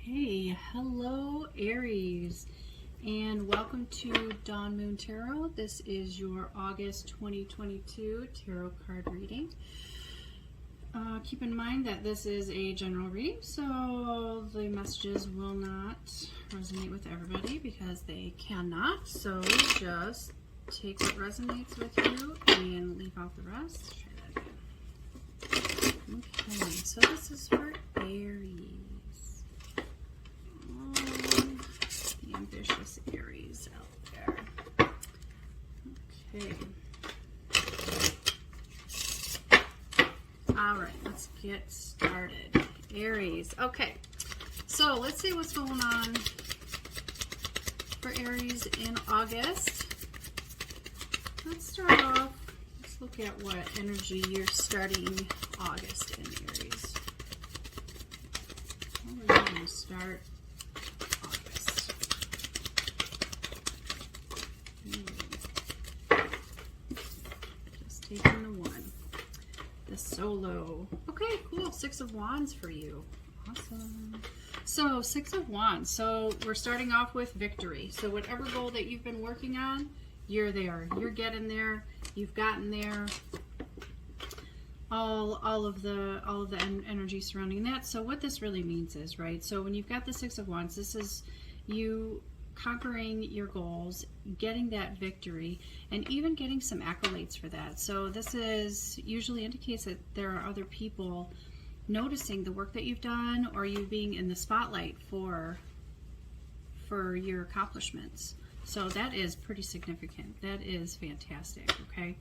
Okay, hello Aries, and welcome to Dawn Moon Tarot. This is your August 2022 tarot card reading. Keep in mind that this is a general reading, so the messages will not resonate with everybody because they cannot. So just take what resonates with you and leave out the rest. Try that again. Okay, so this is for Aries. The ambitious Aries out there. Okay. All right, let's get started. Aries. Okay, so let's see what's going on for Aries in August. Let's start off. Let's look at what energy you're starting August in, Aries. We're going to start August. Just taking the one. The Solo. Okay, cool. Six of Wands for you. Awesome. So, Six of Wands. So, we're starting off with victory. So, whatever goal that you've been working on, you're there. You're getting there. You've gotten there. All of the energy surrounding that. So, what this really means is, right? So, when you've got the Six of Wands, this is you conquering your goals, getting that victory, and even getting some accolades for that. So this is usually indicates that there are other people noticing the work that you've done, or you being in the spotlight for your accomplishments. So that is pretty significant. That is fantastic. Okay.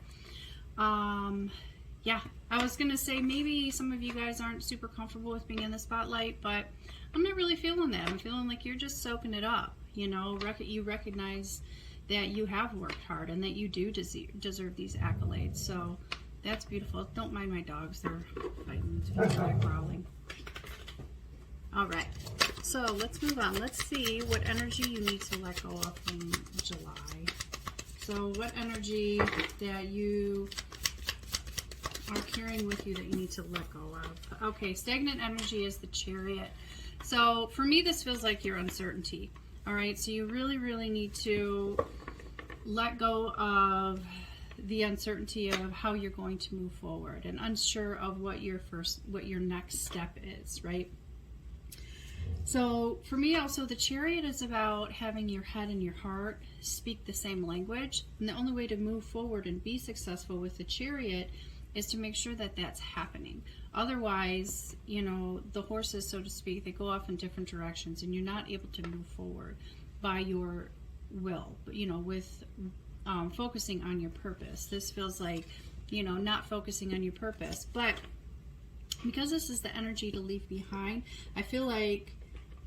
Yeah, I was gonna say maybe some of you guys aren't super comfortable with being in the spotlight, but I'm not really feeling that. I'm feeling like you're just soaking it up. You know, you recognize that you have worked hard and that you do deserve these accolades. So that's beautiful. Don't mind my dogs. They're fighting. They're growling. All right. So let's move on. Let's see what energy you need to let go of in July. So what energy that you are carrying with you that you need to let go of. Okay, stagnant energy is the Chariot. So for me, this feels like your uncertainty. All right, so you really, really need to let go of the uncertainty of how you're going to move forward and unsure of what your next step is, right? So for me also, the Chariot is about having your head and your heart speak the same language. And the only way to move forward and be successful with the Chariot is to make sure that that's happening. Otherwise, you know, the horses, so to speak, they go off in different directions and you're not able to move forward by your will, but, you know, with focusing on your purpose. This feels like, you know, not focusing on your purpose. But because this is the energy to leave behind, I feel like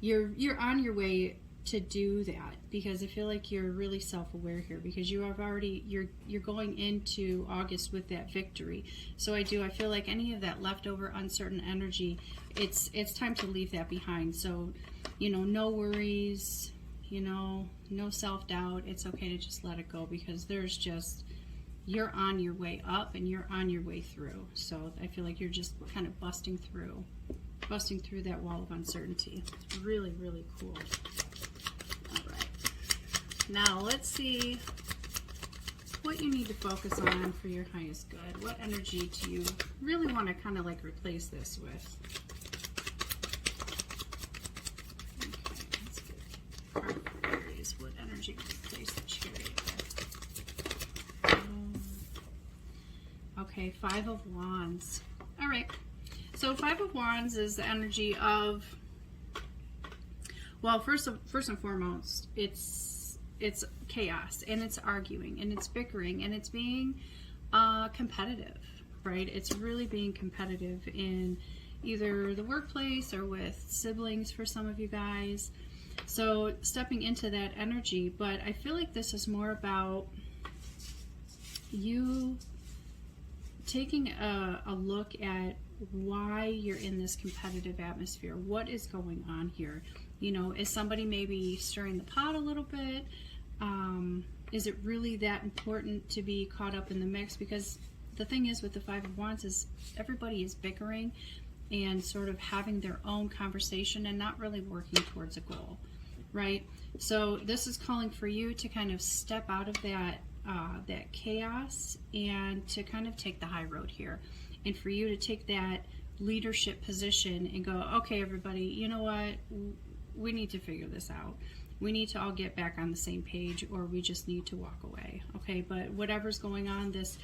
you're on your way to do that, because I feel like you're really self-aware here, because you have already you're going into August with that victory. So I feel like any of that leftover uncertain energy, it's time to leave that behind. So, you know, no worries, you know, no self-doubt. It's okay to just let it go, because you're on your way up and you're on your way through. So I feel like you're just kind of busting through that wall of uncertainty. It's really, really cool. Now, let's see what you need to focus on for your highest good. What energy do you really want to kind of like replace this with? Okay, let's get card for Aries. What energy can replace the Chariot with? Okay, Five of Wands. All right. So Five of Wands is the energy of, well, first and foremost, it's chaos, and it's arguing, and it's bickering, and it's being competitive, right? It's really being competitive in either the workplace or with siblings for some of you guys. So stepping into that energy, but I feel like this is more about you taking a look at why you're in this competitive atmosphere. What is going on here? You know, is somebody maybe stirring the pot a little bit? Is it really that important to be caught up in the mix? Because the thing is with the Five of Wands is everybody is bickering and sort of having their own conversation and not really working towards a goal, right? So this is calling for you to kind of step out of that chaos and to kind of take the high road here, and for you to take that leadership position and go, okay, everybody, you know what? We need to figure this out. We need to all get back on the same page, or we just need to walk away. Okay, but whatever's going on, this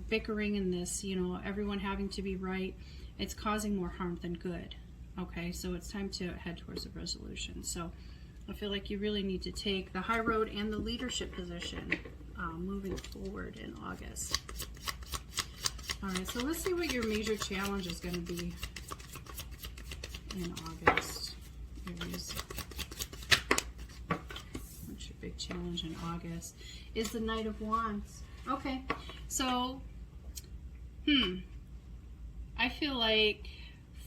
bickering and this, everyone having to be right, it's causing more harm than good. Okay, so it's time to head towards a resolution. So I feel like you really need to take the high road and the leadership position moving forward in August. All right, so let's see what your major challenge is going to be in August. Aries. What's your big challenge in August? Is the Knight of Wands. Okay, so, I feel like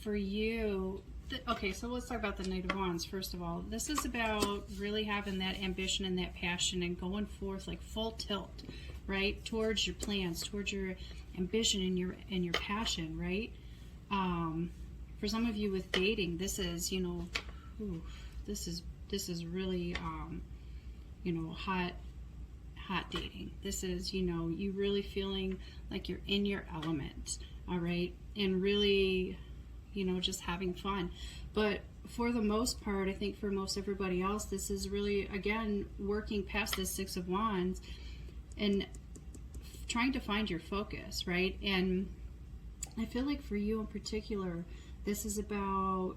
for you, okay, so let's talk about the Knight of Wands. First of all, this is about really having that ambition and that passion and going forth like full tilt, right, towards your plans, towards your ambition and your passion, right? For some of you with dating, this is, this is really, hot dating. This is, you really feeling like you're in your element, all right, and really, just having fun. But for the most part, I think for most everybody else, this is really, again, working past this Six of Wands and trying to find your focus, right? And I feel like for you in particular, this is about,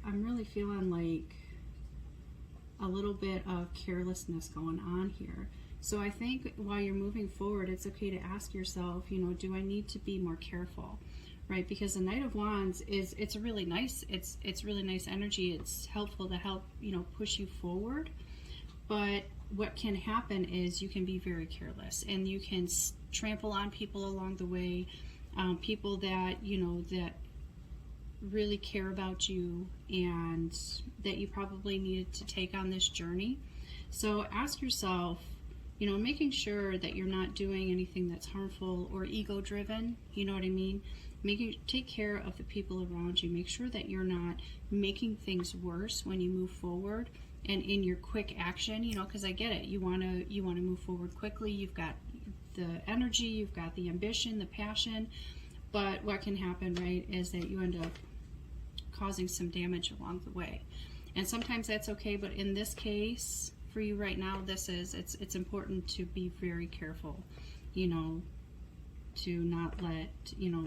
I'm really feeling like a little bit of carelessness going on here. So I think while you're moving forward, it's okay to ask yourself, do I need to be more careful, right? Because the Knight of Wands it's really nice. It's really nice energy. It's helpful to help, push you forward. But what can happen is you can be very careless and you can trample on people along the way, people that, that really care about you and that you probably needed to take on this journey. So ask yourself, making sure that you're not doing anything that's harmful or ego driven, you know what I mean? Take care of the people around you. Make sure that you're not making things worse when you move forward and in your quick action, because I get it. You want to move forward quickly. You've got the energy, you've got the ambition, the passion, but what can happen, right, is that you end up causing some damage along the way. And sometimes that's okay, but in this case, for you right now, it's important to be very careful, to not let,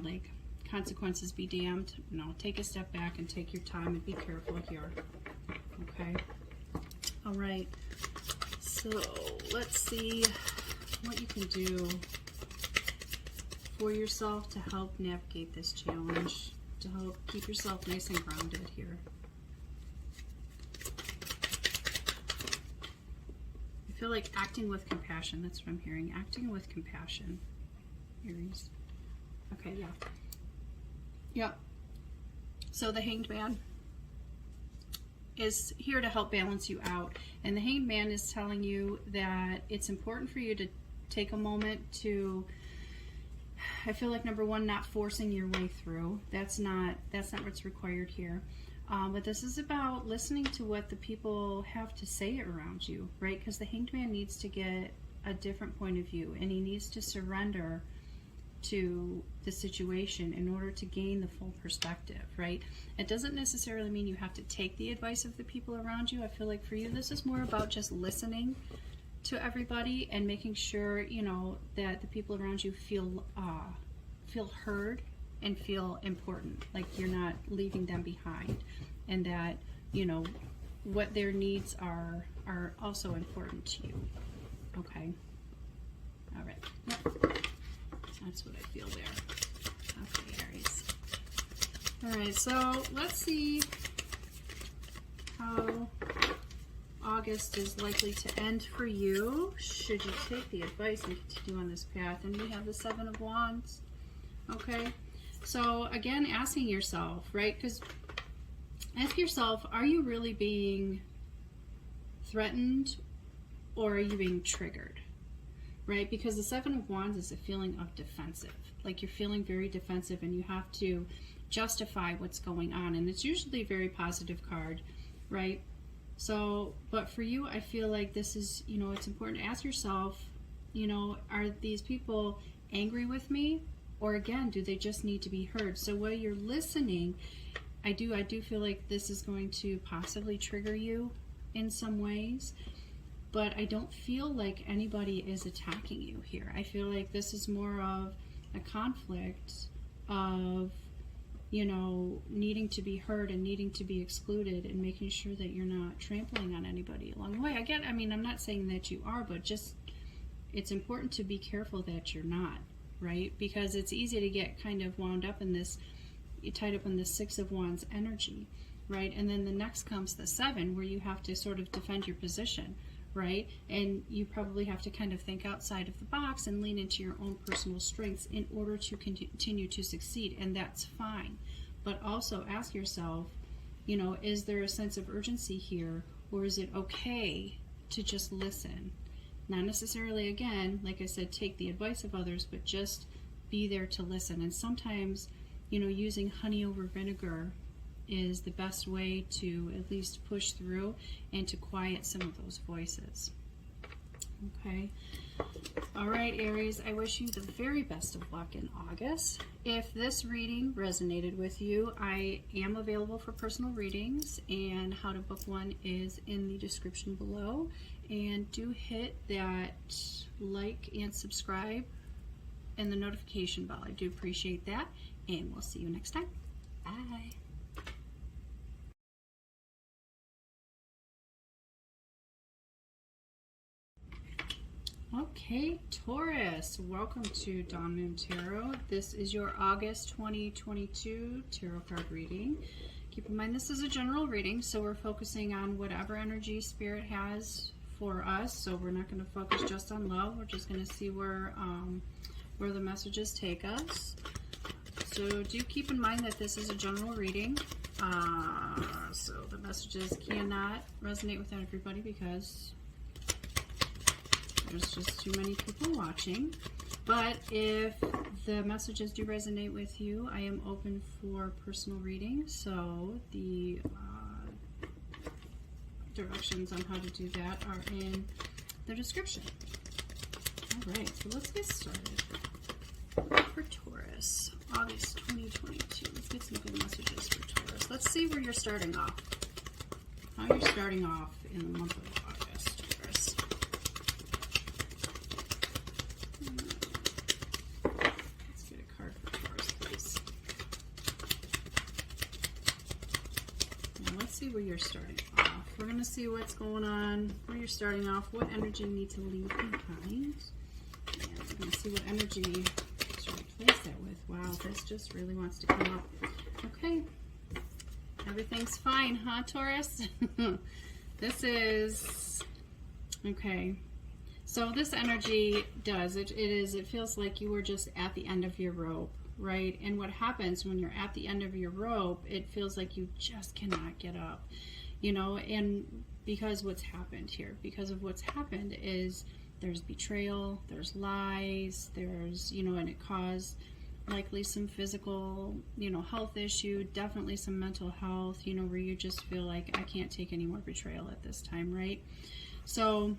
like consequences be damned. Take a step back and take your time and be careful here. Okay. All right. So let's see what you can do for yourself to help navigate this challenge, to help keep yourself nice and grounded here. I feel like acting with compassion. That's what I'm hearing. Acting with compassion, Aries. Okay, yeah. Yep. So the Hanged Man is here to help balance you out. And the Hanged Man is telling you that it's important for you to take a moment to, I feel like, number one, not forcing your way through. That's not what's required here. But this is about listening to what the people have to say around you, right? Because the Hanged Man needs to get a different point of view, and he needs to surrender to the situation in order to gain the full perspective, right? It doesn't necessarily mean you have to take the advice of the people around you. I feel like for you, this is more about just listening to everybody and making sure, that the people around you feel heard and feel important, like you're not leaving them behind, and that, what their needs are also important to you. Okay. All right. Yep. That's what I feel there. Okay, Aries. All right, so let's see how August is likely to end for you, should you take the advice and continue on this path. And we have the Seven of Wands. Okay, so again, asking yourself, right? Because ask yourself, are you really being threatened or are you being triggered? right? Because the Seven of Wands is a feeling of defensive. Like you're feeling very defensive and you have to justify what's going on. And it's usually a very positive card, right? So, but for you, I feel like this is, you know, it's important to ask yourself, you know, are these people angry with me? Or again, do they just need to be heard? So while you're listening, I do feel like this is going to possibly trigger you in some ways, but I don't feel like anybody is attacking you here. I feel like this is more of a conflict of, you know, needing to be heard and needing to be excluded and making sure that you're not trampling on anybody along the way. I mean, I'm not saying that you are, but just, it's important to be careful that you're not, right? Because it's easy to get kind of wound up in this, tied up in the Six of Wands energy, right? And then the next comes the Seven, where you have to sort of defend your position, right? And you probably have to kind of think outside of the box and lean into your own personal strengths in order to continue to succeed, and that's fine. But also ask yourself, you know, is there a sense of urgency here, or is it okay to just listen? Not necessarily, again, like I said, take the advice of others, but just be there to listen. And sometimes, you know, using honey over vinegar is the best way to at least push through and to quiet some of those voices. Okay. All right, Aries, I wish you the very best of luck in August. If this reading resonated with you, I am available for personal readings, and how to book one is in the description below. And do hit that like and subscribe and the notification bell. I do appreciate that, and we'll see you next time. Bye. Okay, Taurus, welcome to Dawn Moon Tarot. This is your August 2022 tarot card reading. Keep in mind this is a general reading, so we're focusing on whatever energy Spirit has for us. So we're not going to focus just on love. We're just going to see where the messages take us. So do keep in mind that this is a general reading. So the messages cannot resonate with everybody because there's just too many people watching. But if the messages do resonate with you, I am open for personal readings. So the directions on how to do that are in the description. All right, so let's get started. For Taurus, August 2022. Let's get some good messages for Taurus. Let's see where you're starting off. How you're starting off in the month of August, Taurus. Let's get a card for Taurus, please. Now let's see where you're starting off. We're going to see what's going on, where you're starting off, what energy you need to leave behind. And we're going to see what energy to replace that with. Wow, this just really wants to come up. Okay. Everything's fine, huh, Taurus? This is, okay. So this energy does, it feels like you were just at the end of your rope, right? And what happens when you're at the end of your rope, it feels like you just cannot get up, you know, and because what's happened here, because of what's happened is there's betrayal, there's lies, there's, you know, and it caused likely some physical, you know, health issue, definitely some mental health, you know, where you just feel like I can't take any more betrayal at this time, right? So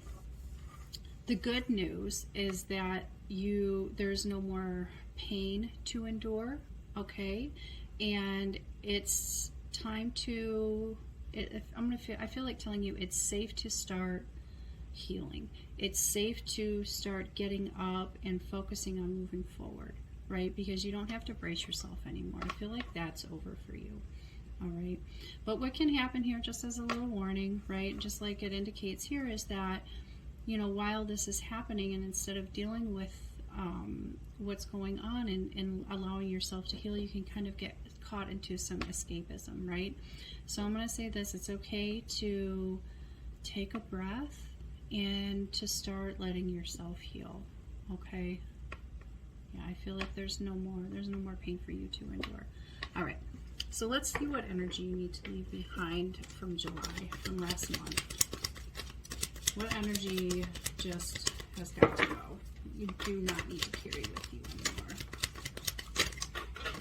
the good news is that there's no more pain to endure, okay? And it's time to, I feel like telling you it's safe to start healing. It's safe to start getting up and focusing on moving forward, right? Because you don't have to brace yourself anymore. I feel like that's over for you. All right. But what can happen here, just as a little warning, right? Just like it indicates here, is that, you know, while this is happening, and instead of dealing with what's going on and allowing yourself to heal, you can kind of get caught into some escapism, right? So I'm going to say this, it's okay to take a breath and to start letting yourself heal, okay? Yeah, I feel like there's no more pain for you to endure. All right, so let's see what energy you need to leave behind from July, from last month. What energy just has got to go? you do not need to carry with you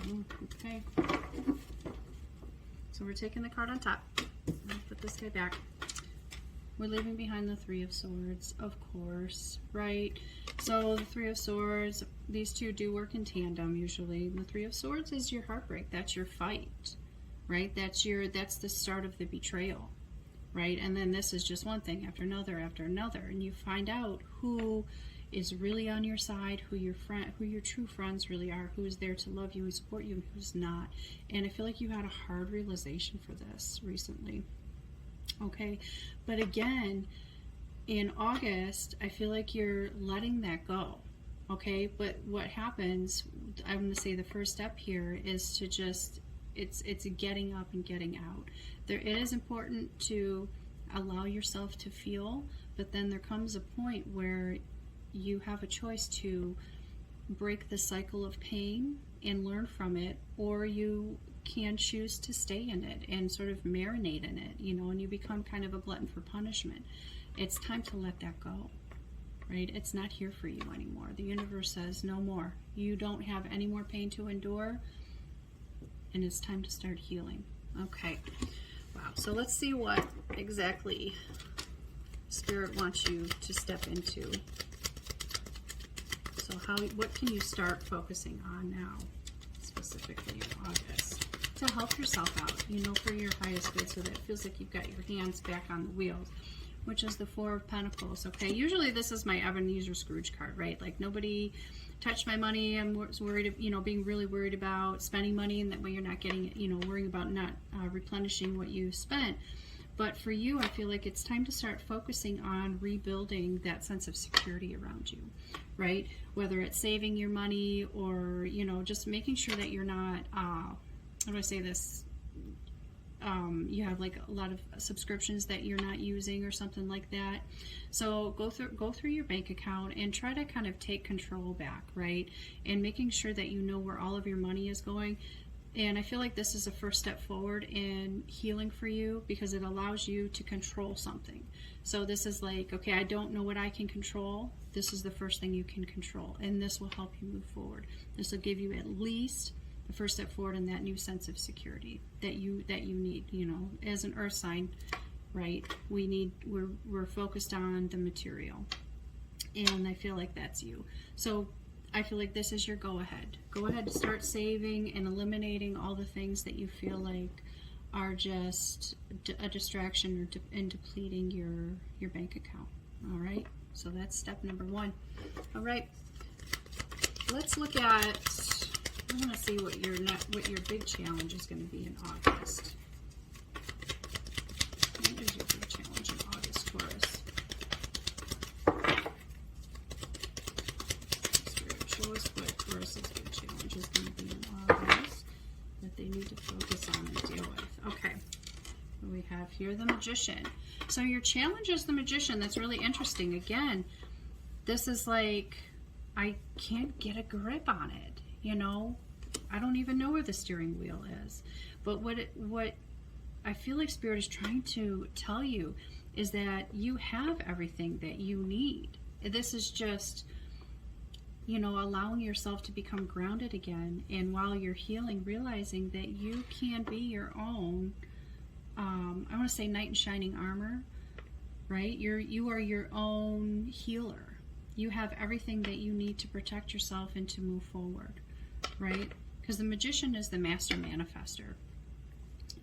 anymore. Okay. So we're taking the card on top. I'll put this guy back. We're leaving behind the Three of Swords, of course, right? So the Three of Swords, these two do work in tandem usually. The Three of Swords is your heartbreak. That's your fight, right? That's the start of the betrayal, right? And then this is just one thing after another, and you find out who is really on your side, who your true friends really are, who is there to love you and support you, and who's not. And I feel like you had a hard realization for this recently. Okay, but again, in August, I feel like you're letting that go. Okay, but what happens, I'm going to say the first step here is to just, it's getting up and getting out. It is important to allow yourself to feel, but then there comes a point where you have a choice to break the cycle of pain and learn from it, or you can choose to stay in it and sort of marinate in it, you know, and you become kind of a glutton for punishment. It's time to let that go, right? It's not here for you anymore. The universe says no more. You don't have any more pain to endure, and it's time to start healing. Okay, wow. So let's see what exactly Spirit wants you to step into. So what can you start focusing on now, specifically in August, to help yourself out, you know, for your highest good, so that it feels like you've got your hands back on the wheels, which is the Four of Pentacles. Okay, usually this is my Ebenezer Scrooge card, right? Like, nobody touched my money. I'm worried, you know, being really worried about spending money, and that way you're not getting, you know, worrying about not replenishing what you spent. But for you, I feel like it's time to start focusing on rebuilding that sense of security around you, right? Whether it's saving your money, or, you know, just making sure that you're not, how do I say this? You have like a lot of subscriptions that you're not using or something like that. So go through your bank account and try to kind of take control back, right? And making sure that you know where all of your money is going. And I feel like this is a first step forward in healing for you, because it allows you to control something. So this is like, okay, I don't know what I can control. This is the first thing you can control, and this will help you move forward. This will give you at least the first step forward in that new sense of security that you need. You know, as an earth sign, right? We're focused on the material, and I feel like that's you. So I feel like this is your go ahead. Go ahead and start saving and eliminating all the things that you feel like are just a distraction and depleting your bank account. All right. So that's step number one. All right. Let's look at. I want to see what your big challenge is going to be in August. What is your big challenge in August, Taurus? Spirit, show us what Taurus's big challenge is going to be in August that they need to focus on and deal with. Okay. We have here the Magician. So your challenge is the Magician. That's really interesting. Again, this is like, I can't get a grip on it. You know, I don't even know where the steering wheel is. But what I feel like Spirit is trying to tell you is that you have everything that you need. This is just, you know, allowing yourself to become grounded again. And while you're healing, realizing that you can be your own, I want to say knight in shining armor, right? You are your own healer. You have everything that you need to protect yourself and to move forward. Right? Because the Magician is the master manifester.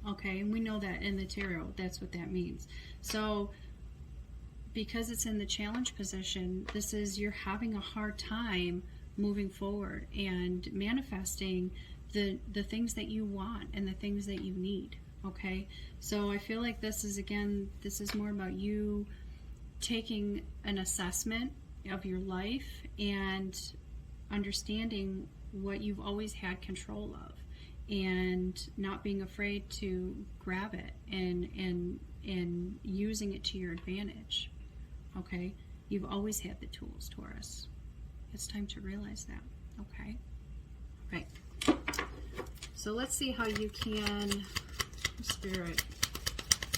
Okay, and we know that in the tarot, that's what that means. So, because it's in the challenge position, this is you're having a hard time moving forward and manifesting the things that you want and the things that you need. Okay, so I feel like this is more about you taking an assessment of your life and understanding what you've always had control of, and not being afraid to grab it and using it to your advantage. Okay, you've always had the tools, Taurus. It's time to realize that. Okay, right. So let's see how you can, Spirit,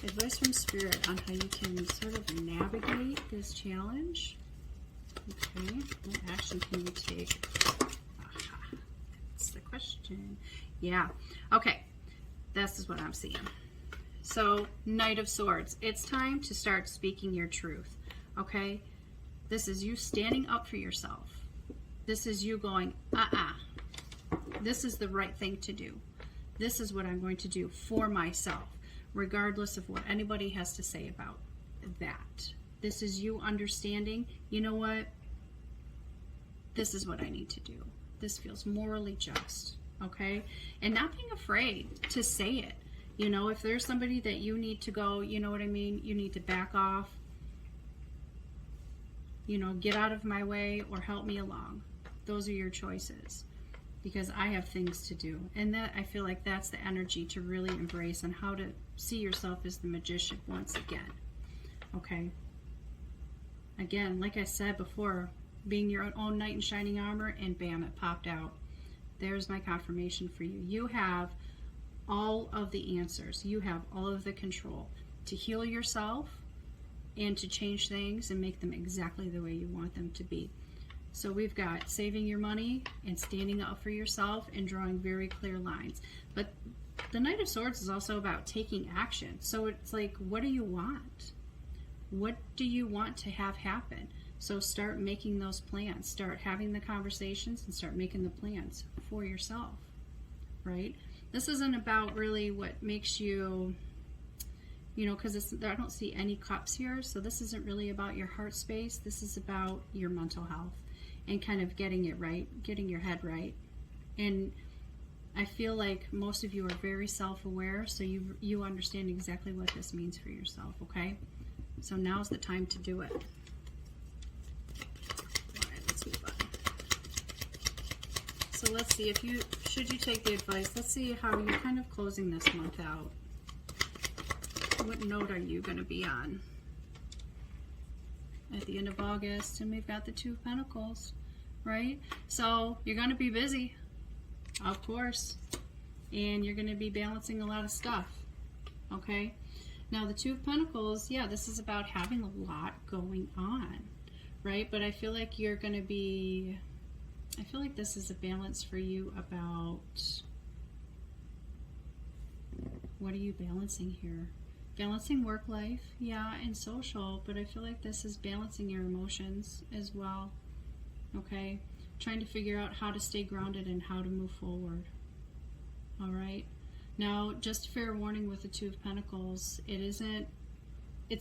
advice from Spirit on how you can sort of navigate this challenge. Okay, what action can you take? Aha, that's the question. Yeah, okay, this is what I'm seeing. So, Knight of Swords, it's time to start speaking your truth, okay? This is you standing up for yourself. This is you going, this is the right thing to do. This is what I'm going to do for myself, regardless of what anybody has to say about that. This is you understanding, you know what? This is what I need to do. This feels morally just, okay? And not being afraid to say it. You know, if there's somebody that you need to go, you know what I mean? You need to back off, you know, get out of my way or help me along. Those are your choices, because I have things to do. And that, I feel like that's the energy to really embrace, and how to see yourself as the magician once again, okay? Again, like I said before, being your own knight in shining armor, and bam, it popped out. There's my confirmation for you. You have all of the answers. You have all of the control to heal yourself and to change things and make them exactly the way you want them to be. So we've got saving your money and standing up for yourself and drawing very clear lines. But the Knight of Swords is also about taking action. So it's like, what do you want? What do you want to have happen? So start making those plans. Start having the conversations and start making the plans for yourself, right? This isn't about really what makes you, you know, because I don't see any cups here. So this isn't really about your heart space. This is about your mental health and kind of getting it right, getting your head right. And I feel like most of you are very self-aware, so you understand exactly what this means for yourself, okay? So now's the time to do it. All right, let's move on. So let's see, should you take the advice, let's see how you're kind of closing this month out. What note are you going to be on at the end of August? And we've got the Two of Pentacles, right? So you're going to be busy, of course, and you're going to be balancing a lot of stuff, okay? Now the Two of Pentacles, yeah, this is about having a lot going on, right? But I feel like you're going to be, I feel like this is a balance for you about, what are you balancing here? Balancing work life, yeah, and social, but I feel like this is balancing your emotions as well, okay? Trying to figure out how to stay grounded and how to move forward, all right? Now, just a fair warning with the Two of Pentacles, it's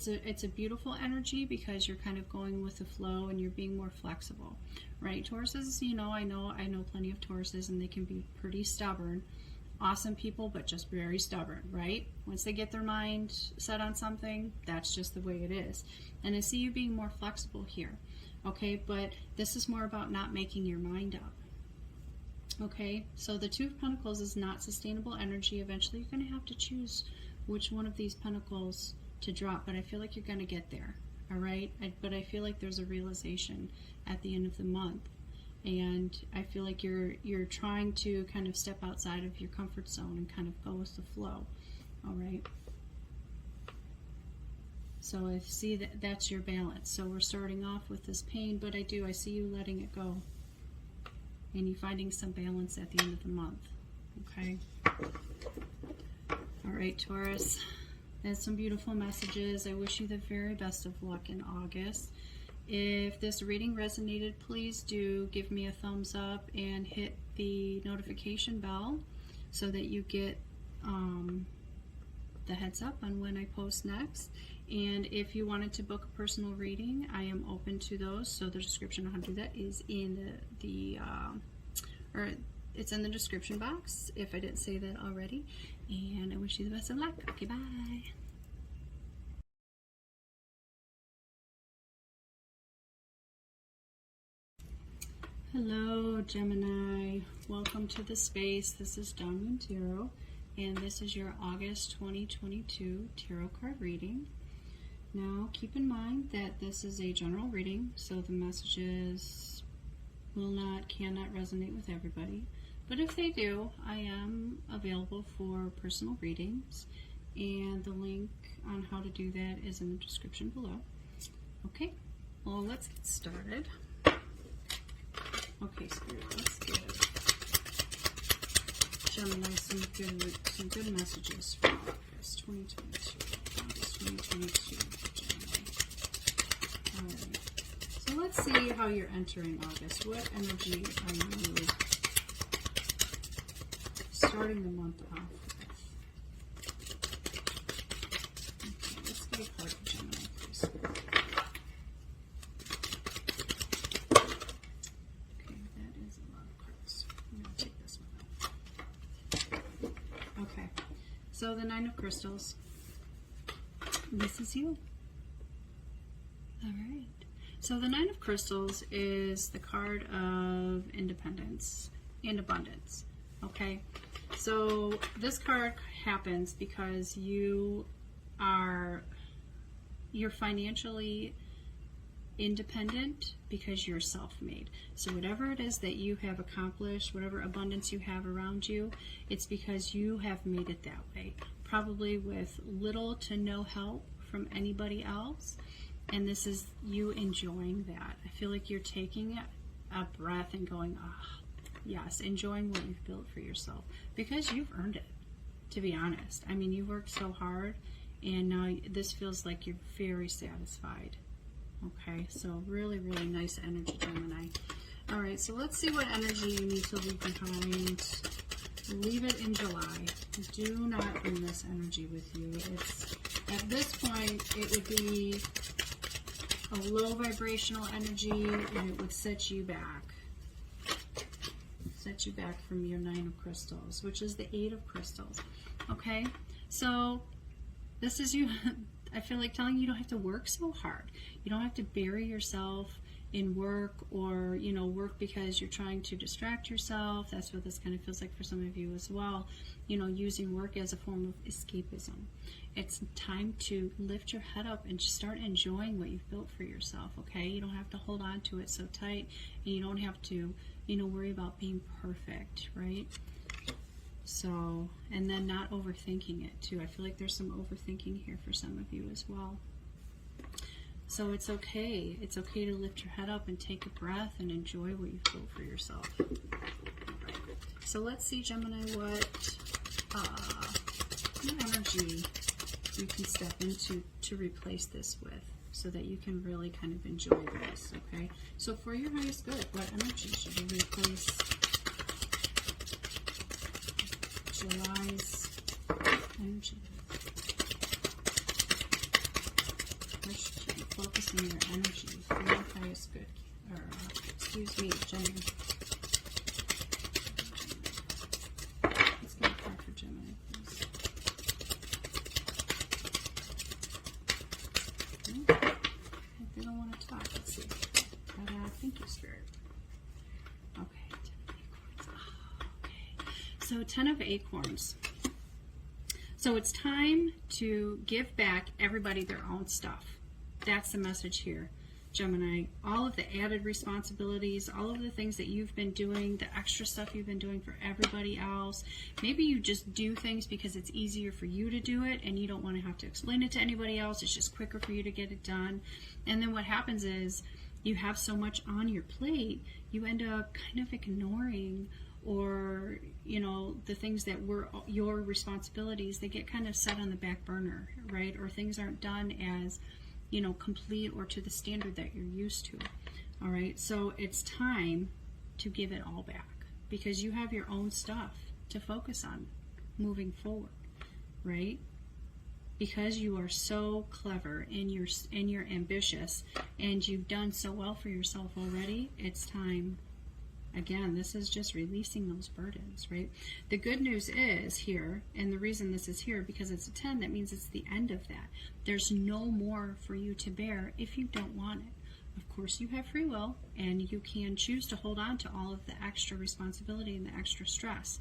a beautiful energy because you're kind of going with the flow and you're being more flexible, right? Tauruses, you know, I know plenty of Tauruses, and they can be pretty stubborn. Awesome people, but just very stubborn, right? Once they get their mind set on something, that's just the way it is. And I see you being more flexible here, okay? But this is more about not making your mind up. Okay, so the Two of Pentacles is not sustainable energy. Eventually you're going to have to choose which one of these pentacles to drop, but I feel like you're going to get there, all right? But I feel like there's a realization at the end of the month, and I feel like you're trying to kind of step outside of your comfort zone and kind of go with the flow, all right? So I see that that's your balance. So we're starting off with this pain, but I see you letting it go. And you finding some balance at the end of the month, okay? All right, Taurus, that's some beautiful messages. I wish you the very best of luck in August. If this reading resonated, please do give me a thumbs up and hit the notification bell so that you get the heads up on when I post next. And if you wanted to book a personal reading, I am open to those. So the description on how to do that is in it's in the description box if I didn't say that already. And I wish you the best of luck. Okay, bye. Hello, Gemini. Welcome to the space. This is Dawn Tarot, and this is your August 2022 tarot card reading. Now, keep in mind that this is a general reading, so the messages cannot resonate with everybody. But if they do, I am available for personal readings, and the link on how to do that is in the description below. Okay, well, let's get started. Okay, Spirit, let's give Gemini some good messages for August 2022. August 2022 for Gemini. All right. So let's see how you're entering August. What energy are you starting the month off with? Okay, let's get a card for Gemini, please. Okay, that is a lot of cards. I'm going to take this one out. Okay, so the Nine of Crystals. This is you. All right. So the Nine of Crystals is the card of independence and abundance. Okay, so this card happens because you're financially independent because you're self-made. So whatever it is that you have accomplished, whatever abundance you have around you, it's because you have made it that way, probably with little to no help from anybody else. And this is you enjoying that. I feel like you're taking a breath and going, ah, yes, enjoying what you've built for yourself because you've earned it, to be honest. I mean, you worked so hard and now this feels like you're very satisfied. Okay, so really, really nice energy, Gemini. All right, so let's see what energy you need to leave behind. Leave it in July. Do not bring this energy with you. It's, at this point, it would be a low vibrational energy and it would set you back. Set you back from your Nine of Crystals, which is the Eight of Crystals. Okay, so this is you. I feel like telling you don't have to work so hard. You don't have to bury yourself in work or, you know, work because you're trying to distract yourself. That's what this kind of feels like for some of you as well. You know, using work as a form of escapism. It's time to lift your head up and just start enjoying what you've built for yourself, okay? You don't have to hold on to it so tight, and you don't have to, you know, worry about being perfect, right? So, and then not overthinking it too. I feel like there's some overthinking here for some of you as well. So it's okay. It's okay to lift your head up and take a breath and enjoy what you've built for yourself. Right. So let's see, Gemini, what energy you can step into to replace this with so that you can really kind of enjoy this, okay? So for your highest good, what energy should you replace July's energy? Focusing your energy for your highest good, or excuse me, Gemini. Let's get a card for Gemini, please. They don't want to talk. Let's see. But thank you, Spirit. Okay, 10 of Acorns. Oh, okay. So 10 of Acorns. So it's time to give back everybody their own stuff. That's the message here, Gemini. All of the added responsibilities, all of the things that you've been doing, the extra stuff you've been doing for everybody else. Maybe you just do things because it's easier for you to do it and you don't want to have to explain it to anybody else. It's just quicker for you to get it done. And then what happens is you have so much on your plate, you end up kind of ignoring, or, you know, the things that were your responsibilities, they get kind of set on the back burner, right? Or things aren't done as, you know, complete or to the standard that you're used to. All right, so it's time to give it all back because you have your own stuff to focus on moving forward, right? Because you are so clever and you're ambitious and you've done so well for yourself already, it's time. Again, this is just releasing those burdens, right? The good news is here, and the reason this is here, because it's a 10, that means it's the end of that. There's no more for you to bear if you don't want it. Of course, you have free will, and you can choose to hold on to all of the extra responsibility and the extra stress.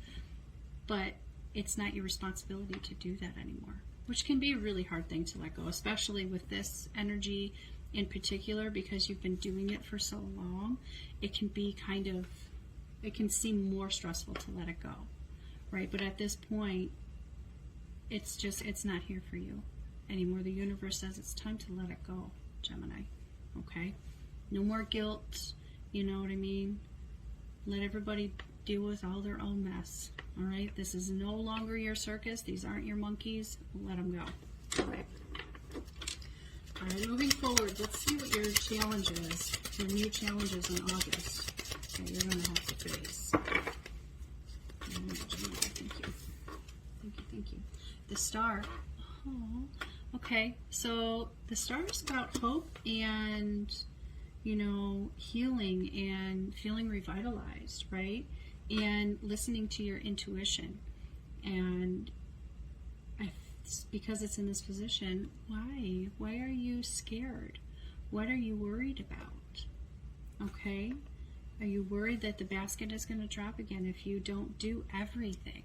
But it's not your responsibility to do that anymore, which can be a really hard thing to let go, especially with this energy in particular, because you've been doing it for so long. It can be kind of, it can seem more stressful to let it go, right? But at this point, it's just, it's not here for you anymore. The universe says it's time to let it go, Gemini, okay? No more guilt, you know what I mean? Let everybody deal with all their own mess. All right? This is no longer your circus. These aren't your monkeys. Let them go. All right. All right, moving forward, let's see what your challenge is, your new challenges in August that you're going to have to face. Thank you. Thank you. The star. Oh, okay. So the star is about hope and, you know, healing and feeling revitalized, right? And listening to your intuition. And because it's in this position, why? Why are you scared? What are you worried about? Okay? Are you worried that the basket is going to drop again if you don't do everything?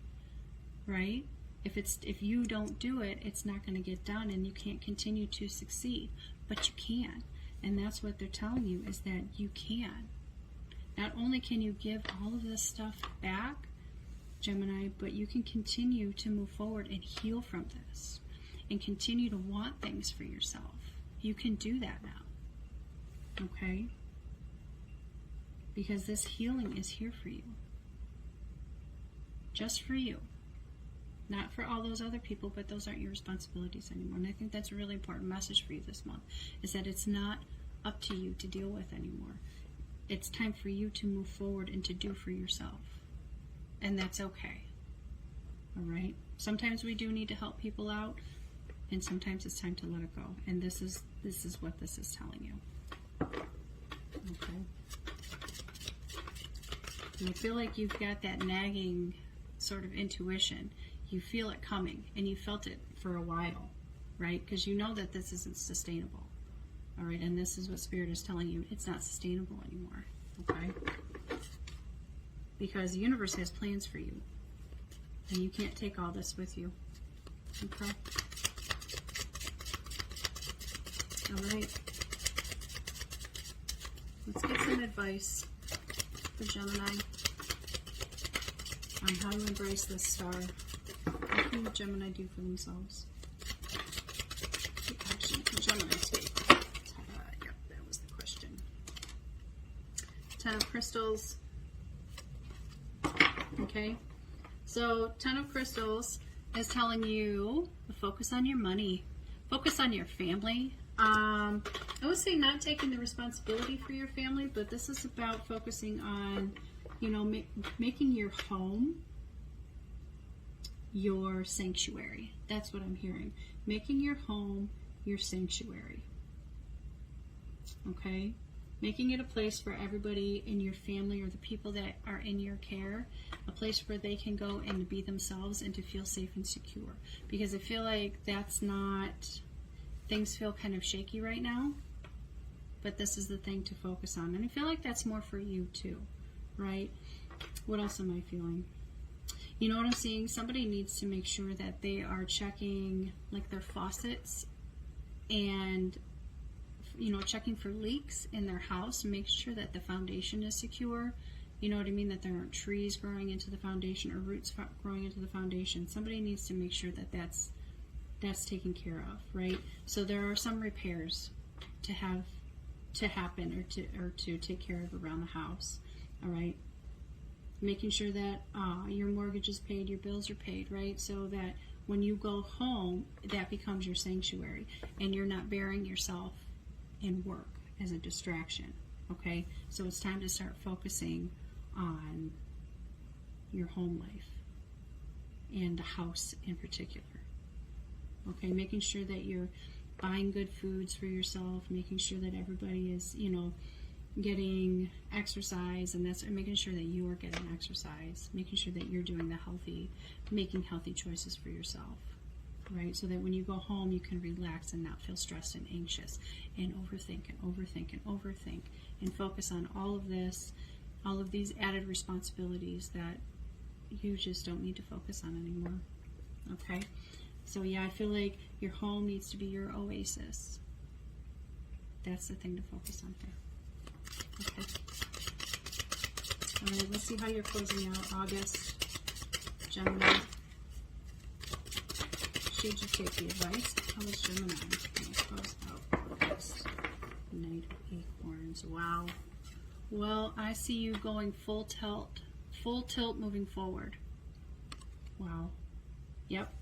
Right? If you don't do it, it's not going to get done and you can't continue to succeed. But you can. And that's what they're telling you, is that you can. Not only can you give all of this stuff back, Gemini, but you can continue to move forward and heal from this and continue to want things for yourself. You can do that now. Okay? Because this healing is here for you. Just for you. Not for all those other people, but those aren't your responsibilities anymore. And I think that's a really important message for you this month, is that it's not up to you to deal with anymore. It's time for you to move forward and to do for yourself. And that's okay. All right? Sometimes we do need to help people out, and sometimes it's time to let it go. And this is what this is telling you. Okay? And I feel like you've got that nagging sort of intuition. You feel it coming, and you felt it for a while, right? Because you know that this isn't sustainable. All right? And this is what Spirit is telling you. It's not sustainable anymore. Okay? Because the universe has plans for you. And you can't take all this with you. Okay? All right. Let's get some advice for Gemini on how to embrace this star. What can Gemini do for themselves? What action can Gemini take? Yep, that was the question. 10 of Crystals. Okay, so 10 of Crystals is telling you to focus on your money, focus on your family. I would say not taking the responsibility for your family, but this is about focusing on, you know, making your home your sanctuary. That's what I'm hearing. Making your home your sanctuary. Okay? Making it a place for everybody in your family or the people that are in your care, a place where they can go and be themselves and to feel safe and secure. Because I feel like that's not, things feel kind of shaky right now, but this is the thing to focus on. And I feel like that's more for you too, right? What else am I feeling? You know what I'm seeing? Somebody needs to make sure that they are checking like their faucets and, you know, checking for leaks in their house, make sure that the foundation is secure. You know what I mean? That there aren't trees growing into the foundation or roots growing into the foundation. Somebody needs to make sure that that's taken care of, right? So there are some repairs to have to happen or to take care of around the house. All right, making sure that your mortgage is paid, your bills are paid, right? So that when you go home, that becomes your sanctuary, and you're not burying yourself in work as a distraction. Okay, so it's time to start focusing on your home life and the house in particular. Okay, making sure that you're buying good foods for yourself, making sure that everybody is, you know, getting exercise, and that's making sure that you are getting exercise, making sure that you're doing the healthy, making healthy choices for yourself, right? So that when you go home, you can relax and not feel stressed and anxious and overthink and focus on all of this, all of these added responsibilities that you just don't need to focus on anymore. Okay? So yeah, I feel like your home needs to be your oasis. That's the thing to focus on here. Okay. All right, let's see how you're closing out August, Gemini. Should you take the advice? How is Gemini going to close out August? Knight of Acorns. Wow. Well, I see you going full tilt moving forward. Wow. Yep.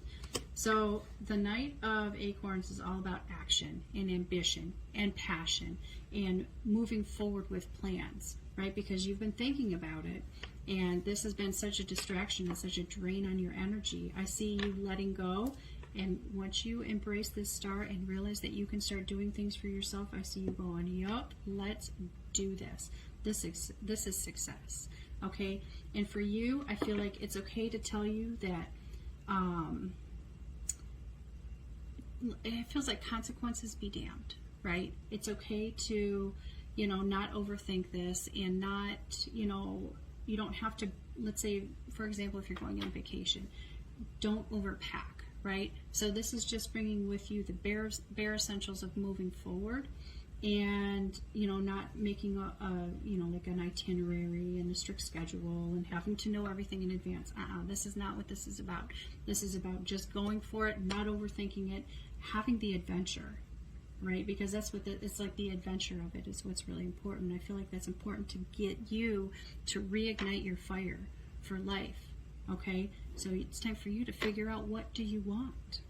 So the Knight of Acorns is all about action and ambition and passion and moving forward with plans, right? Because you've been thinking about it, and this has been such a distraction and such a drain on your energy. I see you letting go, and once you embrace this star and realize that you can start doing things for yourself, I see you going, yup, let's do this. This is success, okay? And for you, I feel like it's okay to tell you that it feels like consequences be damned, right? It's okay to, not overthink this and not, you don't have to, let's say, for example, if you're going on vacation, don't overpack, right? So this is just bringing with you the bare essentials of moving forward, and not making like an itinerary and a strict schedule and having to know everything in advance. This is not what this is about. This is about just going for it, not overthinking it, having the adventure, right? Because that's what it's like, the adventure of it is what's really important. I feel like that's important to get you to reignite your fire for life, okay? So it's time for you to figure out, what do you want,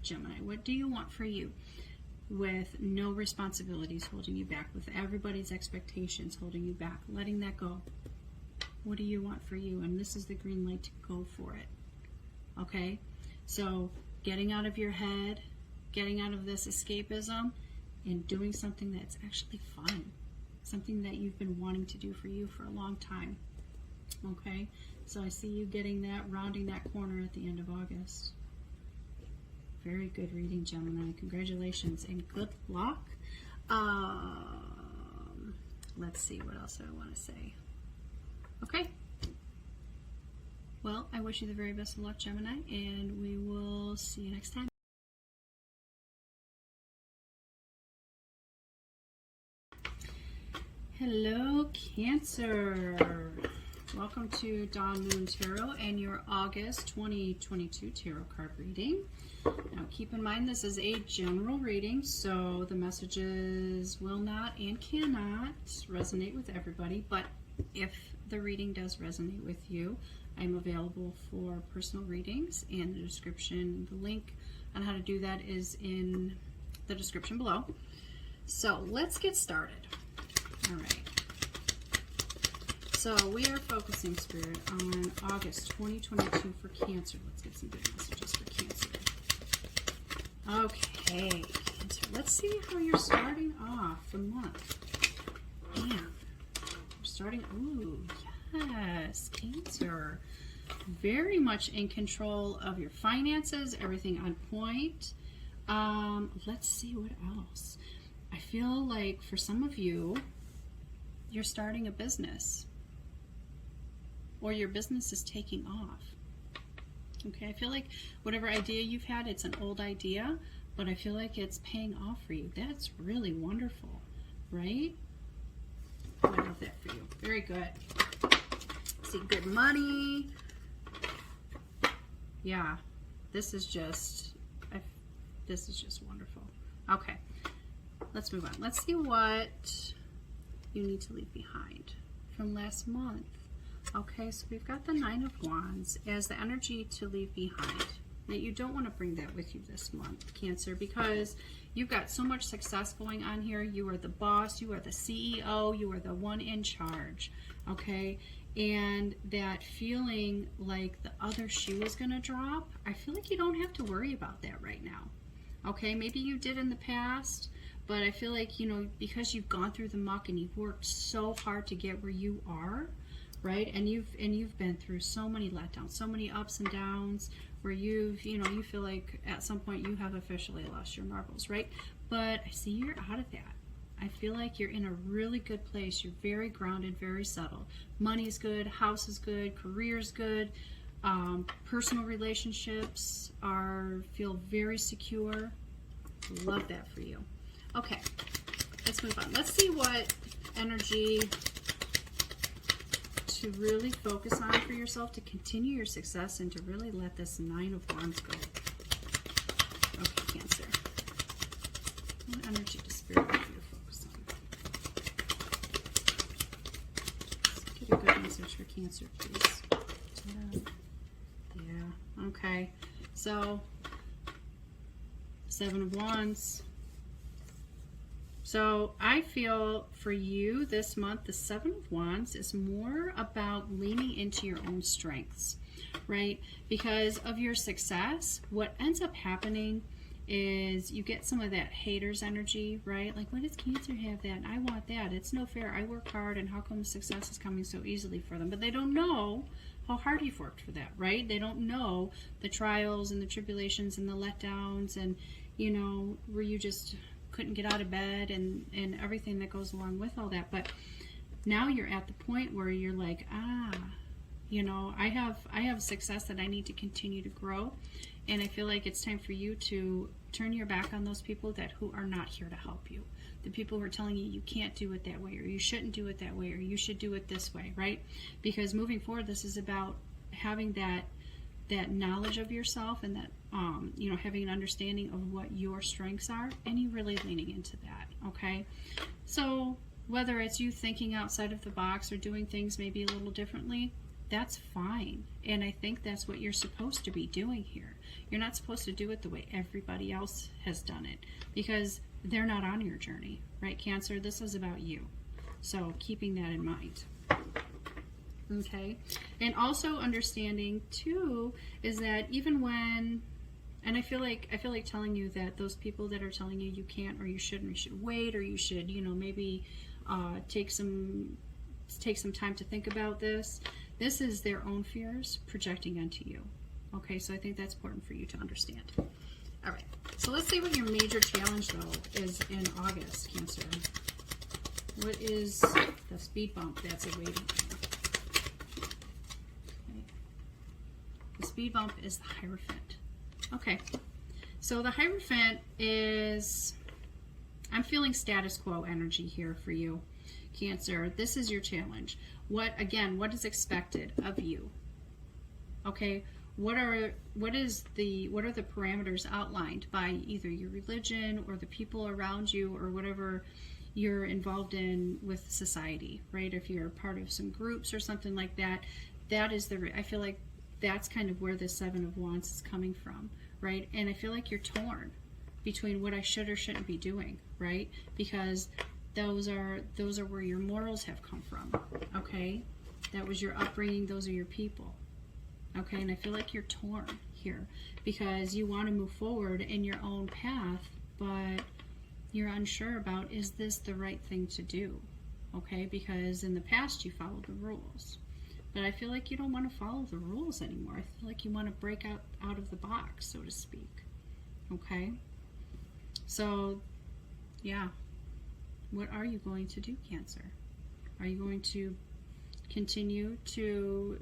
Gemini? What do you want for you? With no responsibilities holding you back, with everybody's expectations holding you back, letting that go. What do you want for you? And this is the green light to go for it. Okay? So getting out of your head, getting out of this escapism, and doing something that's actually fun. Something that you've been wanting to do for you for a long time. Okay? So I see you getting that, rounding that corner at the end of August. Very good reading, Gemini. Congratulations and good luck. Let's see, what else do I want to say? Okay. Well, I wish you the very best of luck, Gemini, and we will see you next time. Hello, Cancer. Welcome to Dawn Moon Tarot and your August 2022 tarot card reading. Now keep in mind, this is a general reading, so the messages will not and cannot resonate with everybody, but if the reading does resonate with you, I'm available for personal readings, and the description, the link on how to do that is in the description below. So let's get started. All right. So we are focusing, Spirit, on August 2022 for Cancer. Let's get some good messages for Cancer. Okay, Cancer. Let's see how you're starting off the month. Man, we're starting. Ooh, yes, Cancer. Very much in control of your finances. Everything on point. Let's see what else. I feel like for some of you, you're starting a business, or your business is taking off. Okay, I feel like whatever idea you've had, it's an old idea, but I feel like it's paying off for you. That's really wonderful, right? I love that for you. Very good. See, good money. Yeah, this is just wonderful. Okay, let's move on. Let's see what you need to leave behind from last month. Okay, so we've got the Nine of Wands as the energy to leave behind. That you don't want to bring that with you this month, Cancer, because you've got so much success going on here. You are the boss, you are the CEO, you are the one in charge, okay? And that feeling like the other shoe is going to drop, I feel like you don't have to worry about that right now, okay? Maybe you did in the past, but I feel like, because you've gone through the muck and you've worked so hard to get where you are, right? And you've been through so many letdowns, so many ups and downs, where you feel like at some point you have officially lost your marbles, right? But I see you're out of that. I feel like you're in a really good place. You're very grounded, very settled. Money's good, house is good, career's good, personal relationships feel very secure. Love that for you. Okay, let's move on. Let's see what energy to really focus on for yourself to continue your success and to really let this Nine of Wands go. Okay, Cancer. What energy does Spirit want you to focus challenge for Cancer, please? Yeah, okay. So, 7 of Wands. So I feel for you this month, the 7 of Wands is more about leaning into your own strengths, right? Because of your success, what ends up happening is you get some of that haters energy, right? Like, why does Cancer have that? I want that. It's no fair. I work hard, and how come success is coming so easily for them? But they don't know how hard you've worked for that, right? They don't know the trials and the tribulations and the letdowns and, you know, where you just couldn't get out of bed and everything that goes along with all that. But now you're at the point where you're like, you know, I have success that I need to continue to grow, and I feel like it's time for you to turn your back on those people who are not here to help you. The people who are telling you can't do it that way, or you shouldn't do it that way, or you should do it this way, right? Because moving forward, this is about having that knowledge of yourself and that you know, having an understanding of what your strengths are, and you really leaning into that. Okay, so whether it's you thinking outside of the box or doing things maybe a little differently, that's fine, and I think that's what you're supposed to be doing here. You're not supposed to do it the way everybody else has done it, because they're not on your journey, right, Cancer? This is about you, so keeping that in mind. Okay, and also understanding too is that even when, and I feel like telling you that those people that are telling you can't, or you shouldn't, or you should wait, or you should, you know, maybe take some time to think about this. This is their own fears projecting onto you. Okay, so I think that's important for you to understand. All right, so let's see what your major challenge though is in August, Cancer. What is the speed bump that's awaiting you? The speed bump is the Hierophant. Okay, so the Hierophant is, I'm feeling status quo energy here for you, Cancer. This is your challenge. What is expected of you? Okay, what are the parameters outlined by either your religion or the people around you or whatever you're involved in with society, right? If you're part of some groups or something like that, that is I feel like that's kind of where the 7 of Wands is coming from, right? And I feel like you're torn between what I should or shouldn't be doing, right? Because those are where your morals have come from, okay? That was your upbringing, those are your people, okay? And I feel like you're torn here because you want to move forward in your own path, but you're unsure about, is this the right thing to do, okay? Because in the past you followed the rules. But I feel like you don't want to follow the rules anymore. I feel like you want to break out of the box, so to speak. Okay? So, yeah. What are you going to do, Cancer? Are you going to continue to,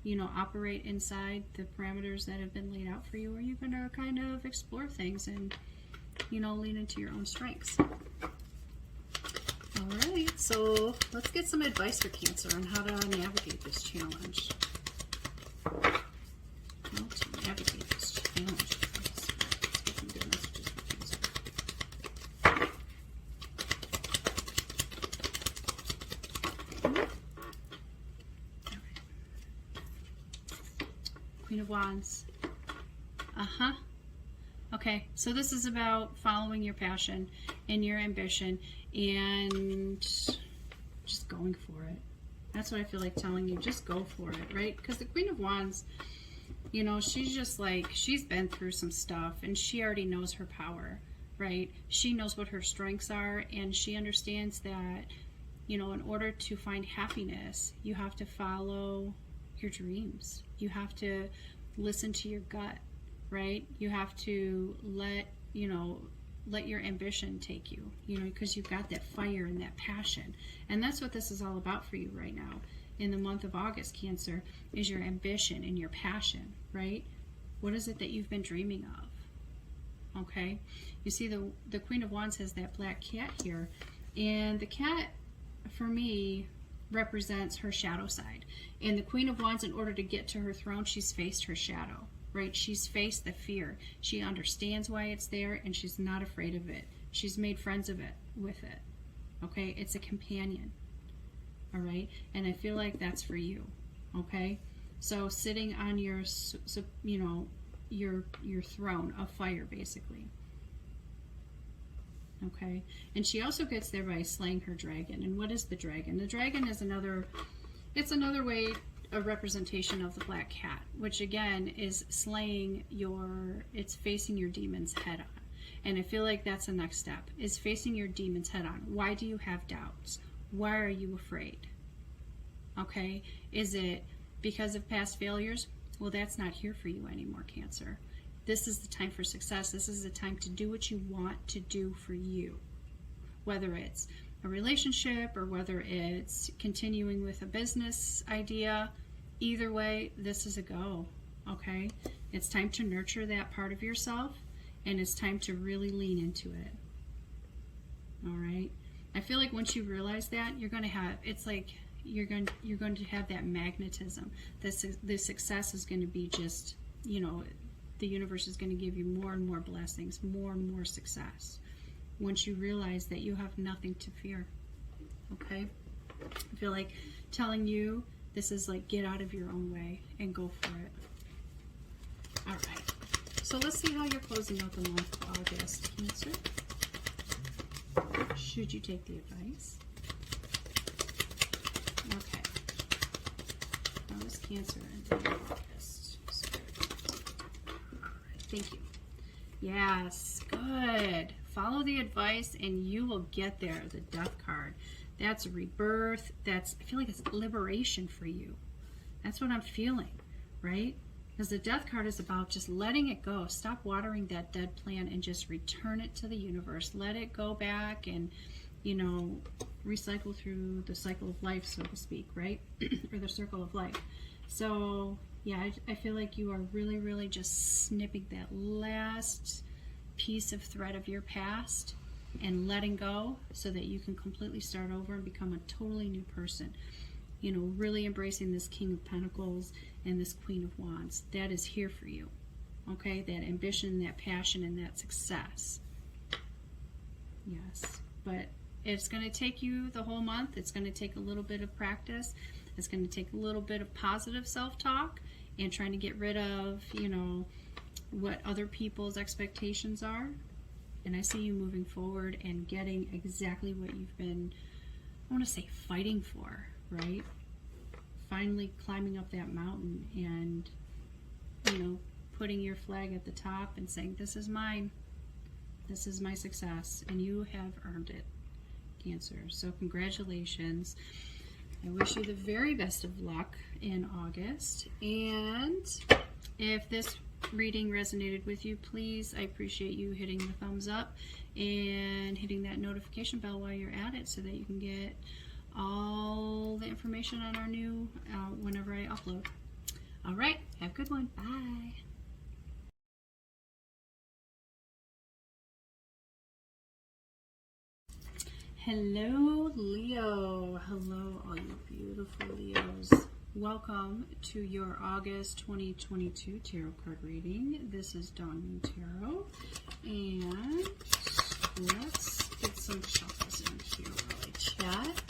you know, operate inside the parameters that have been laid out for you? Or are you going to kind of explore things and, you know, lean into your own strengths? All right, so let's get some advice for Cancer on how to navigate this challenge. How to navigate this challenge. Let's get some good messages for Cancer. All right. Queen of Wands. Okay, so this is about following your passion and your ambition and just going for it. That's what I feel like telling you. Just go for it, right? Because the Queen of Wands, you know, she's just like, she's been through some stuff and she already knows her power, right? She knows what her strengths are, and she understands that, you know, in order to find happiness, you have to follow your dreams. You have to listen to your gut, right? You have to let your ambition take you, you know, because you've got that fire and that passion. And that's what this is all about for you right now. In the month of August, Cancer, is your ambition and your passion, right? What is it that you've been dreaming of? Okay? You see the Queen of Wands has that black cat here. And the cat, for me, represents her shadow side. And the Queen of Wands, in order to get to her throne, she's faced her shadow. Right? She's faced the fear. She understands why it's there, and she's not afraid of it. She's made friends with it. Okay? It's a companion. all right? And I feel like that's for you, okay? So sitting on your, you know, your throne of fire, basically. Okay, and she also gets there by slaying her dragon. And what is the dragon? The dragon is another way, a representation of the black cat, which again is slaying it's facing your demons head on. And I feel like that's the next step, is facing your demons head on. Why do you have doubts? Why are you afraid? Okay, is it because of past failures? Well, that's not here for you anymore, Cancer. This is the time for success. This is the time to do what you want to do for you. Whether it's a relationship or whether it's continuing with a business idea, either way, this is a go, okay? It's time to nurture that part of yourself, and it's time to really lean into it, all right? I feel like once you realize that, you're going to have, it's like you're going to have that magnetism. The success is going to be just, you know, the universe is going to give you more and more blessings, more and more success, once you realize that you have nothing to fear, okay? I feel like telling you this is like, get out of your own way and go for it. All right, so let's see how you're closing out the month of August, Cancer. Should you take the advice? Okay. How is Cancer in August? Thank you. Yes, good. Follow the advice and you will get there. The Death card. That's rebirth. I feel like it's liberation for you. That's what I'm feeling, right? Because the Death card is about just letting it go. Stop watering that dead plant and just return it to the universe. Let it go back and, you know, recycle through the cycle of life, so to speak, right? Or the circle of life. So yeah, I feel like you are really, really just snipping that last piece of thread of your past and letting go so that you can completely start over and become a totally new person. You know, really embracing this King of Pentacles and this Queen of Wands. That is here for you, okay? That ambition, that passion, and that success. Yes, but it's going to take you the whole month. It's going to take a little bit of practice. It's going to take a little bit of positive self-talk and trying to get rid of, you know, what other people's expectations are. And I see you moving forward and getting exactly what you've been, I want to say, fighting for, right? Finally climbing up that mountain and, you know, putting your flag at the top and saying, this is mine. This is my success. And you have earned it, Cancer. So congratulations. I wish you the very best of luck in August. And if this reading resonated with you, please, I appreciate you hitting the thumbs up and hitting that notification bell while you're at it so that you can get all the information on our new whenever I upload. All right, have a good one. Bye. Hello, Leo. Hello, all you beautiful Leos. Welcome to your August 2022 tarot card reading. This is Dawn Moon Tarot. And let's get some shuffles in here while I chat.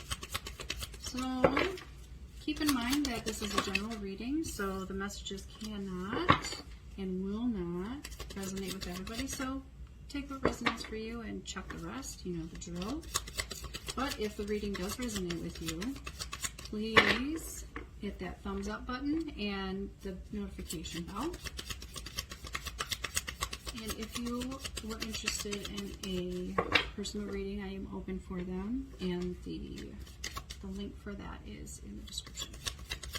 So keep in mind that this is a general reading, so the messages cannot and will not resonate with everybody. So take what resonates for you and chuck the rest. You know the drill. But if the reading does resonate with you, please hit that thumbs up button and the notification bell. And if you were interested in a personal reading, I am open for them, and the link for that is in the description.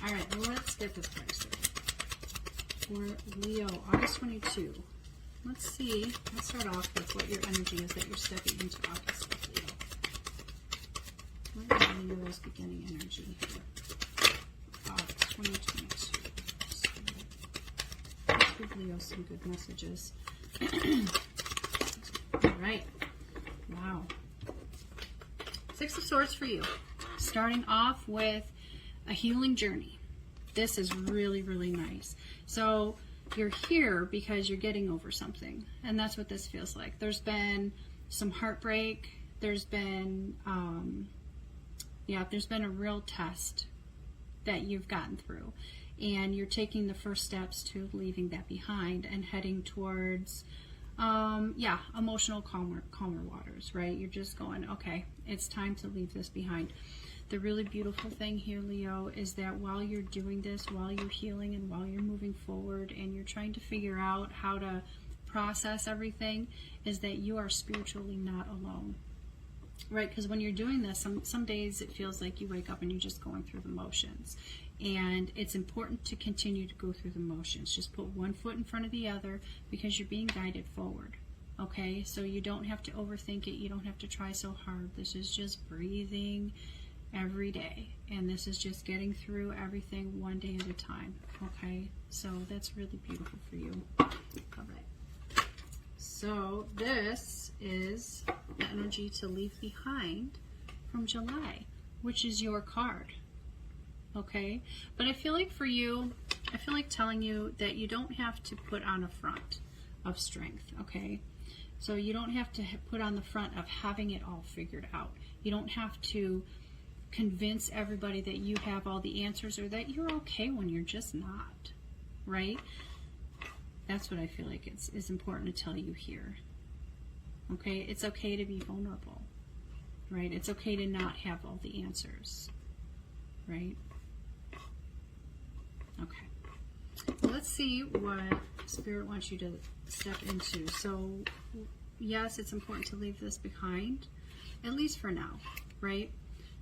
All right, let's get this price for Leo, August 22. Let's see. Let's start off with what your energy is that you're stepping into August with, Leo. What is Leo's beginning energy here? August 2022. Let's give Leo some good messages. All right. Wow. Six of Swords for you. Starting off with a healing journey. This is really, really nice. So you're here because you're getting over something, and that's what this feels like. There's been some heartbreak. There's been Yeah, there's been a real test that you've gotten through, and you're taking the first steps to leaving that behind and heading towards emotional calmer waters, right? You're just going, okay, it's time to leave this behind. The really beautiful thing here, Leo, is that while you're doing this, while you're healing and while you're moving forward and you're trying to figure out how to process everything, is that you are spiritually not alone. Right, because when you're doing this, some days it feels like you wake up and you're just going through the motions. And it's important to continue to go through the motions. Just put one foot in front of the other because you're being guided forward. Okay, so you don't have to overthink it. You don't have to try so hard. This is just breathing every day. And this is just getting through everything one day at a time. Okay, so that's really beautiful for you. All right. So this is the energy to leave behind from July, which is your card. Okay, but I feel like for you, I feel like telling you that you don't have to put on a front of strength. Okay, so you don't have to put on the front of having it all figured out. You don't have to convince everybody that you have all the answers or that you're okay when you're just not, right? That's what I feel like is important to tell you here. Okay, it's okay to be vulnerable, right? It's okay to not have all the answers, right? Okay, well, let's see what Spirit wants you to step into. So, yes, it's important to leave this behind, at least for now, right?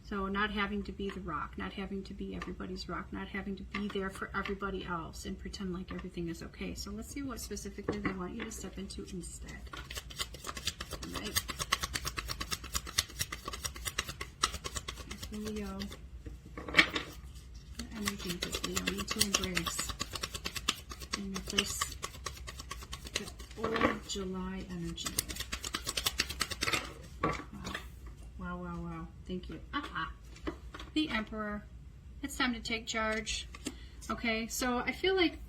So not having to be the rock, not having to be everybody's rock, not having to be there for everybody else and pretend like everything is okay. So let's see what specifically they want you to step into instead. All right. Leo. What energy does Leo need to embrace and replace the old July energy? Wow. Thank you. The Emperor. It's time to take charge. Okay, so I feel like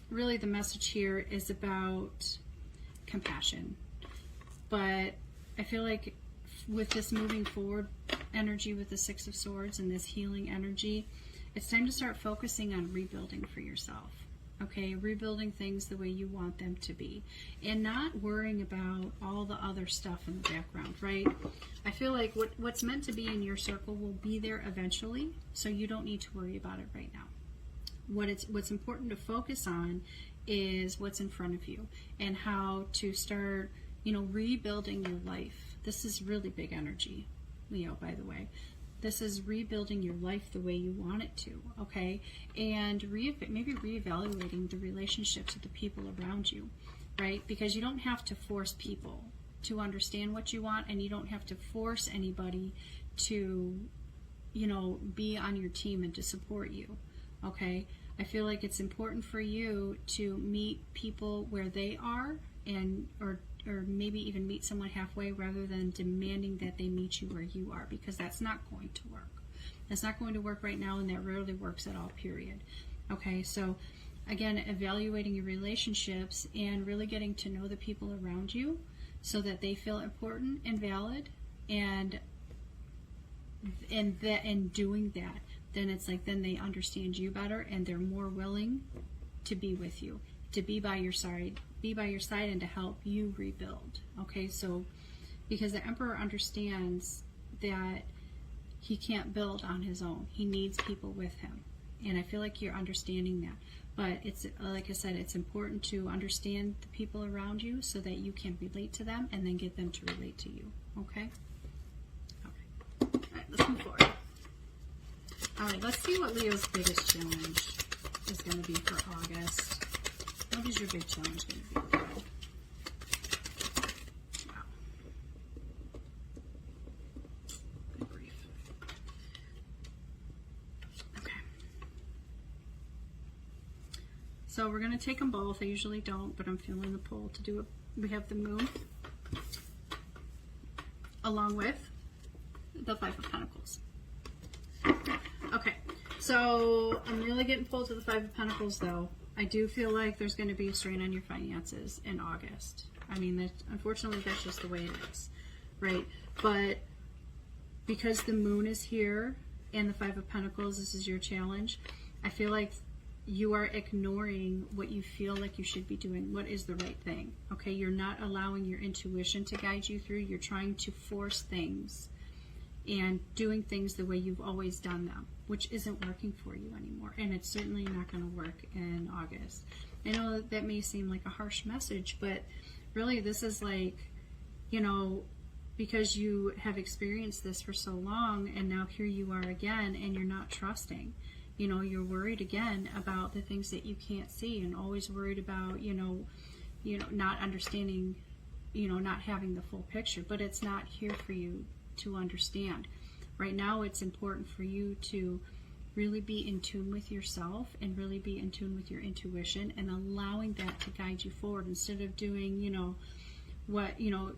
really the message here is about compassion. But I feel like with this moving forward energy with the Six of Swords and this healing energy, it's time to start focusing on rebuilding for yourself. Okay, rebuilding things the way you want them to be and not worrying about all the other stuff in the background, right? I feel like what's meant to be in your circle will be there eventually, so you don't need to worry about it right now. What's important to focus on is what's in front of you and how to start, rebuilding your life. This is really big energy, Leo, by the way. This is rebuilding your life the way you want it to, okay? And maybe reevaluating the relationships with the people around you, right? Because you don't have to force people to understand what you want, and you don't have to force anybody to, be on your team and to support you, okay? I feel like it's important for you to meet people where they are or maybe even meet someone halfway rather than demanding that they meet you where you are, because that's not going to work. That's not going to work right now, and that rarely works at all, period. Okay, so again, evaluating your relationships and really getting to know the people around you so that they feel important and valid, and doing that, then it's like then they understand you better and they're more willing to be with you, to be by your side and to help you rebuild. Okay, so because the Emperor understands that he can't build on his own. He needs people with him. And I feel like you're understanding that. But it's, like I said, it's important to understand the people around you so that you can relate to them and then get them to relate to you. Okay? All right, let's move forward. All right, let's see what Leo's biggest challenge is going to be for August. What is your big challenge going to be? Wow. Good grief. Okay. So we're going to take them both. I usually don't, but I'm feeling the pull to do it. We have the Moon along with the Five of Pentacles. Okay. So I'm really getting pulled to the Five of Pentacles, though. I do feel like there's going to be a strain on your finances in August. I mean, unfortunately, that's just the way it is, right? But because the moon is here and the Five of Pentacles, this is your challenge. I feel like you are ignoring what you feel like you should be doing. What is the right thing? Okay, you're not allowing your intuition to guide you through. You're trying to force things and doing things the way you've always done them, which isn't working for you anymore. And it's certainly not going to work in August. I know that may seem like a harsh message, but really this is like, you know, because you have experienced this for so long and now here you are again and you're not trusting. You know, you're worried again about the things that you can't see and always worried about, you know, not understanding, you know, not having the full picture, but it's not here for you to understand. Right now it's important for you to really be in tune with yourself and really be in tune with your intuition and allowing that to guide you forward instead of doing, you know, what, you know,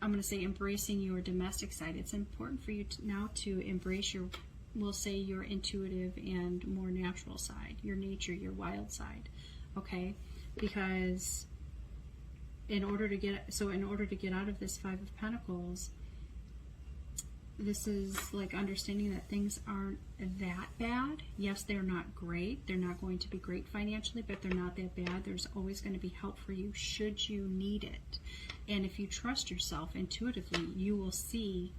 I'm going to say embracing your domestic side. It's important for you now to embrace your, we'll say your intuitive and more natural side, your nature, your wild side, okay? Because in order to get out of this Five of Pentacles, this is like understanding that things aren't that bad. Yes, they're not great. They're not going to be great financially, but they're not that bad. There's always going to be help for you should you need it. And if you trust yourself intuitively, you will see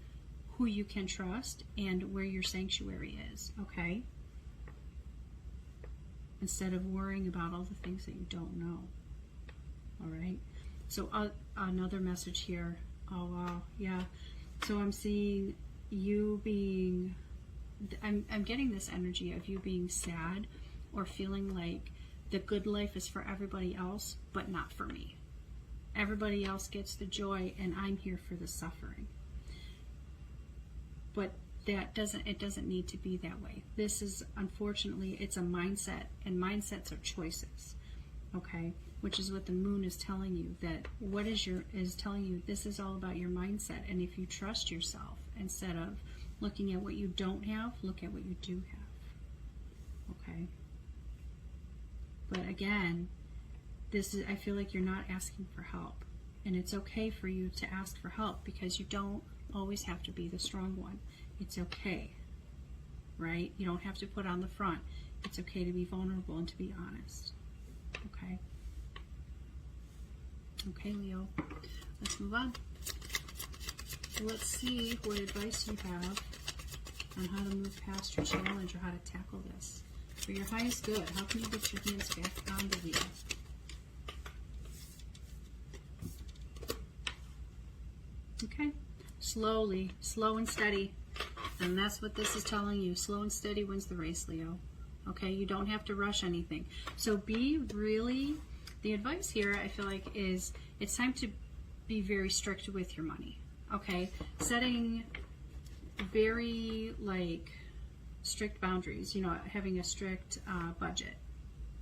who you can trust and where your sanctuary is, okay? Instead of worrying about all the things that you don't know, all right? So another message here. Oh, wow, yeah. So I'm seeing you being, I'm getting this energy of you being sad or feeling like the good life is for everybody else, but not for me. Everybody else gets the joy and I'm here for the suffering. But it doesn't need to be that way. This is, unfortunately, it's a mindset, and mindsets are choices, okay? Which is what the moon is telling you, that what is telling you this is all about your mindset. And if you trust yourself, instead of looking at what you don't have, look at what you do have, okay? But again, I feel like you're not asking for help, and it's okay for you to ask for help because you don't always have to be the strong one. It's okay, right? You don't have to put on the front. It's okay to be vulnerable and to be honest, okay? Okay, Leo, let's move on. Let's see what advice you have on how to move past your challenge or how to tackle this. For your highest good, how can you get your hands back on the wheel? Okay, slowly, slow and steady. And that's what this is telling you. Slow and steady wins the race, Leo. Okay, you don't have to rush anything. So be really, the advice here I feel like is it's time to be very strict with your money. Okay, setting very like strict boundaries, you know, having a strict budget.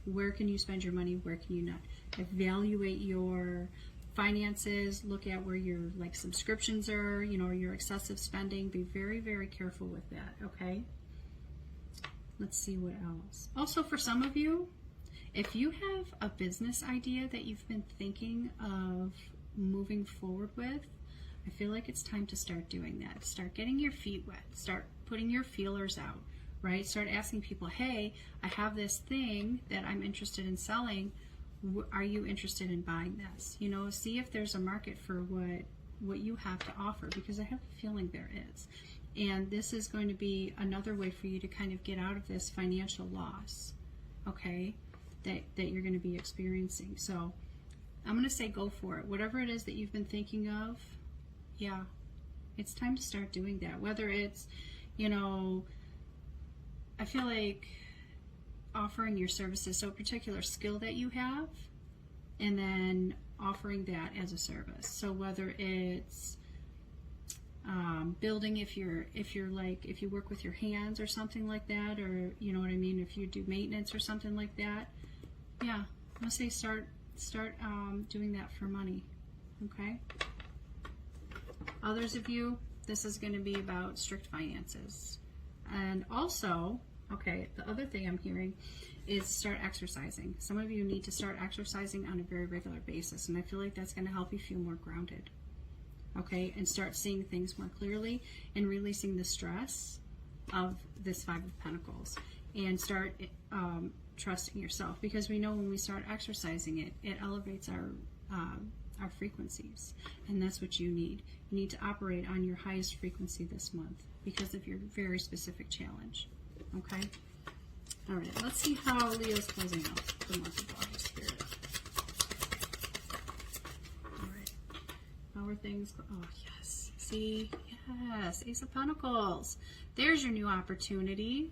Where can you spend your money? Where can you not? Evaluate your finances, look at where your like subscriptions are, you know, your excessive spending. Be very, very careful with that, okay? Let's see what else. Also, for some of you, if you have a business idea that you've been thinking of moving forward with, I feel like it's time to start doing that. Start getting your feet wet. Start putting your feelers out, right? Start asking people, hey, I have this thing that I'm interested in selling. Are you interested in buying this? You know, see if there's a market for what you have to offer, because I have a feeling there is. And this is going to be another way for you to kind of get out of this financial loss, okay, that you're going to be experiencing. So I'm going to say go for it. Whatever it is that you've been thinking of, yeah, it's time to start doing that. Whether it's, you know, I feel like offering your services, so a particular skill that you have, and then offering that as a service. So whether it's building, if you work with your hands or something like that, or you know what I mean, if you do maintenance or something like that, yeah, let's say start doing that for money, okay? Others of you, this is going to be about strict finances. And also, okay, the other thing I'm hearing is start exercising. Some of you need to start exercising on a very regular basis, and I feel like that's going to help you feel more grounded. okay, and start seeing things more clearly and releasing the stress of this Five of Pentacles, and start trusting yourself, because we know when we start exercising it, it elevates our frequencies, and that's what you need. You need to operate on your highest frequency this month because of your very specific challenge. Okay? All right, let's see how Leo's closing out the month of August here. All right. How are things going? Oh, yes. See? Yes. Ace of Pentacles. There's your new opportunity.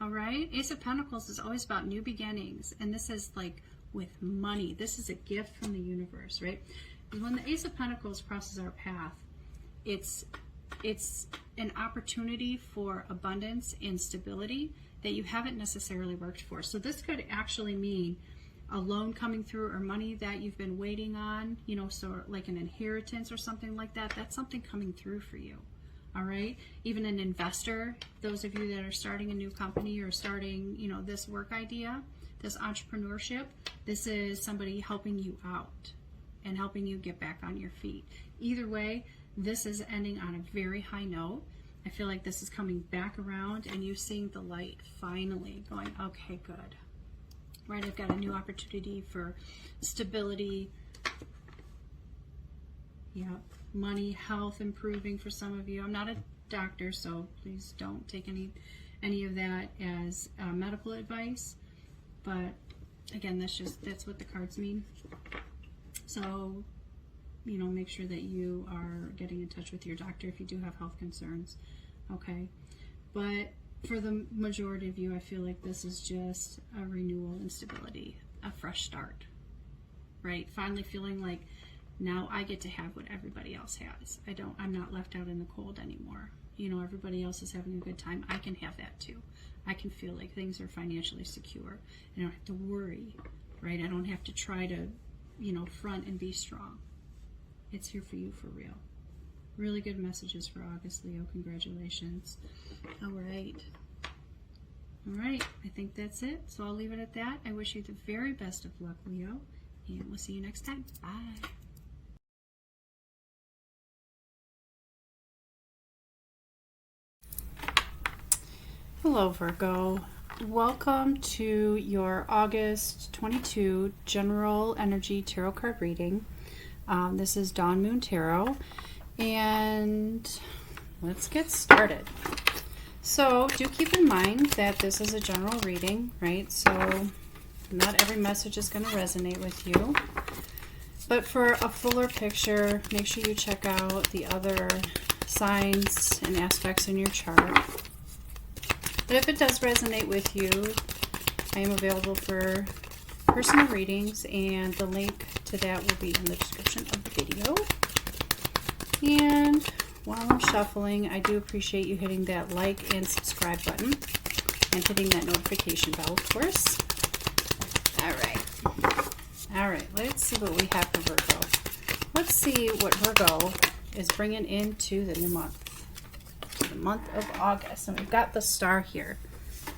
All right? Ace of Pentacles is always about new beginnings, and this is like with money. This is a gift from the universe, right? When the Ace of Pentacles crosses our path, it's an opportunity for abundance and stability that you haven't necessarily worked for. So this could actually mean a loan coming through, or money that you've been waiting on, you know, so like an inheritance or something like that. That's something coming through for you. All right. Even an investor, those of you that are starting a new company or starting, you know, this work idea, this entrepreneurship, this is somebody helping you out and helping you get back on your feet. Either way, this is ending on a very high note. I feel like this is coming back around and you seeing the light finally, going, okay, good. Right, I've got a new opportunity for stability. Yep, money, health improving for some of you. I'm not a doctor, so please don't take any of that as medical advice. But again, that's what the cards mean. So, you know, make sure that you are getting in touch with your doctor if you do have health concerns. Okay, but for the majority of you, I feel like this is just a renewal and stability, a fresh start, right? Finally feeling like now I get to have what everybody else has. I'm not left out in the cold anymore. You know, everybody else is having a good time. I can have that too. I can feel like things are financially secure. I don't have to worry, right? I don't have to try to, you know, front and be strong. It's here for you for real. Really good messages for August, Leo. Congratulations. All right. All right. I think that's it. So I'll leave it at that. I wish you the very best of luck, Leo. And we'll see you next time. Bye. Hello, Virgo. Welcome to your August 22 General Energy Tarot Card reading. This is Dawn Moon Tarot. And let's get started. So do keep in mind that this is a general reading, right? So not every message is going to resonate with you. But for a fuller picture, make sure you check out the other signs and aspects in your chart. But if it does resonate with you, I am available for personal readings, and the link to that will be in the description of the video. And while I'm shuffling, I do appreciate you hitting that like and subscribe button and hitting that notification bell, of course. All right, let's see what we have for Virgo. Let's see what Virgo is bringing into the new month, the month of August. And we've got the star here.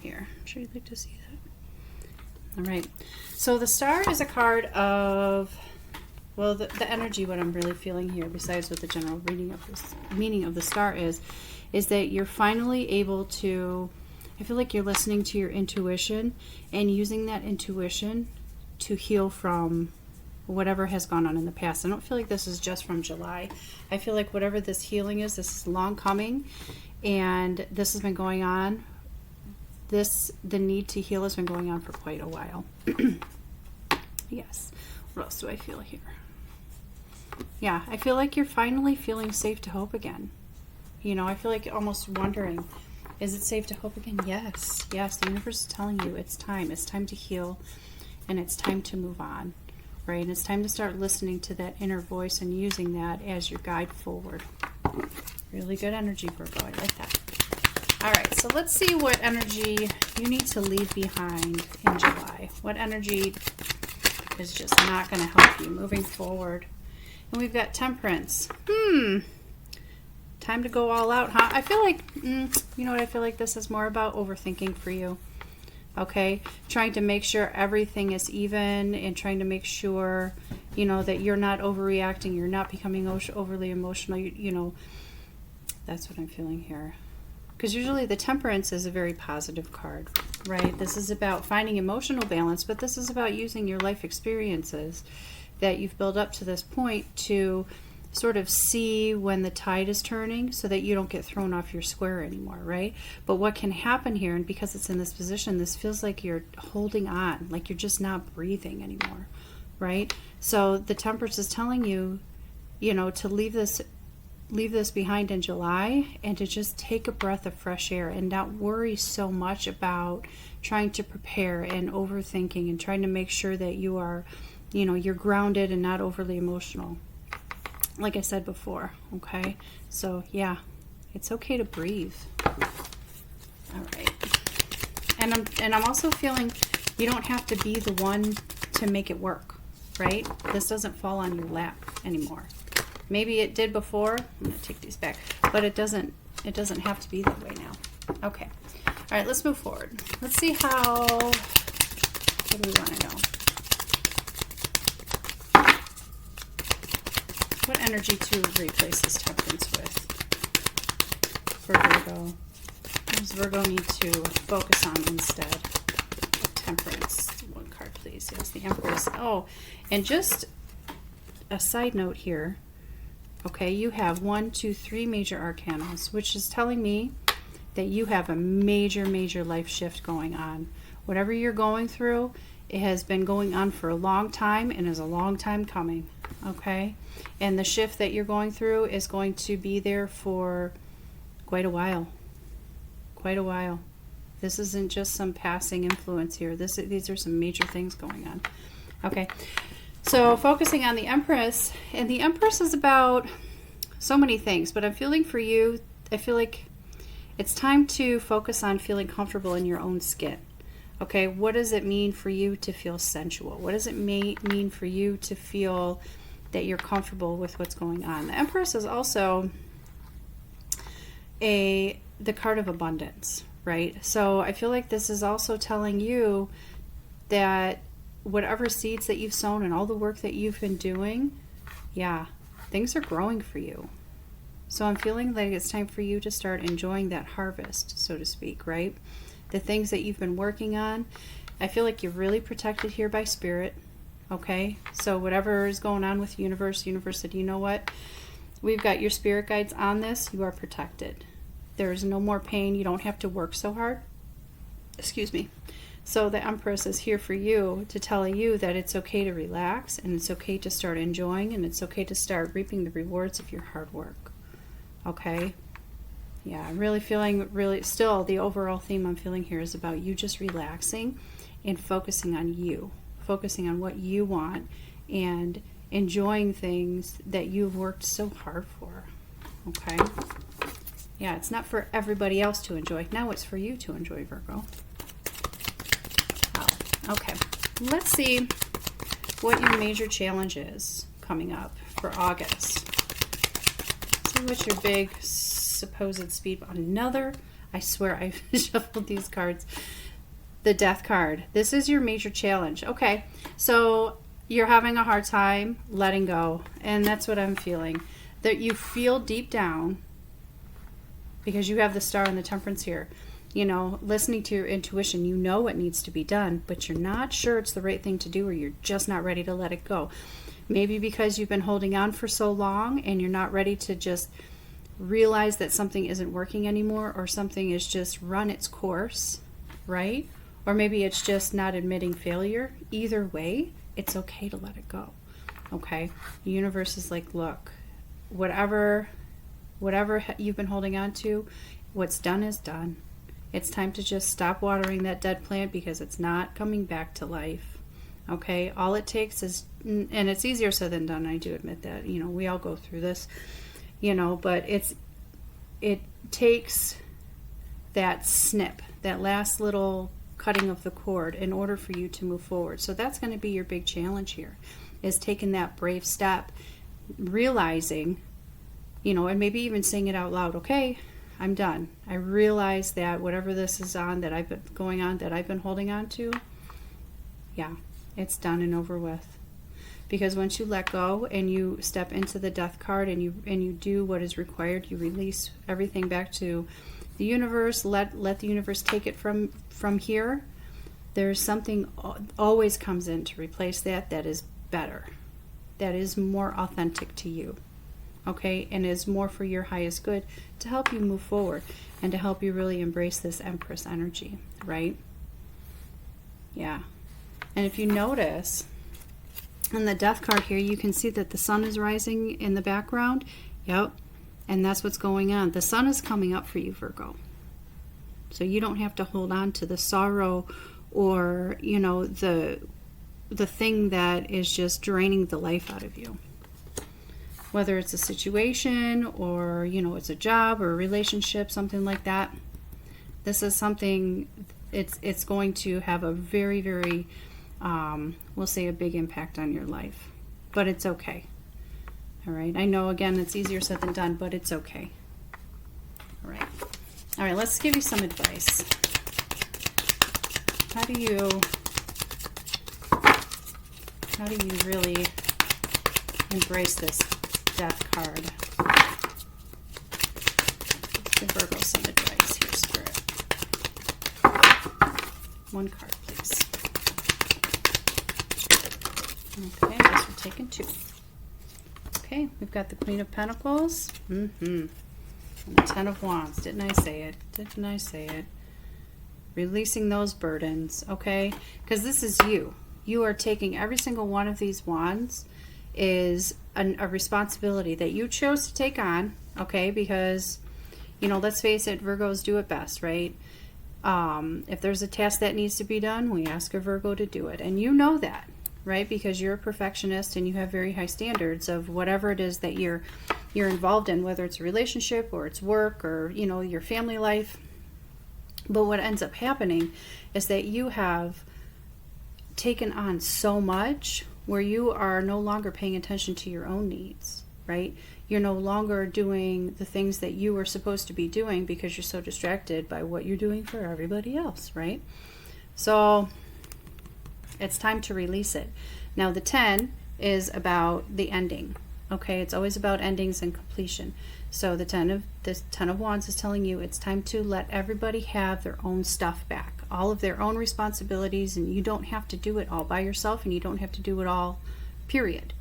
I'm sure you'd like to see that. All right, so the star is a card of, well, the energy, what I'm really feeling here, besides what the general reading of this meaning of the star is that you're finally able to, I feel like you're listening to your intuition and using that intuition to heal from whatever has gone on in the past. I don't feel like this is just from July. I feel like whatever this healing is, this is long coming, and this has been going on. The need to heal has been going on for quite a while. Yes. What else do I feel here? Yeah, I feel like you're finally feeling safe to hope again. You know, I feel like you're almost wondering, is it safe to hope again? Yes. Yes, the universe is telling you it's time. It's time to heal, and it's time to move on, right? And it's time to start listening to that inner voice and using that as your guide forward. Really good energy, Virgo. I like that. All right, so let's see what energy you need to leave behind in July. What energy is just not going to help you moving forward? And we've got Temperance. Time to go all out, huh? I feel like, you know what I feel like this is more about? Overthinking for you. okay? Trying to make sure everything is even and trying to make sure, you know, that you're not overreacting, you're not becoming overly emotional, you know, that's what I'm feeling here. Because usually the Temperance is a very positive card, right? This is about finding emotional balance, but this is about using your life experiences that you've built up to this point to sort of see when the tide is turning so that you don't get thrown off your square anymore, right? But what can happen here, and because it's in this position, this feels like you're holding on, like you're just not breathing anymore, right? So the Temperance is telling you, you know, to leave this behind in July and to just take a breath of fresh air and not worry so much about trying to prepare and overthinking and trying to make sure that you are, you know, you're grounded and not overly emotional. Like I said before, okay? So yeah, it's okay to breathe. All right. And I'm also feeling you don't have to be the one to make it work, right? This doesn't fall on your lap anymore. Maybe it did before. I'm going to take these back. But it doesn't have to be that way now. Okay. All right, let's move forward. Let's see how, what do we want to know? What energy to replace this Temperance with for Virgo? What does Virgo need to focus on instead? Temperance. One card, please. Yes, the Empress. Oh, and just a side note here. Okay, you have 1, 2, 3 major arcanas, which is telling me that you have a major, major life shift going on. Whatever you're going through, it has been going on for a long time and is a long time coming. Okay, and the shift that you're going through is going to be there for quite a while. Quite a while. This isn't just some passing influence here. These are some major things going on. Okay. So focusing on the Empress, and the Empress is about so many things, but I'm feeling for you, I feel like it's time to focus on feeling comfortable in your own skin. Okay, what does it mean for you to feel sensual? What does it mean for you to feel that you're comfortable with what's going on? The Empress is also the card of abundance, right? So I feel like this is also telling you that whatever seeds that you've sown and all the work that you've been doing, yeah, things are growing for you. So I'm feeling like it's time for you to start enjoying that harvest, so to speak, right? The things that you've been working on. I feel like you're really protected here by Spirit, okay? So whatever is going on with the universe said, you know what? We've got your spirit guides on this. You are protected. There is no more pain. You don't have to work so hard. Excuse me. So the Empress is here for you to tell you that it's okay to relax and it's okay to start enjoying and it's okay to start reaping the rewards of your hard work. Okay? Yeah, I'm really feeling, still the overall theme I'm feeling here is about you just relaxing and focusing on you, focusing on what you want and enjoying things that you've worked so hard for. Okay? Yeah, it's not for everybody else to enjoy. Now it's for you to enjoy, Virgo. Okay, let's see what your major challenge is coming up for August. See what your big supposed speed. Another, I swear I shuffled these cards. The Death card. This is your major challenge. Okay, so you're having a hard time letting go, and that's what I'm feeling. That you feel deep down, because you have the Star and the Temperance here. You know, listening to your intuition, you know what needs to be done, but you're not sure it's the right thing to do, or you're just not ready to let it go. Maybe because you've been holding on for so long and you're not ready to just realize that something isn't working anymore, or something is just run its course, right? Or maybe it's just not admitting failure. Either way, it's okay to let it go. Okay? The universe is like, look, whatever you've been holding on to, what's done is done. It's time to just stop watering that dead plant because it's not coming back to life. Okay? All it takes is, and it's easier said than done, I do admit that. You know, we all go through this, you know, but it takes that snip, that last little cutting of the cord in order for you to move forward. So that's going to be your big challenge here, is taking that brave step, realizing, you know, and maybe even saying it out loud, okay, I'm done. I realize that whatever this is on that I've been going on, that I've been holding on to, yeah, it's done and over with. Because once you let go and you step into the death card and you do what is required, you release everything back to the universe, let the universe take it from here. There's something always comes in to replace that is better, that is more authentic to you, okay, and is more for your highest good, to help you move forward and to help you really embrace this Empress energy, right? Yeah. And if you notice in the death card here, you can see that the sun is rising in the background. Yep. And that's what's going on. The sun is coming up for you, Virgo. So you don't have to hold on to the sorrow or, you know, the thing that is just draining the life out of you. Whether it's a situation or, you know, it's a job or a relationship, something like that. This is something, it's going to have a very, very, we'll say a big impact on your life. But it's okay. All right. I know, again, it's easier said than done, but it's okay. All right. All right, let's give you some advice. How do you really embrace this death card? Let's give Virgo some advice here, Spirit. One card, please. Okay, I guess we're taking two. Okay, we've got the Queen of Pentacles. And the Ten of Wands. Didn't I say it? Didn't I say it? Releasing those burdens, okay? Because this is you. You are taking every single one of these wands is a responsibility that you chose to take on, okay? Because, you know, let's face it, Virgos do it best, right? If there's a task that needs to be done, we ask a Virgo to do it. And you know that, right? Because you're a perfectionist and you have very high standards of whatever it is that you're involved in, whether it's a relationship or it's work or, you know, your family life. But what ends up happening is that you have taken on so much where you are no longer paying attention to your own needs, right? You're no longer doing the things that you were supposed to be doing because you're so distracted by what you're doing for everybody else, right? So it's time to release it. Now the 10 is about the ending, okay? It's always about endings and completion. So the 10 of Wands is telling you it's time to let everybody have their own stuff back, all of their own responsibilities, and you don't have to do it all by yourself, and you don't have to do it all, period.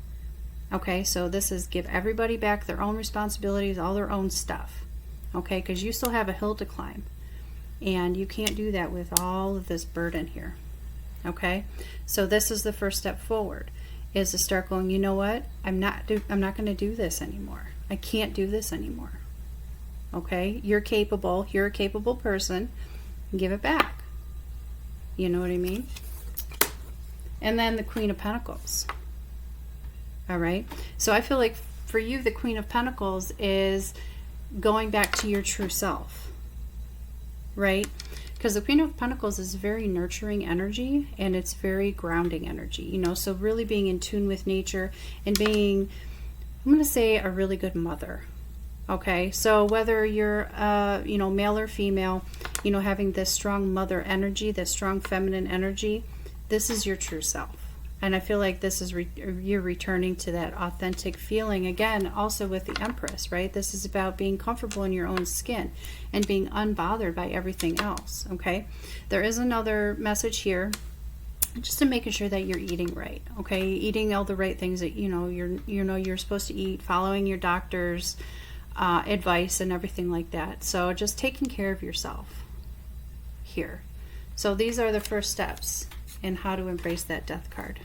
Okay, so this is give everybody back their own responsibilities, all their own stuff, okay, because you still have a hill to climb, and you can't do that with all of this burden here, okay? So this is the first step forward, is to start going, you know what, I'm not going to do this anymore. I can't do this anymore. Okay? You're capable. You're a capable person. Give it back. You know what I mean? And then the Queen of Pentacles. All right? So I feel like for you, the Queen of Pentacles is going back to your true self. Right? Because the Queen of Pentacles is very nurturing energy and it's very grounding energy. You know, so really being in tune with nature and being, I'm going to say, a really good mother. Okay, so whether you're, you know, male or female, you know, having this strong mother energy, this strong feminine energy, this is your true self. And I feel like this is, you're returning to that authentic feeling again, also with the Empress, right? This is about being comfortable in your own skin and being unbothered by everything else, okay? There is another message here, just to making sure that you're eating right, okay? Eating all the right things that you're supposed to eat, following your doctor's advice and everything like that. So just taking care of yourself here. So these are the first steps in how to embrace that death card.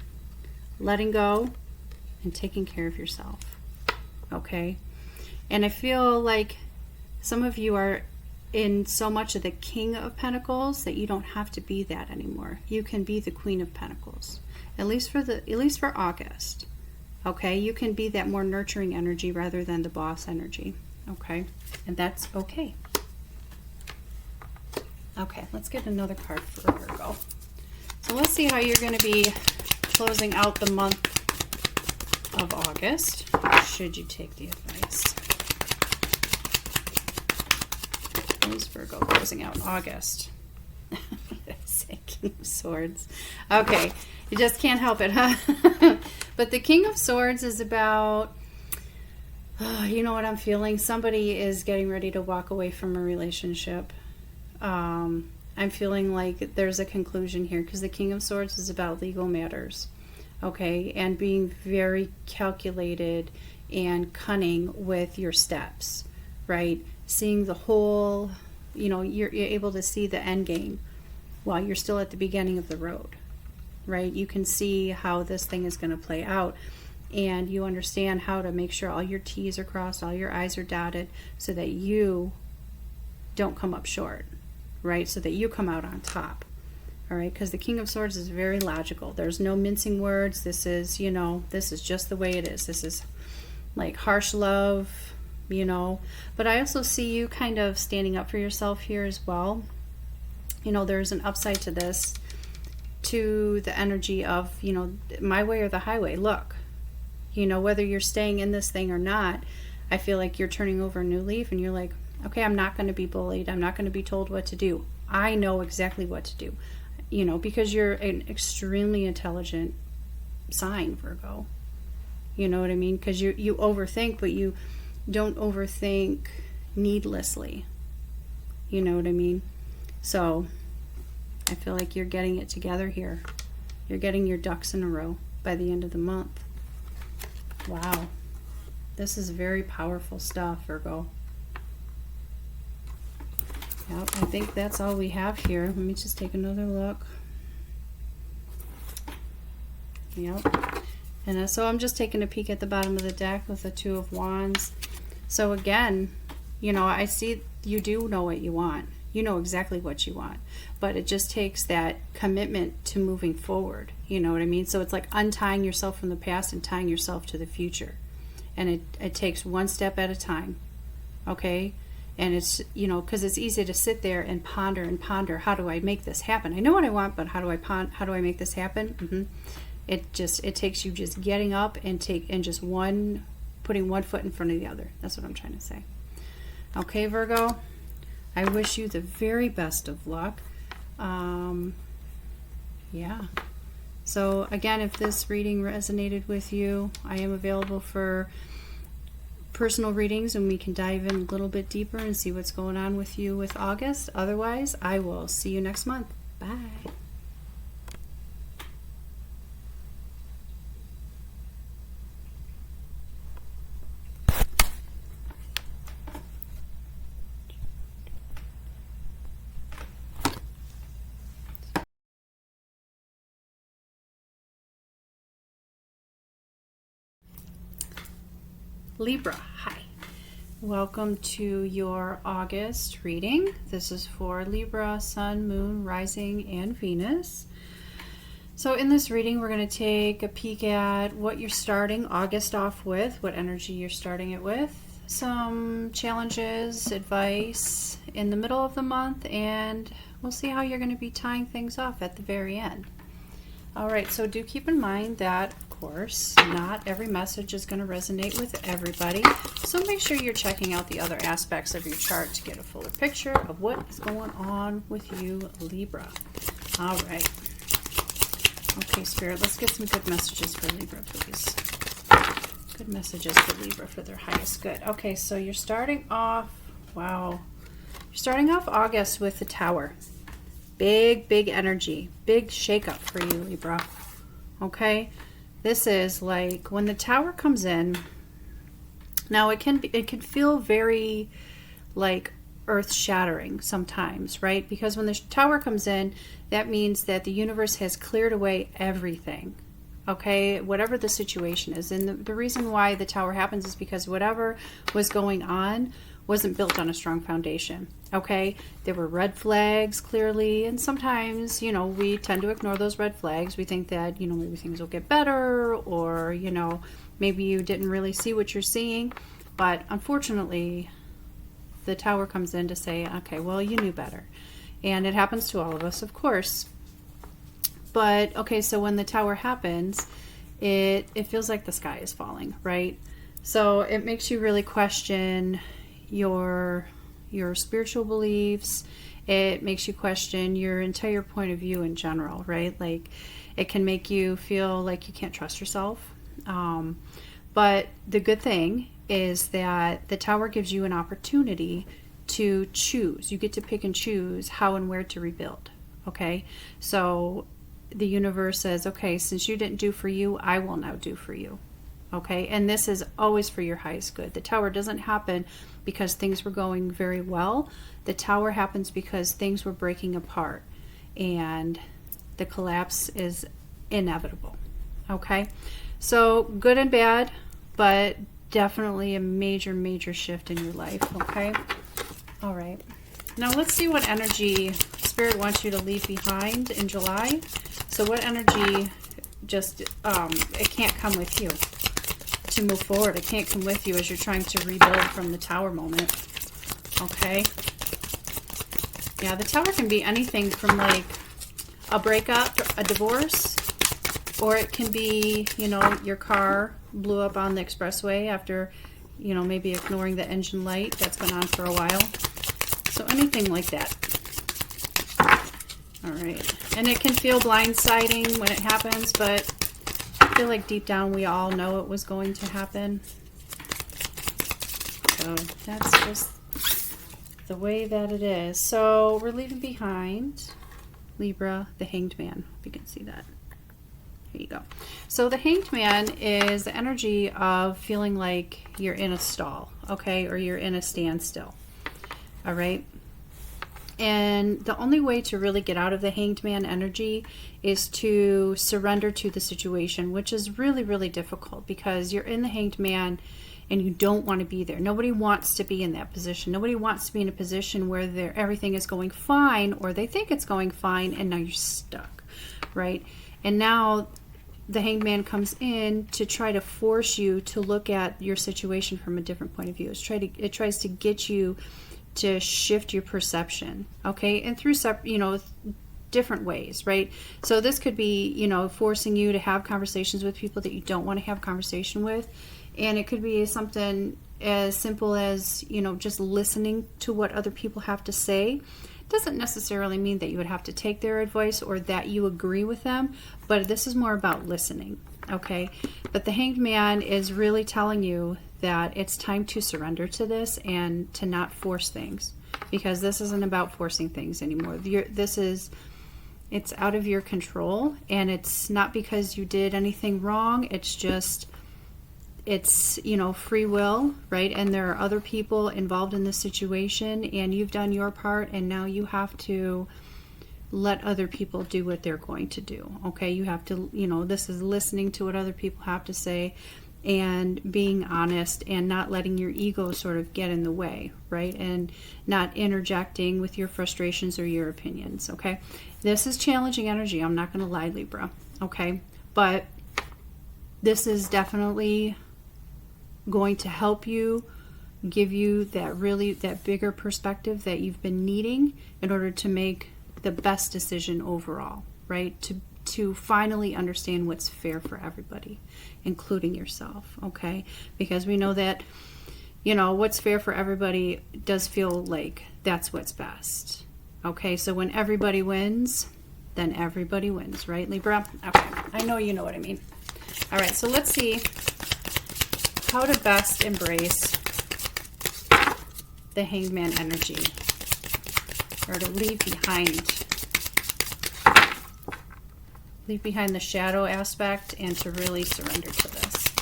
Letting go and taking care of yourself, okay? And I feel like some of you are in so much of the King of Pentacles that you don't have to be that anymore. You can be the Queen of Pentacles, at least for August. Okay, you can be that more nurturing energy rather than the boss energy. Okay, and that's okay. Okay, let's get another card for Virgo. So let's see how you're going to be closing out the month of August, should you take the advice. What is Virgo closing out in August? King of Swords. Okay, you just can't help it, huh? But the King of Swords is about, you know what I'm feeling? Somebody is getting ready to walk away from a relationship. I'm feeling like there's a conclusion here because the King of Swords is about legal matters, okay, and being very calculated and cunning with your steps, right? Seeing the whole, you know, you're able to see the end game while you're still at the beginning of the road, right? You can see how this thing is going to play out, and you understand how to make sure all your T's are crossed, all your I's are dotted, so that you don't come up short, right? So that you come out on top, all right? Because the King of Swords is very logical. There's no mincing words. This is, you know, this is just the way it is. This is like harsh love, you know. But I also see you kind of standing up for yourself here as well. You know, there's an upside to this, to the energy of, you know, my way or the highway. Look, you know, whether you're staying in this thing or not, I feel like you're turning over a new leaf and you're like, okay, I'm not going to be bullied. I'm not going to be told what to do. I know exactly what to do, you know, because you're an extremely intelligent sign, Virgo. You know what I mean? Because you overthink, but you don't overthink needlessly. You know what I mean? So I feel like you're getting it together here. You're getting your ducks in a row by the end of the month. Wow. This is very powerful stuff, Virgo. Yep, I think that's all we have here. Let me just take another look. Yep. And so I'm just taking a peek at the bottom of the deck with the Two of Wands. So again, you know, I see you do know what you want. You know exactly what you want, but it just takes that commitment to moving forward. You know what I mean? So it's like untying yourself from the past and tying yourself to the future. And it takes one step at a time. Okay? And it's, you know, because it's easy to sit there and ponder, how do I make this happen? I know what I want, but how do I make this happen? It takes you just getting up and just putting one foot in front of the other. That's what I'm trying to say. Okay, Virgo, I wish you the very best of luck. Yeah. So again, if this reading resonated with you, I am available for personal readings, and we can dive in a little bit deeper and see what's going on with you with August. Otherwise, I will see you next month. Bye. Libra, hi. Welcome to your August reading. This is for Libra, Sun, Moon, Rising, and Venus. So in this reading, we're going to take a peek at what you're starting August off with, what energy you're starting it with, some challenges, advice in the middle of the month, and we'll see how you're going to be tying things off at the very end. All right, so do keep in mind that, of course, not every message is going to resonate with everybody. So make sure you're checking out the other aspects of your chart to get a fuller picture of what is going on with you, Libra. All right. Okay, Spirit, let's get some good messages for Libra, please. Good messages for Libra for their highest good. Okay, so you're starting off, wow. You're starting off August with the Tower. Big energy, big shakeup for you, Libra. Okay, this is like when the Tower comes in. Now it can feel very like earth-shattering sometimes, right? Because when the Tower comes in, that means that the universe has cleared away everything. Okay, whatever the situation is, and the reason why the Tower happens is because whatever was going on wasn't built on a strong foundation. Okay, there were red flags clearly, and sometimes, you know, we tend to ignore those red flags. We think that, you know, maybe things will get better, or, you know, maybe you didn't really see what you're seeing. But unfortunately, the Tower comes in to say, okay, well, you knew better. And it happens to all of us, of course. But okay, so when the Tower happens, it feels like the sky is falling, right? So it makes you really question your your spiritual beliefs. It makes you question your entire point of view in general, right? Like, it can make you feel like you can't trust yourself. But the good thing is that the Tower gives you an opportunity to choose. You get to pick and choose how and where to rebuild, okay? So the universe says, okay, since you didn't do for you, I will now do for you, okay? And this is always for your highest good. The Tower doesn't happen because things were going very well. The Tower happens because things were breaking apart, and the collapse is inevitable, okay? So good and bad, but definitely a major, major shift in your life, okay? All right. Now let's see what energy Spirit wants you to leave behind in July. So what energy just, it can't come with you to move forward. It can't come with you as you're trying to rebuild from the Tower moment, okay? Yeah, the Tower can be anything from like a breakup, a divorce, or it can be, you know, your car blew up on the expressway after, you know, maybe ignoring the engine light that's been on for a while. So anything like that. All right. And it can feel blindsiding when it happens, but I feel like deep down we all know it was going to happen. So that's just the way that it is. So we're leaving behind Libra, the Hanged Man. If you can see that. Here you go. So the Hanged Man is the energy of feeling like you're in a stall, okay, or you're in a standstill. All right. And the only way to really get out of the Hanged Man energy is to surrender to the situation, which is really, really difficult because you're in the Hanged Man and you don't want to be there. Nobody wants to be in that position. Nobody wants to be in a position where everything is going fine, or they think it's going fine, and now you're stuck, right? And now the Hanged Man comes in to try to force you to look at your situation from a different point of view. It tries to get you to shift your perception, okay? And through, you know, different ways, right? So this could be, you know, forcing you to have conversations with people that you don't want to have conversation with. And it could be something as simple as, you know, just listening to what other people have to say. Doesn't necessarily mean that you would have to take their advice or that you agree with them, but this is more about listening, okay? But the Hanged Man is really telling you that it's time to surrender to this and to not force things, because this isn't about forcing things anymore. It's out of your control, and it's not because you did anything wrong. It's just, it's, you know, free will, right? And there are other people involved in this situation, and you've done your part, and now you have to let other people do what they're going to do, okay? You have to, you know, this is listening to what other people have to say and being honest and not letting your ego sort of get in the way, right? And not interjecting with your frustrations or your opinions, okay? This is challenging energy. I'm not going to lie, Libra, okay? But this is definitely going to help you, give you that bigger perspective that you've been needing in order to make the best decision overall, right? To finally understand what's fair for everybody, including yourself, okay? Because we know that, you know, what's fair for everybody does feel like that's what's best, okay? So when everybody wins, then everybody wins, right, Libra? Okay, I know you know what I mean. All right, so let's see how to best embrace the Hanged Man energy, or to leave behind the shadow aspect and to really surrender to this.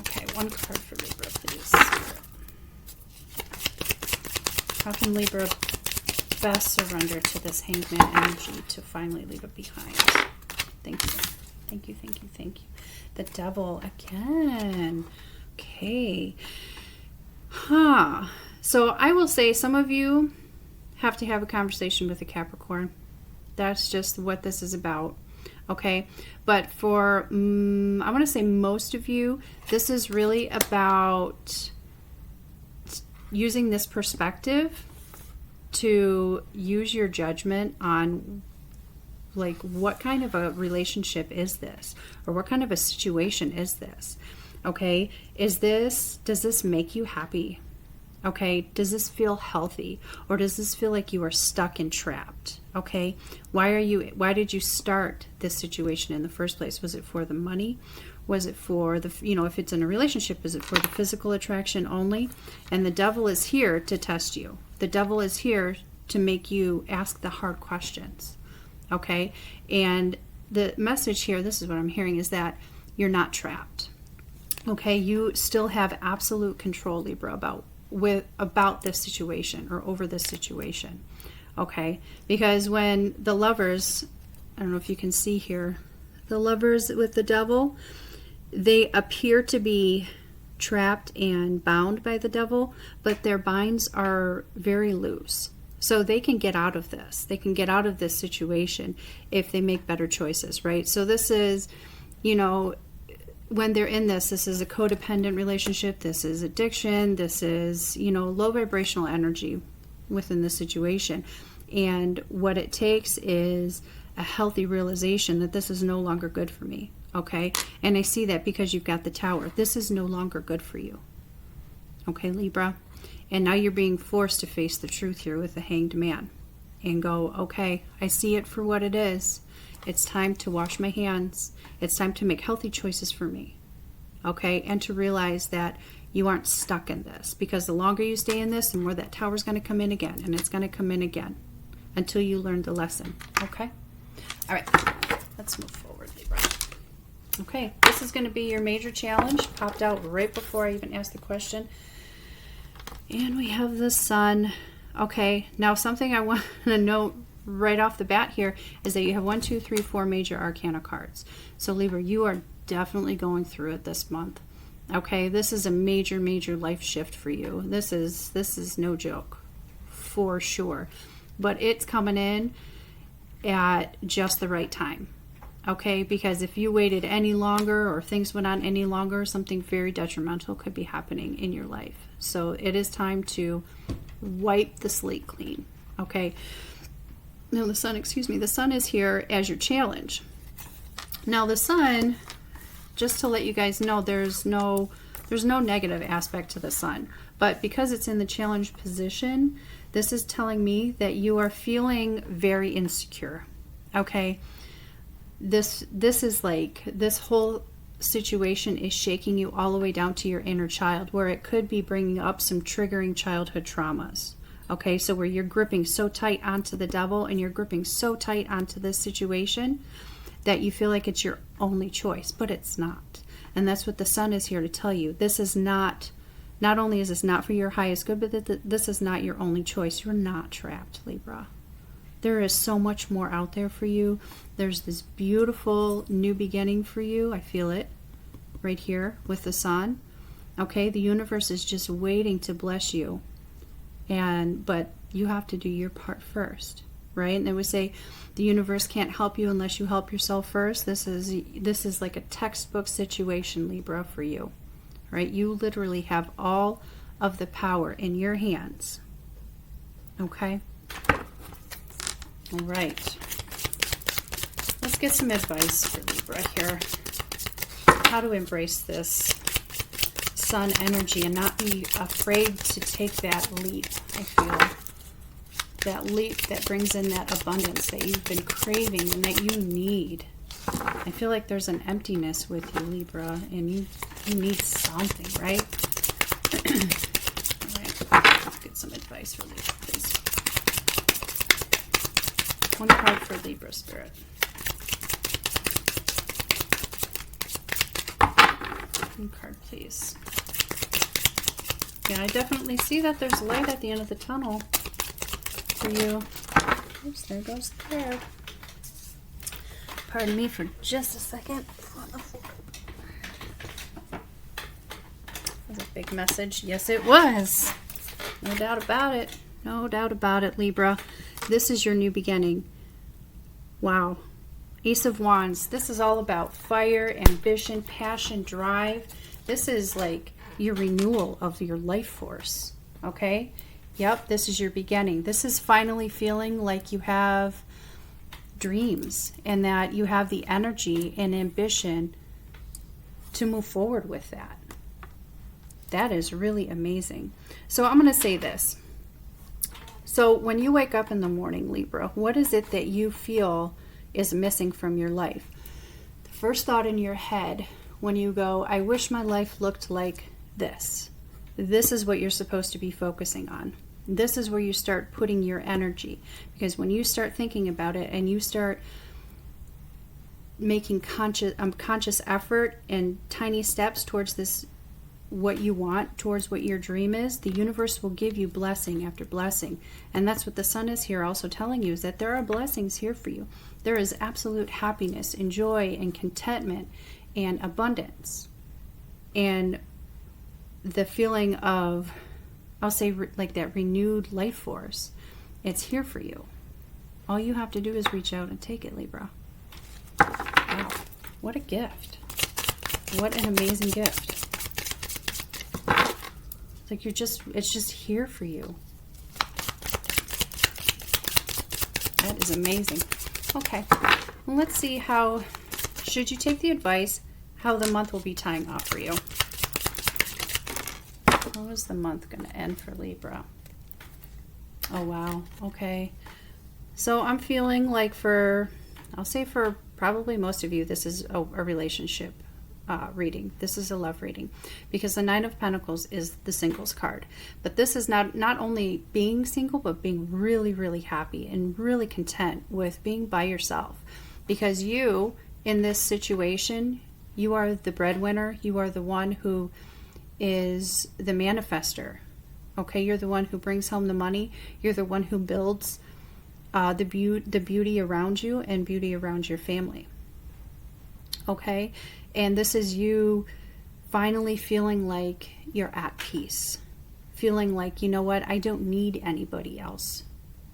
Okay, one card for Libra, please. How can Libra best surrender to this Hanged Man energy to finally leave it behind? Thank you. Thank you, thank you, thank you. The Devil again. Okay. So I will say some of you have to have a conversation with a Capricorn. That's just what this is about, okay? But for, I want to say most of you, this is really about using this perspective to use your judgment on, like, what kind of a relationship is this? Or what kind of a situation is this? Okay? Does this make you happy? Okay, does this feel healthy, or does this feel like you are stuck and trapped? Okay, why did you start this situation in the first place? Was it for the money? Was it for the, if it's in a relationship, is it for the physical attraction only? And the devil is here to test you. The devil is here to make you ask the hard questions. Okay, and the message here, this is what I'm hearing, is that you're not trapped. Okay, you still have absolute control, Libra, about this situation, or over this situation. Okay, because when the Lovers, I don't know if you can see here, the Lovers with the devil, they appear to be trapped and bound by the devil, but their binds are very loose. So they can get out of this. They can get out of this situation if they make better choices, right? So this is, when they're in this is a codependent relationship. This is addiction. This is, low vibrational energy within the situation. And what it takes is a healthy realization that this is no longer good for me. Okay? And I see that because you've got the Tower. This is no longer good for you. Okay, Libra? And now you're being forced to face the truth here with the Hanged Man and go, okay, I see it for what it is. It's time to wash my hands. It's time to make healthy choices for me. Okay? And to realize that you aren't stuck in this, because the longer you stay in this, the more that Tower's going to come in again, and it's going to come in again until you learn the lesson. Okay? All right. Let's move forward, Libra. Okay. This is going to be your major challenge. Popped out right before I even asked the question. And we have the Sun. Okay, now something I want to note right off the bat here is that you have 1, 2, 3, 4 major arcana cards. So Libra, you are definitely going through it this month. Okay, this is a major, major life shift for you. This is no joke, for sure. But it's coming in at just the right time. Okay, because if you waited any longer, or things went on any longer, something very detrimental could be happening in your life. So it is time to wipe the slate clean. Okay. Now the Sun is here as your challenge. Now the Sun, just to let you guys know, there's no negative aspect to the Sun. But because it's in the challenge position, this is telling me that you are feeling very insecure. Okay. This is like, this whole situation is shaking you all the way down to your inner child, where it could be bringing up some triggering childhood traumas. Okay, so where you're gripping so tight onto the devil, and you're gripping so tight onto this situation that you feel like it's your only choice, but it's not. And that's what the Sun is here to tell you. This is not only is this not for your highest good, but this is not your only choice. You're not trapped, Libra. There is so much more out there for you. There's this beautiful new beginning for you. I feel it right here with the Sun. Okay, the universe is just waiting to bless you. But you have to do your part first, right? And they would say the universe can't help you unless you help yourself first. This is like a textbook situation, Libra, for you. Right? You literally have all of the power in your hands. Okay? All right. Let's get some advice for Libra here. How to embrace this Sun energy and not be afraid to take that leap. I feel that leap that brings in that abundance that you've been craving and that you need. I feel like there's an emptiness with you, Libra, and you need something, right? All right, let's get some advice for Libra, please. One card for Libra, Spirit. One card, please. Yeah, I definitely see that there's light at the end of the tunnel for you. Oops, there goes the card. Pardon me for just a second. Was a big message. Yes, it was. No doubt about it. No doubt about it, Libra. This is your new beginning. Wow. Ace of Wands. This is all about fire, ambition, passion, drive. This is like your renewal of your life force. Okay? Yep, this is your beginning. This is finally feeling like you have dreams and that you have the energy and ambition to move forward with that. That is really amazing. So I'm going to say this. So when you wake up in the morning, Libra, what is it that you feel is missing from your life? The first thought in your head when you go, I wish my life looked like this. This is what you're supposed to be focusing on. This is where you start putting your energy. Because when you start thinking about it and you start making conscious effort and tiny steps towards this, what you want, towards what your dream is, the universe will give you blessing after blessing. And that's what the sun is here also telling you, is that there are blessings here for you. There is absolute happiness and joy and contentment and abundance. And the feeling of, I'll say, like that renewed life force, it's here for you. All you have to do is reach out and take it, Libra. Wow, what a gift. What an amazing gift. It's like it's just here for you. That is amazing. Okay, well, let's see how, should you take the advice, how the month will be tying off for you. How is the month going to end for Libra? Oh, wow. Okay. So I'm feeling like I'll say for probably most of you, this is a relationship reading. This is a love reading, because the Nine of Pentacles is the singles card. But this is not only being single, but being really, really happy and really content with being by yourself. Because you, in this situation, you are the breadwinner. You are the one who is the manifester. Okay, you're the one who brings home the money. You're the one who builds the beauty around you and beauty around your family. Okay, and this is you finally feeling like you're at peace, feeling like, you know what, I don't need anybody else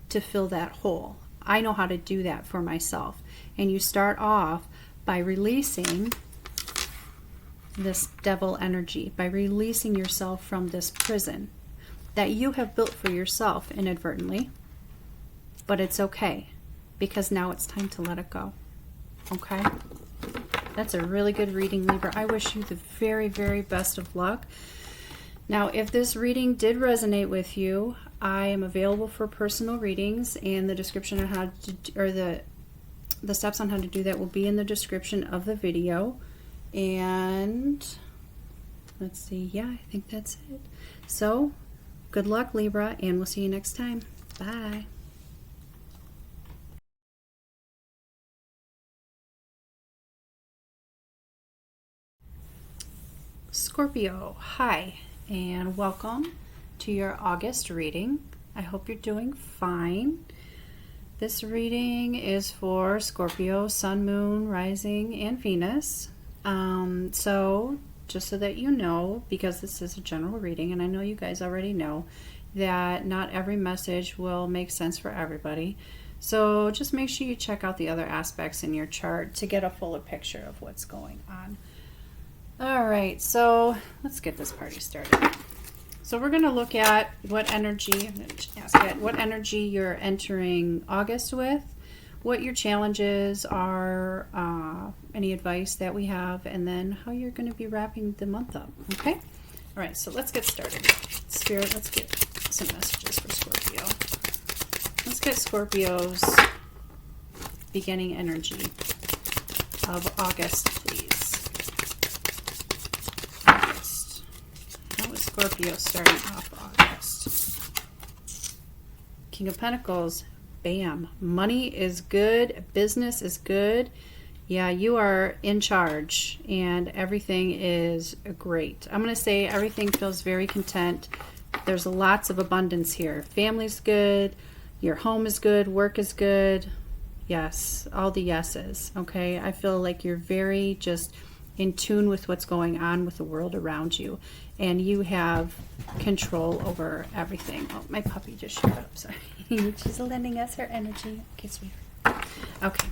to fill that hole. I know how to do that for myself. And you start off by releasing this devil energy, by releasing yourself from this prison that you have built for yourself inadvertently. But it's okay, because now it's time to let it go. Okay? That's a really good reading, Libra. I wish you the very, very best of luck. Now, if this reading did resonate with you, I am available for personal readings, and the description on how to, or the steps on how to do that will be in the description of the video. And let's see, yeah, I think that's it. So, good luck, Libra, and we'll see you next time. Bye. Scorpio, hi, and welcome to your August reading. I hope you're doing fine. This reading is for Scorpio, Sun, Moon, Rising, and Venus. So just so that you know, because this is a general reading, and I know you guys already know that not every message will make sense for everybody. So just make sure you check out the other aspects in your chart to get a fuller picture of what's going on. All right, so let's get this party started. So we're going to look at what energy, I'm going to ask it, what energy you're entering August with, what your challenges are, any advice that we have, and then how you're going to be wrapping the month up, okay? All right, so let's get started. Spirit, let's get some messages for Scorpio. Let's get Scorpio's beginning energy of August, please. August. How is Scorpio starting off August? King of Pentacles. Bam. Money is good. Business is good. Yeah, you are in charge and everything is great. I'm going to say everything feels very content. There's lots of abundance here. Family's good. Your home is good. Work is good. Yes, all the yeses. Okay, I feel like you're very just in tune with what's going on with the world around you. And you have control over everything. Oh, my puppy just showed up. Sorry. She's lending us her energy. Okay, sweetheart. Okay.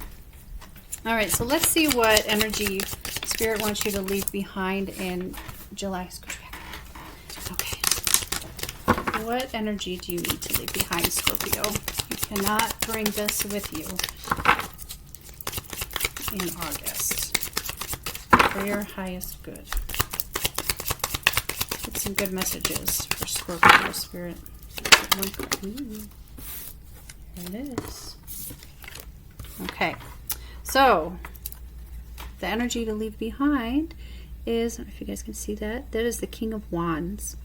All right, so let's see what energy Spirit wants you to leave behind in July. Okay. What energy do you need to leave behind, Scorpio? You cannot bring this with you in August. For your highest good. What's some good messages for Scorpio Spirit. Ooh, there it is. Okay, so the energy to leave behind is, I don't know if you guys can see that, that is the King of Wands.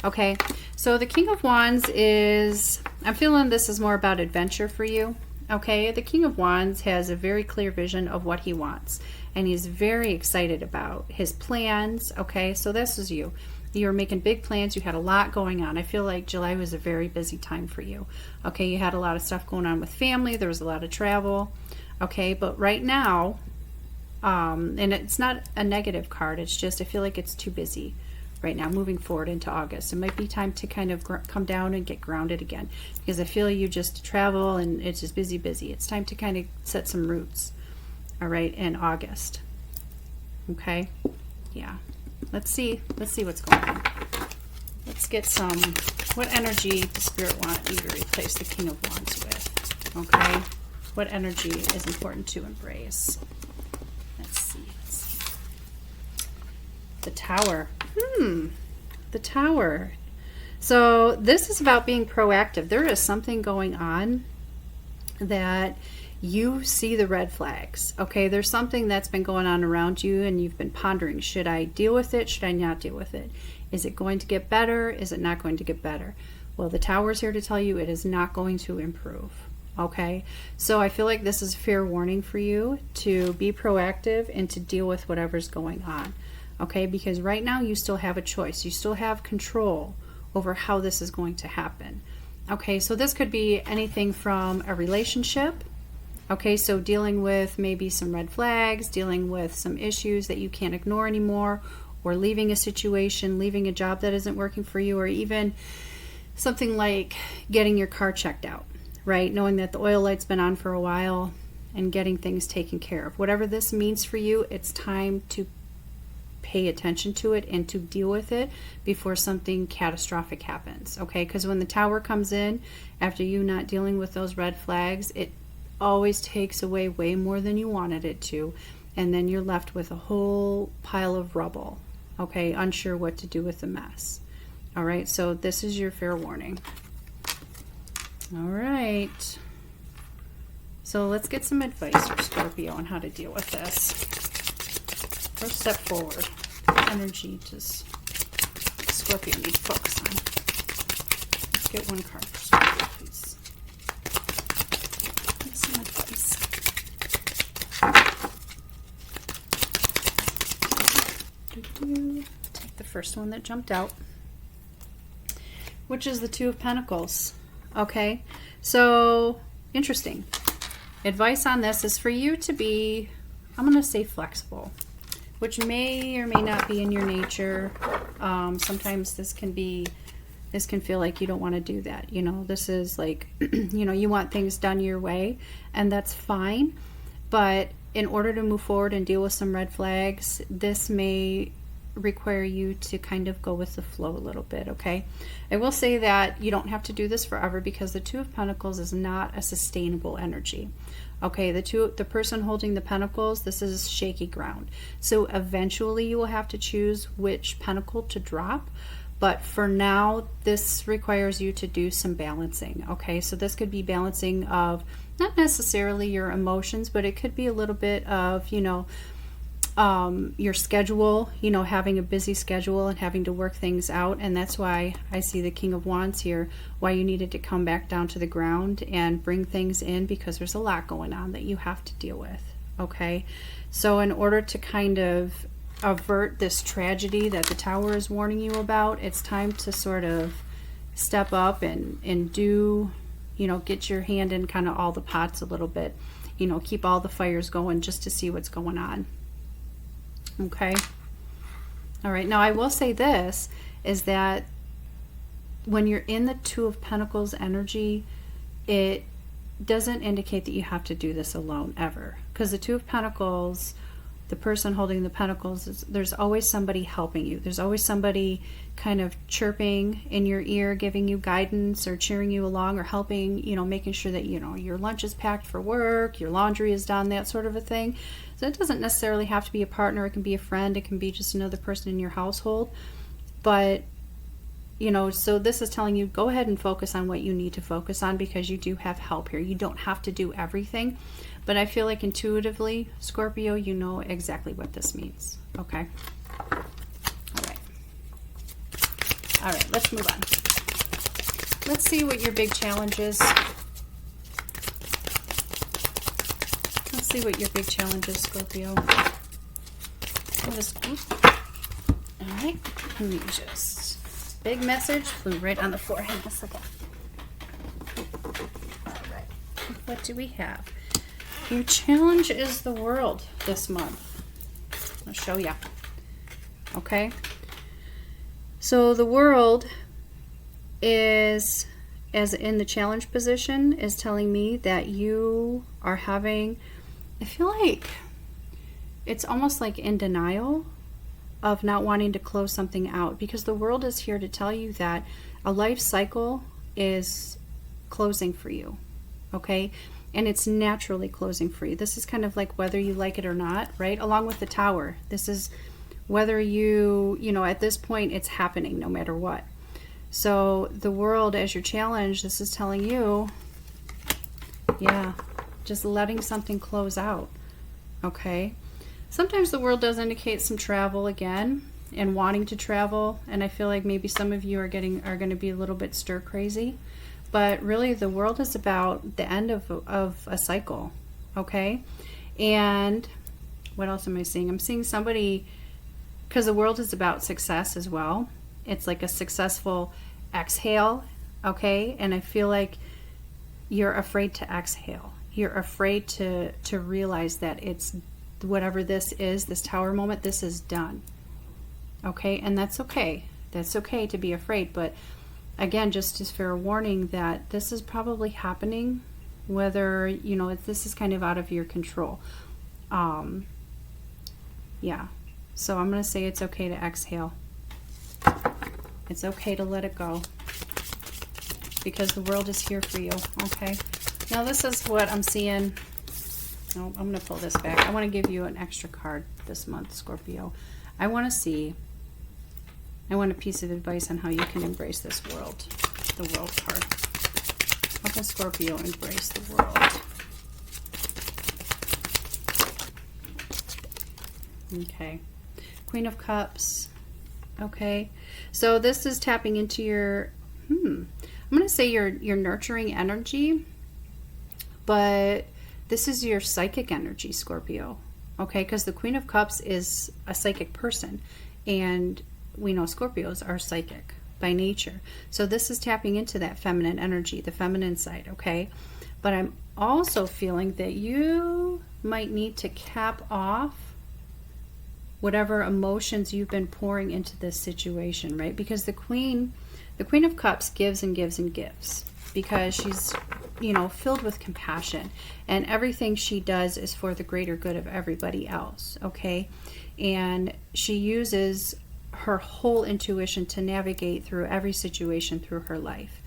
Okay, so the King of Wands is, I'm feeling this is more about adventure for you. Okay, the King of Wands has a very clear vision of what he wants, and he's very excited about his plans. Okay, so this is you. You're making big plans. You had a lot going on. I feel like July was a very busy time for you. Okay, you had a lot of stuff going on with family. There was a lot of travel. Okay, but right now, and it's not a negative card. It's just I feel like it's too busy right now moving forward into August. It might be time to kind of come down and get grounded again, because I feel you just travel and it's just busy. It's time to kind of set some roots, all right, in August. Okay, yeah, let's see what's going on. Let's get some, what energy does Spirit want you to replace the King of Wands with? Okay, what energy is important to embrace? Let's see. The Tower. The Tower. So this is about being proactive. There is something going on that you see the red flags. Okay, there's something that's been going on around you and you've been pondering, should I deal with it? Should I not deal with it? Is it going to get better? Is it not going to get better? Well, the Tower's here to tell you it is not going to improve. Okay, so I feel like this is fair warning for you to be proactive and to deal with whatever's going on. Okay, because right now you still have a choice. You still have control over how this is going to happen. Okay, so this could be anything from a relationship. Okay, so dealing with maybe some red flags, dealing with some issues that you can't ignore anymore, or leaving a situation, leaving a job that isn't working for you, or even something like getting your car checked out, right? Knowing that the oil light's been on for a while and getting things taken care of. Whatever this means for you, it's time to pay attention to it and to deal with it before something catastrophic happens. Okay, because when the Tower comes in after you not dealing with those red flags, it always takes away way more than you wanted it to, and then you're left with a whole pile of rubble. Okay, unsure what to do with the mess. All right, so this is your fair warning. All right, so let's get some advice for Scorpio on how to deal with this. First step forward. What energy does Scorpio need to focus on? Let's get one card for Scorpio, please. Get some advice. Take the first one that jumped out, which is the Two of Pentacles. Okay, so interesting. Advice on this is for you to be, I'm going to say flexible, which may or may not be in your nature. Sometimes this can feel like you don't want to do that. You know, this is like, you know, you want things done your way, and that's fine. But in order to move forward and deal with some red flags, this may require you to kind of go with the flow a little bit, okay? I will say that you don't have to do this forever, because the Two of Pentacles is not a sustainable energy. Okay, the person holding the Pentacles, this is shaky ground. So eventually you will have to choose which pentacle to drop. But for now, this requires you to do some balancing. Okay, so this could be balancing of not necessarily your emotions, but it could be a little bit of, you know, your schedule, you know, having a busy schedule and having to work things out. And that's why I see the King of Wands here, why you needed to come back down to the ground and bring things in, because there's a lot going on that you have to deal with. Okay, so in order to kind of avert this tragedy that the Tower is warning you about, it's time to sort of step up and do, you know, get your hand in kind of all the pots a little bit, you know, keep all the fires going just to see what's going on. Okay. All right. Now I will say this is that when you're in the Two of Pentacles energy, it doesn't indicate that you have to do this alone ever. Because the Two of Pentacles, the person holding the Pentacles, there's always somebody helping you. There's always somebody kind of chirping in your ear, giving you guidance or cheering you along or helping, you know, making sure that, you know, your lunch is packed for work, your laundry is done, that sort of a thing. So it doesn't necessarily have to be a partner. It can be a friend. It can be just another person in your household. But you know, so this is telling you, go ahead and focus on what you need to focus on, because you do have help here. You don't have to do everything, but I feel like intuitively, Scorpio, you know exactly what this means. Okay. All right, let's move on. Let's see what your big challenge is. Let's see what your big challenge is, Scorpio. All right, let me just, big message flew right on the floor. Hang on a second. All right, what do we have? Your challenge is the world this month. I'll show you. Okay. So the world is, as in the challenge position, is telling me that you are having, I feel like it's almost like in denial of not wanting to close something out, because the world is here to tell you that a life cycle is closing for you, okay? And it's naturally closing for you. This is kind of like whether you like it or not, right? Along with the Tower. This is whether you know, at this point, it's happening no matter what. So the world, as your challenge, this is telling you, yeah, just letting something close out, okay? Sometimes the world does indicate some travel again and wanting to travel, and I feel like maybe some of you are going to be a little bit stir crazy, but really the world is about the end of a cycle, okay? And what else am I seeing? I'm seeing somebody, because the world is about success as well. It's like a successful exhale, okay? And I feel like you're afraid to exhale. You're afraid to realize that it's, whatever this is, this Tower moment, this is done, okay? And that's okay. That's okay to be afraid, but again, just as fair warning that this is probably happening, whether, you know, this is kind of out of your control. Yeah. So I'm going to say it's okay to exhale. It's okay to let it go, because the world is here for you, okay? Now this is what I'm seeing. Oh, I'm going to pull this back. I want to give you an extra card this month, Scorpio. I want a piece of advice on how you can embrace this world. The World card. How can Scorpio embrace the world? Okay. Queen of Cups. Okay. So this is tapping into your, I'm going to say your nurturing energy, but this is your psychic energy, Scorpio. Okay, because the Queen of Cups is a psychic person, and we know Scorpios are psychic by nature. So this is tapping into that feminine energy, the feminine side, okay? But I'm also feeling that you might need to cap off whatever emotions you've been pouring into this situation, right? Because the Queen of Cups gives and gives and gives, because she's, you know, filled with compassion, and everything she does is for the greater good of everybody else, okay? And she uses her whole intuition to navigate through every situation through her life,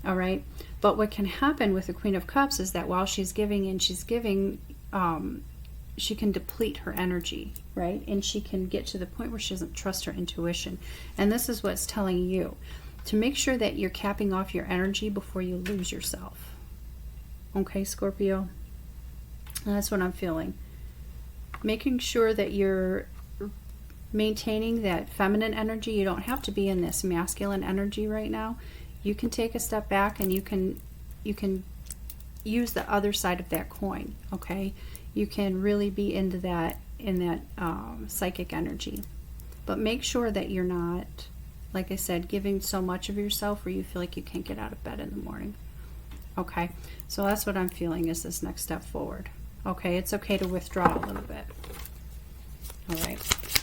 all right? But what can happen with the Queen of Cups is that while she's giving and she's giving, she can deplete her energy, right? And she can get to the point where she doesn't trust her intuition. And this is what's telling you to make sure that you're capping off your energy before you lose yourself. Okay, Scorpio? That's what I'm feeling. Making sure that you're maintaining that feminine energy. You don't have to be in this masculine energy right now. You can take a step back, and you can use the other side of that coin, okay? You can really be into that, in that psychic energy. But make sure that you're not, like I said, giving so much of yourself where you feel like you can't get out of bed in the morning. Okay, so that's what I'm feeling is this next step forward. Okay, it's okay to withdraw a little bit. All right,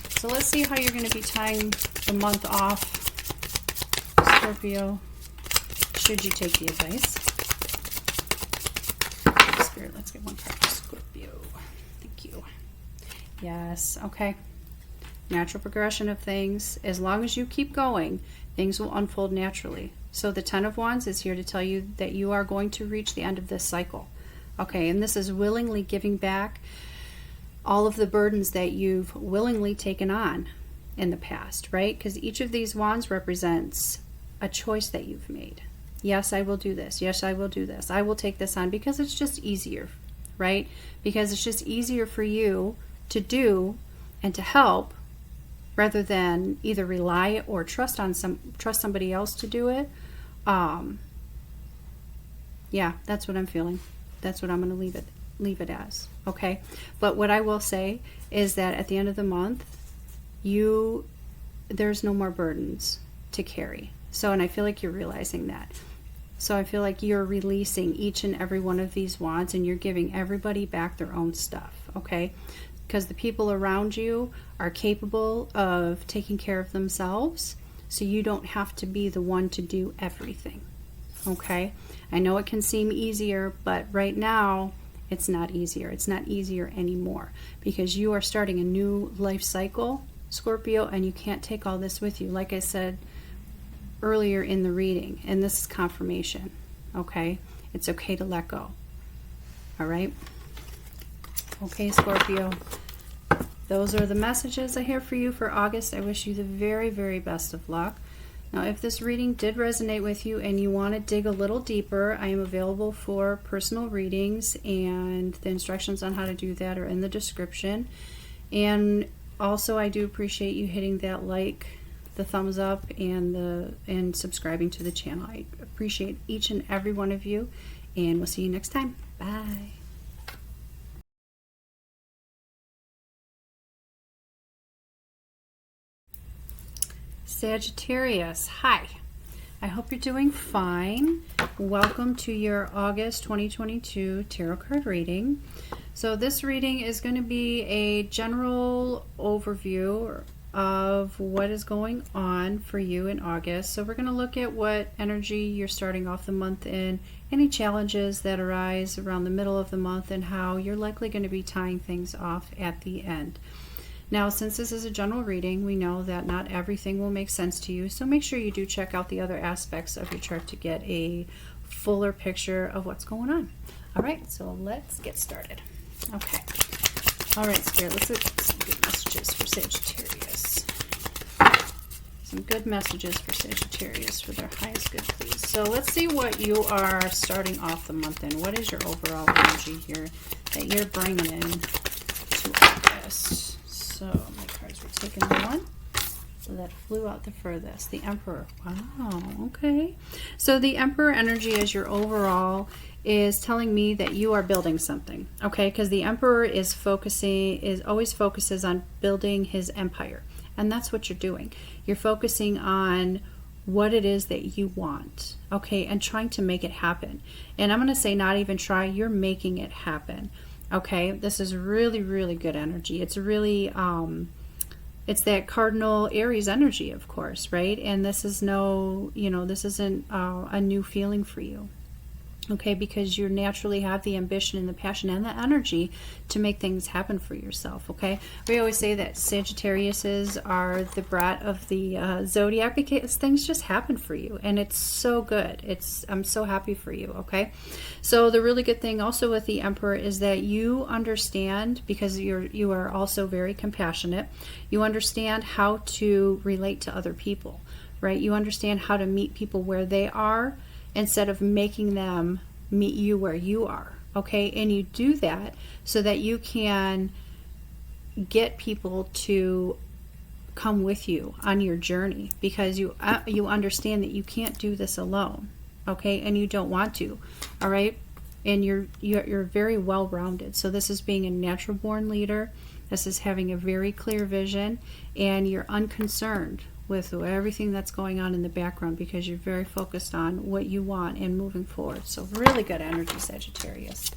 so let's see how you're going to be tying the month off, Scorpio, should you take the advice. Spirit, let's get one card for Scorpio. Thank you. Yes, okay. Natural progression of things. As long as you keep going, things will unfold naturally. So the Ten of Wands is here to tell you that you are going to reach the end of this cycle. Okay, and this is willingly giving back all of the burdens that you've willingly taken on in the past, right? Because each of these wands represents a choice that you've made. Yes, I will do this. Yes, I will do this. I will take this on because it's just easier, right? Because it's just easier for you to do and to help rather than either rely or trust somebody else to do it. Yeah, that's what I'm feeling. That's what I'm going to leave it as. Okay. But what I will say is that at the end of the month, there's no more burdens to carry. So, and I feel like you're realizing that. So I feel like you're releasing each and every one of these wands and you're giving everybody back their own stuff, okay? Because the people around you are capable of taking care of themselves, so you don't have to be the one to do everything, okay? I know it can seem easier, but right now it's not easier. It's not easier anymore because you are starting a new life cycle, Scorpio, and you can't take all this with you. Like I said earlier in the reading, and this is confirmation, okay? It's okay to let go, all right? Okay, Scorpio, those are the messages I have for you for August. I wish you the very, very best of luck. Now, if this reading did resonate with you and you want to dig a little deeper, I am available for personal readings, and the instructions on how to do that are in the description. And also, I do appreciate you hitting that like, the thumbs up, and subscribing to the channel. I appreciate each and every one of you, and we'll see you next time. Bye. Sagittarius, hi. I hope you're doing fine. Welcome to your August 2022 tarot card reading. So this reading is going to be a general overview of what is going on for you in August. So we're going to look at what energy you're starting off the month in, any challenges that arise around the middle of the month, and how you're likely going to be tying things off at the end. Now, since this is a general reading, we know that not everything will make sense to you, so make sure you do check out the other aspects of your chart to get a fuller picture of what's going on. All right, so let's get started. Okay. All right, Spirit, let's look at some good messages for Sagittarius. Some good messages for Sagittarius for their highest good, please. So let's see what you are starting off the month in. What is your overall energy here that you're bringing in to August? So my cards were taking one. So that flew out the furthest. The Emperor. Wow, okay. So the Emperor energy as your overall is telling me that you are building something, okay? Because the Emperor always focuses on building his empire. And that's what you're doing. You're focusing on what it is that you want, okay? And trying to make it happen. And I'm going to say not even try, you're making it happen, okay? This is really, really good energy. It's really, it's that cardinal Aries energy, of course, right? And this is this isn't a new feeling for you. Okay, because you naturally have the ambition and the passion and the energy to make things happen for yourself, okay? We always say that Sagittariuses are the brat of the Zodiac because things just happen for you, and it's so good. I'm so happy for you, okay? So the really good thing also with the Emperor is that you understand, because you are also very compassionate, you understand how to relate to other people, right? You understand how to meet people where they are, instead of making them meet you where you are, okay? And you do that so that you can get people to come with you on your journey, because you understand that you can't do this alone, okay? And you don't want to, all right? And you're very well-rounded. So this is being a natural born leader. This is having a very clear vision, and you're unconcerned with everything that's going on in the background because you're very focused on what you want and moving forward. So really good energy, Sagittarius.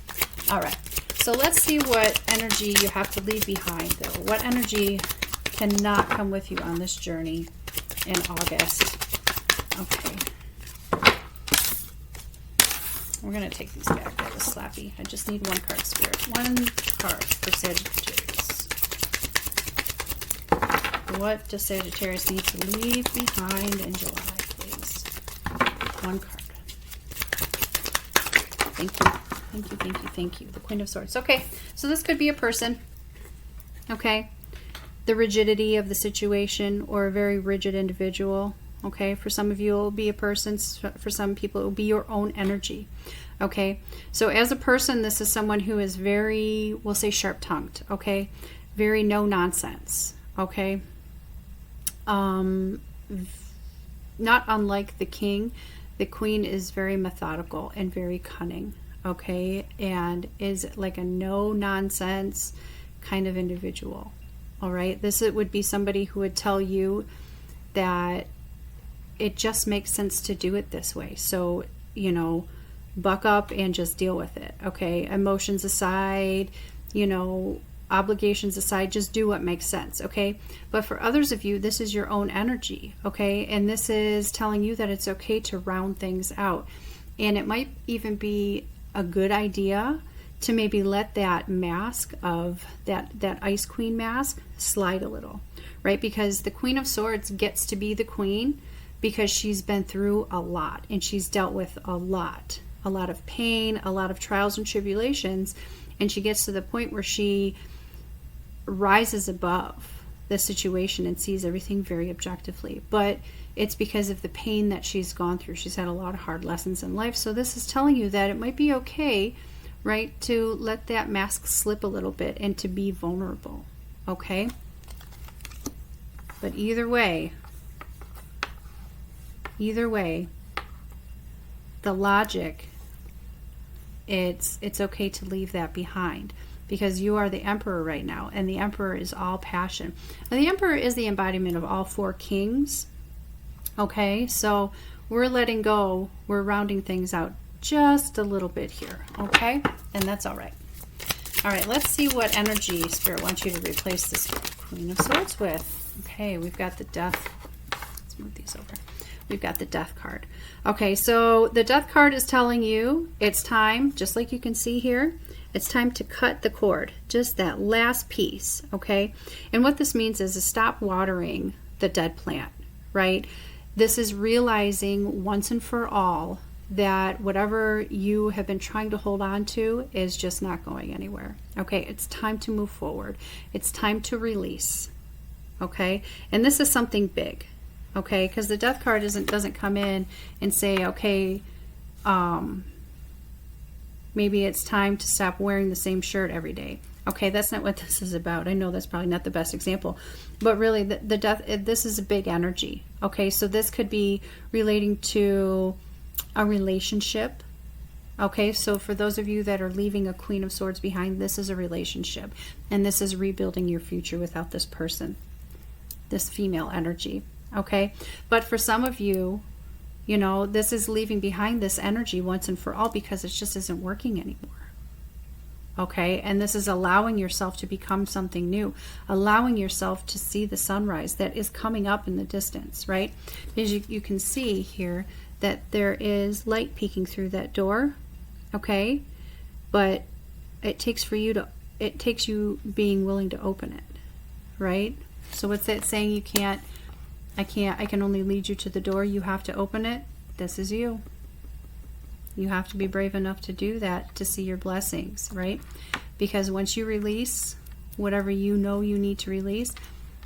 All right, so let's see what energy you have to leave behind, though. What energy cannot come with you on this journey in August? Okay. We're going to take these back. That was slappy. I just need one card, Spirit. One card for Sagittarius. What does Sagittarius need to leave behind in July, please? One card. Thank you. Thank you, thank you, thank you. The Queen of Swords. Okay, so this could be a person, okay? The rigidity of the situation, or a very rigid individual, Okay, for some of you it will be a person, for some people it will be your own energy. Okay, so as a person, this is someone who is very, we'll say, sharp-tongued. Okay, very no nonsense. Okay, not unlike the king, the queen is very methodical and very cunning. Okay, and is like a no nonsense kind of individual. All right, this would be somebody who would tell you that it just makes sense to do it this way. So, you know, buck up and just deal with it. Okay, emotions aside, you know, obligations aside, just do what makes sense. Okay, but for others of you, this is your own energy. Okay, and this is telling you that it's okay to round things out, and it might even be a good idea to maybe let that mask of that Ice Queen mask slide a little, right? Because the Queen of Swords gets to be the queen because she's been through a lot and she's dealt with a lot of pain, a lot of trials and tribulations, and she gets to the point where she rises above the situation and sees everything very objectively. But it's because of the pain that she's gone through. She's had a lot of hard lessons in life. So this is telling you that it might be okay, right, to let that mask slip a little bit and to be vulnerable. Okay, but either way, the logic, it's okay to leave that behind, because you are the Emperor right now, and the Emperor is all passion. And the Emperor is the embodiment of all four kings. Okay, so we're letting go, we're rounding things out just a little bit here. Okay, and that's all right. All right, let's see what energy Spirit wants you to replace this Queen of Swords with. Okay, we've got the Death. Let's move these over. We've got the Death card. Okay, so the Death card is telling you it's time, just like you can see here, it's time to cut the cord, just that last piece. Okay, and what this means is to stop watering the dead plant, right? This is realizing once and for all that whatever you have been trying to hold on to is just not going anywhere. Okay, it's time to move forward. It's time to release. Okay, and this is something big. Okay, because the Death card doesn't come in and say, okay, maybe it's time to stop wearing the same shirt every day. Okay, that's not what this is about. I know that's probably not the best example, but really the Death, this is a big energy. Okay, so this could be relating to a relationship. Okay, so for those of you that are leaving a Queen of Swords behind, this is a relationship, and this is rebuilding your future without this person, this female energy. Okay, but for some of you, you know, this is leaving behind this energy once and for all because it just isn't working anymore. Okay, and this is allowing yourself to become something new, allowing yourself to see the sunrise that is coming up in the distance, right? As you can see here that there is light peeking through that door. Okay, but it takes you being willing to open it, right? So what's that saying? I can only lead you to the door. You have to open it. This is you. You have to be brave enough to do that to see your blessings, right? Because once you release whatever you know you need to release,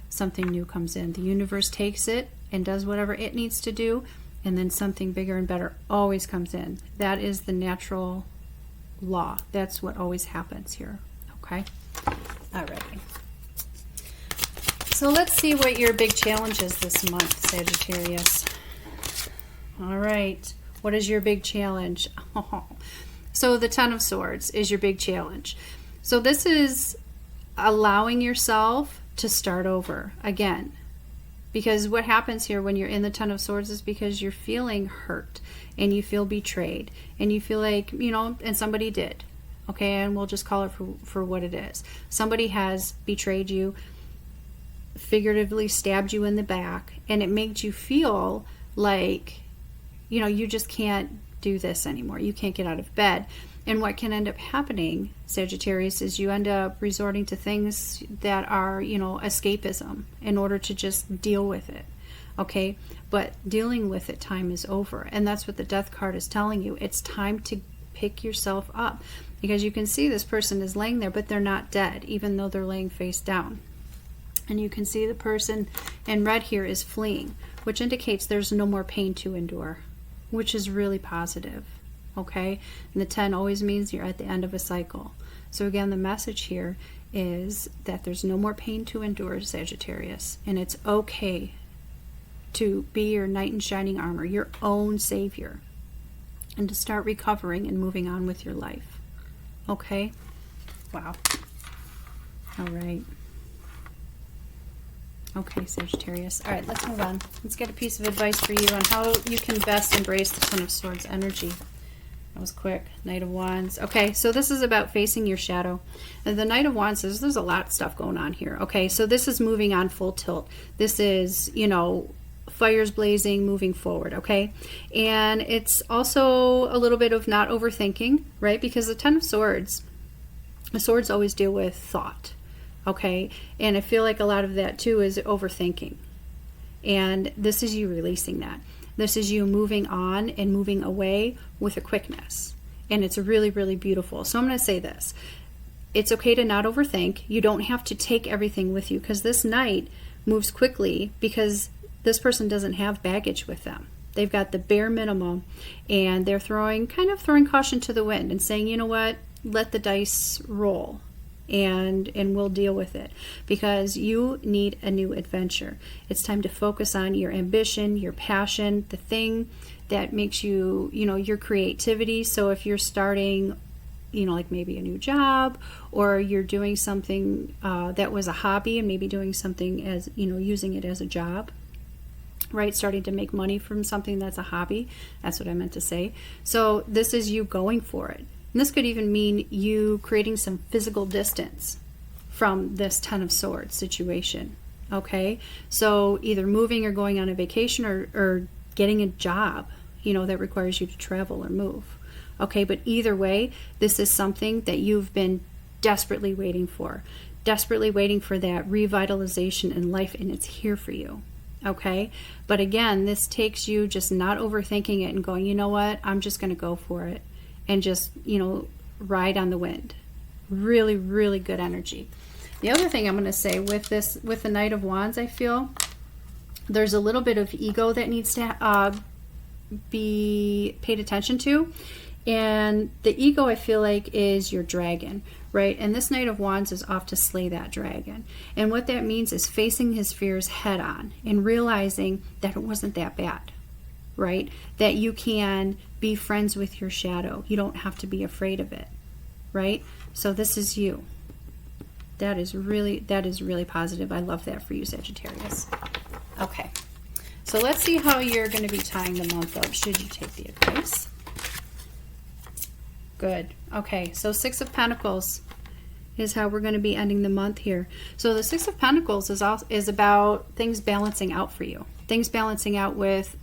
something new comes in. The universe takes it and does whatever it needs to do, and then something bigger and better always comes in. That is the natural law. That's what always happens here. Okay? All right. So let's see what your big challenge is this month, Sagittarius. All right. What is your big challenge? Oh. So the Ten of Swords is your big challenge. So this is allowing yourself to start over again. Because what happens here when you're in the Ten of Swords is because you're feeling hurt and you feel betrayed and you feel like, you know, and somebody did. Okay, and we'll just call it for what it is. Somebody has betrayed you, figuratively stabbed you in the back, and it made you feel like, you know, you just can't do this anymore. You can't get out of bed. And what can end up happening, Sagittarius, is you end up resorting to things that are, you know, escapism in order to just deal with it. Okay, but dealing with it, time is over. And that's what the Death card is telling you. It's time to pick yourself up, because you can see this person is laying there, but they're not dead, even though they're laying face down. And you can see the person in red here is fleeing, which indicates there's no more pain to endure, which is really positive. Okay, and the 10 always means you're at the end of a cycle. So again, the message here is that there's no more pain to endure, Sagittarius, and it's okay to be your knight in shining armor, your own savior, and to start recovering and moving on with your life. Okay? Wow. All right. Okay, Sagittarius. All right, let's move on. Let's get a piece of advice for you on how you can best embrace the Ten of Swords energy. That was quick. Knight of Wands. Okay, so this is about facing your shadow. And the Knight of Wands says there's a lot of stuff going on here. Okay, so this is moving on full tilt. This is, you know, fires blazing, moving forward, okay? And it's also a little bit of not overthinking, right? Because the Ten of Swords, the swords always deal with thought, okay? And I feel like a lot of that too is overthinking. And this is you releasing that. This is you moving on and moving away with a quickness. And it's really, really beautiful. So I'm going to say this. It's okay to not overthink. You don't have to take everything with you, because this Knight moves quickly because this person doesn't have baggage with them. They've got the bare minimum, and they're throwing caution to the wind and saying, you know what, let the dice roll, and we'll deal with it, because you need a new adventure. It's time to focus on your ambition, your passion, the thing that makes you, you know, your creativity. So if you're starting, you know, like maybe a new job, or you're doing something that was a hobby and maybe doing something as, you know, using it as a job, right? Starting to make money from something that's a hobby. That's what I meant to say. So this is you going for it. And this could even mean you creating some physical distance from this Ten of Swords situation. Okay? So either moving or going on a vacation, or getting a job, you know, that requires you to travel or move. Okay? But either way, this is something that you've been desperately waiting for. Desperately waiting for that revitalization in life, and it's here for you. Okay? But again, this takes you just not overthinking it and going, you know what, I'm just going to go for it, and just, you know, ride on the wind. Really, really good energy. The other thing I'm going to say with this, with the Knight of Wands, I feel there's a little bit of ego that needs to be paid attention to. And the ego, I feel like, is your dragon, right? And this Knight of Wands is off to slay that dragon. And what that means is facing his fears head on and realizing that it wasn't that bad, right? That you can be friends with your shadow. You don't have to be afraid of it, right? So this is you. That is really positive. I love that for you, Sagittarius. Okay. So let's see how you're going to be tying the month up, should you take the advice. Good. Okay, so Six of Pentacles is how we're going to be ending the month here. So the Six of Pentacles is about things balancing out for you. Things balancing out with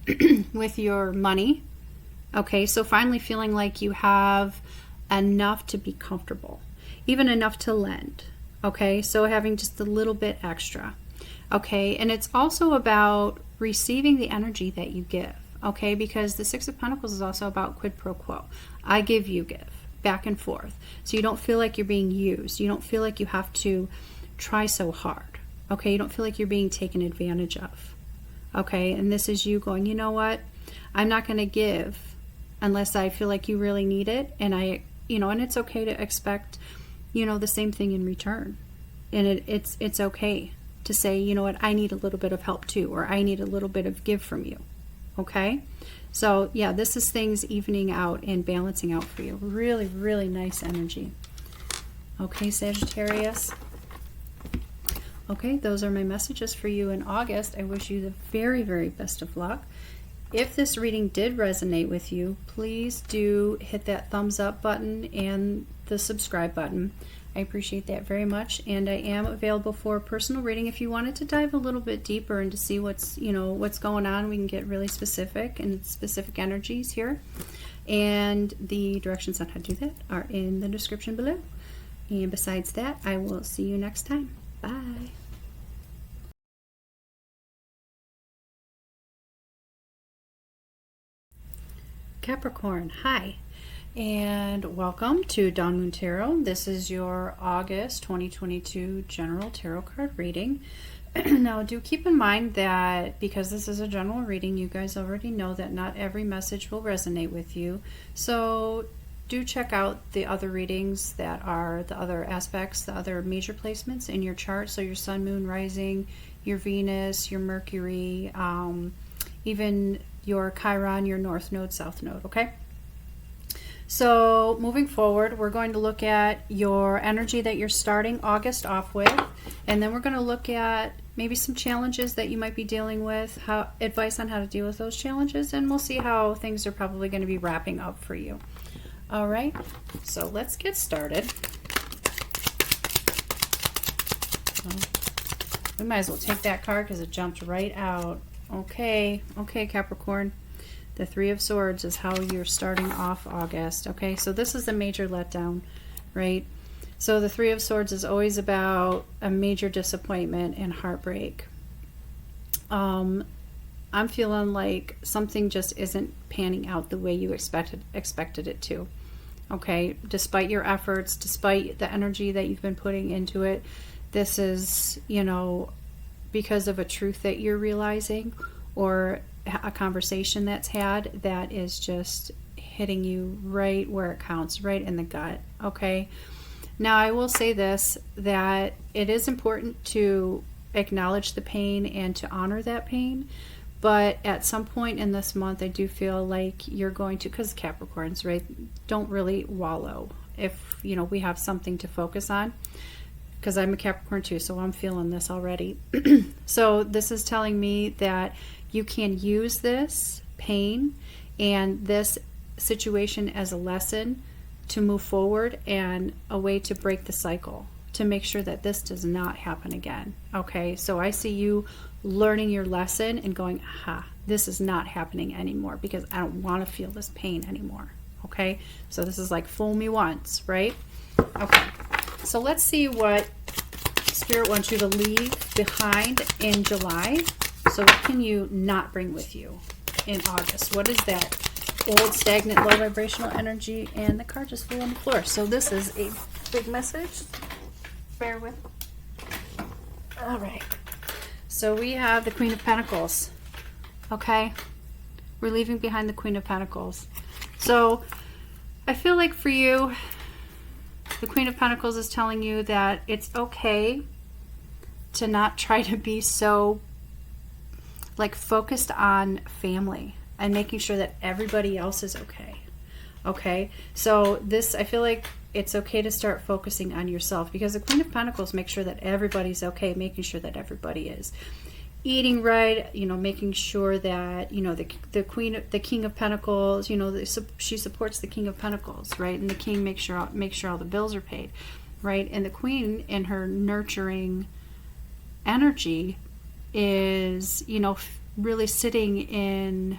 with your money. Okay, so finally feeling like you have enough to be comfortable, even enough to lend. Okay, so having just a little bit extra. Okay, and it's also about receiving the energy that you give. Okay, because the Six of Pentacles is also about quid pro quo. I give, you give, back and forth. So you don't feel like you're being used. You don't feel like you have to try so hard. Okay, you don't feel like you're being taken advantage of. Okay, and this is you going, you know what? I'm not going to give unless I feel like you really need it. And and it's okay to expect, the same thing in return. And it's okay to say, you know what, I need a little bit of help too, or I need a little bit of give from you. Okay, so yeah, this is things evening out and balancing out for you. Really, really nice energy. Okay, Sagittarius. Okay, those are my messages for you in August. I wish you the very, very best of luck. If this reading did resonate with you, please do hit that thumbs up button and the subscribe button. I appreciate that very much, and I am available for a personal reading if you wanted to dive a little bit deeper and to see what's going on. We can get really specific and specific energies here, and the directions on how to do that are in the description below. And besides that, I will see you next time. Bye. Capricorn, hi. And welcome to Dawn Moon Tarot. This is your August 2022 General Tarot Card reading. Now, do keep in mind that because this is a general reading, you guys already know that not every message will resonate with you. So do check out the other readings that are the other aspects, the other major placements in your chart. So your sun, moon, rising, your Venus, your Mercury, even your Chiron, your north node, south node, okay? So moving forward, we're going to look at your energy that you're starting August off with, and then we're going to look at maybe some challenges that you might be dealing with, advice on how to deal with those challenges, and we'll see how things are probably going to be wrapping up for you. All right, so let's get started. We might as well take that card because it jumped right out. Okay, Capricorn. The Three of Swords is how you're starting off August. Okay, so this is a major letdown, right? So the Three of Swords is always about a major disappointment and heartbreak. I'm feeling like something just isn't panning out the way you expected it to. Okay, despite your efforts, despite the energy that you've been putting into it, this is, you know, because of a truth that you're realizing or a conversation that's had that is just hitting you right where it counts, right in the gut. Okay, now I will say this, that it is important to acknowledge the pain and to honor that pain, but at some point in this month I do feel like you're going to, because Capricorns, right, don't really wallow if, you know, we have something to focus on, because I'm a Capricorn too, so I'm feeling this already. So this is telling me that you can use this pain and this situation as a lesson to move forward and a way to break the cycle, to make sure that this does not happen again. Okay, so I see you learning your lesson and going, aha, this is not happening anymore because I don't want to feel this pain anymore. Okay, so this is like fool me once, right? Okay, so let's see what Spirit wants you to leave behind in July. So what can you not bring with you in August? What is that old, stagnant, low vibrational energy? And the card just flew on the floor. So this is a big message. Bear with. All right. So we have the Queen of Pentacles. Okay. We're leaving behind the Queen of Pentacles. So I feel like for you, the Queen of Pentacles is telling you that it's okay to not try to be so like focused on family and making sure that everybody else is okay. Okay, so this, I feel like it's okay to start focusing on yourself, because the Queen of Pentacles makes sure that everybody's okay, making sure that everybody is eating right, you know, making sure that, you know, the King of Pentacles, you know, she supports the King of Pentacles, right? And the King makes sure all the bills are paid, right? And the Queen, in her nurturing energy, is, you know, really sitting in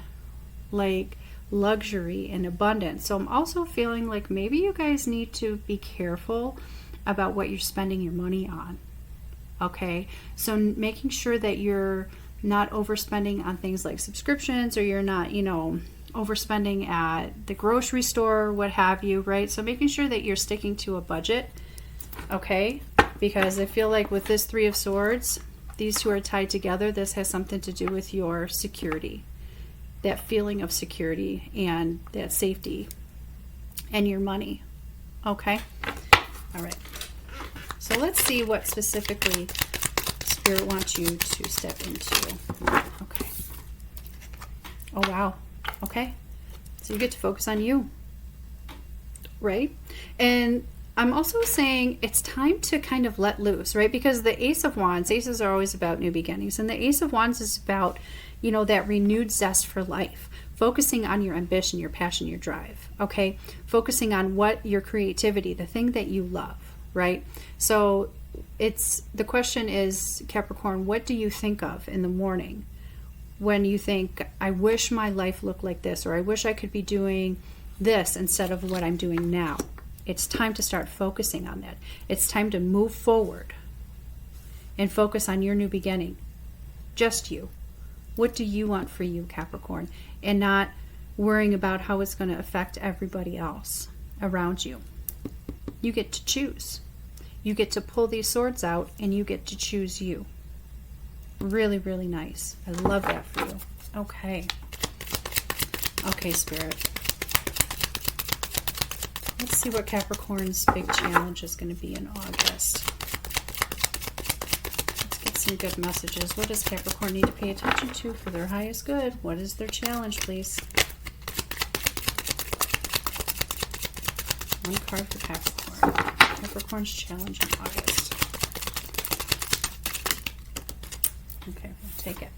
like luxury and abundance. So I'm also feeling like maybe you guys need to be careful about what you're spending your money on. Okay, so making sure that you're not overspending on things like subscriptions, or you're not, you know, overspending at the grocery store, what have you, right? So making sure that you're sticking to a budget. Okay, because I feel like with this Three of Swords, these two are tied together. This has something to do with your security, that feeling of security and that safety, and your money. Okay, all right. So let's see what specifically Spirit wants you to step into. Okay. Oh, wow. Okay. So you get to focus on you, right? And I'm also saying it's time to kind of let loose, right? Because the Ace of Wands, aces are always about new beginnings. And the Ace of Wands is about, you know, that renewed zest for life. Focusing on your ambition, your passion, your drive, okay? Focusing on what your creativity, the thing that you love, right? So the question is, Capricorn, what do you think of in the morning when you think, I wish my life looked like this, or I wish I could be doing this instead of what I'm doing now? It's time to start focusing on that. It's time to move forward and focus on your new beginning. Just you. What do you want for you, Capricorn? And not worrying about how it's going to affect everybody else around you. You get to choose. You get to pull these swords out and you get to choose you. Really, really nice. I love that for you. Okay. Okay, Spirit. Let's see what Capricorn's big challenge is going to be in August. Let's get some good messages. What does Capricorn need to pay attention to for their highest good? What is their challenge, please? One card for Capricorn. Capricorn's challenge in August. Okay, we'll take it.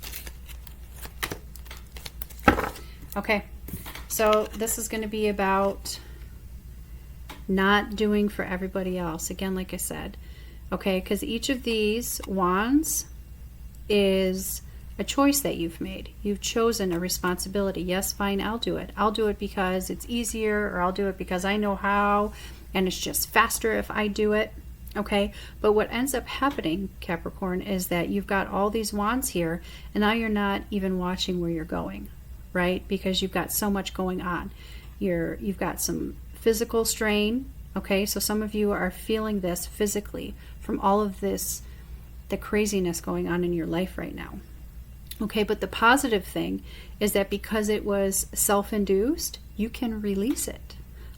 Okay, so this is going to be about not doing for everybody else. Again, like I said, okay, because each of these wands is a choice that you've made. You've chosen a responsibility. Yes, fine, I'll do it. I'll do it because it's easier, or I'll do it because I know how, and it's just faster if I do it. Okay, but what ends up happening, Capricorn, is that you've got all these wands here, and now you're not even watching where you're going, right? Because you've got so much going on. You've got some physical strain. Okay, so some of you are feeling this physically from all of this, the craziness going on in your life right now. Okay, but the positive thing is that because it was self-induced, you can release it.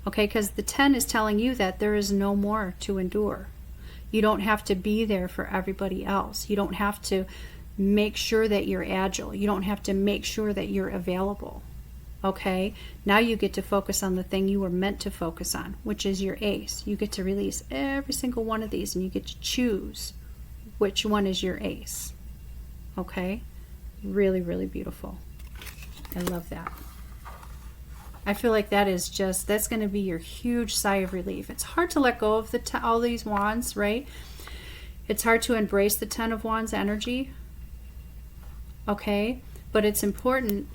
Okay, because the 10 is telling you that there is no more to endure. You don't have to be there for everybody else. You don't have to make sure that you're agile. You don't have to make sure that you're available. Okay, now you get to focus on the thing you were meant to focus on, which is your ace. You get to release every single one of these, and you get to choose which one is your ace. Okay, really, really beautiful. I love that. I feel like that is just, that's going to be your huge sigh of relief. It's hard to let go of all these wands, right? It's hard to embrace the 10 of Wands energy. Okay, but it's important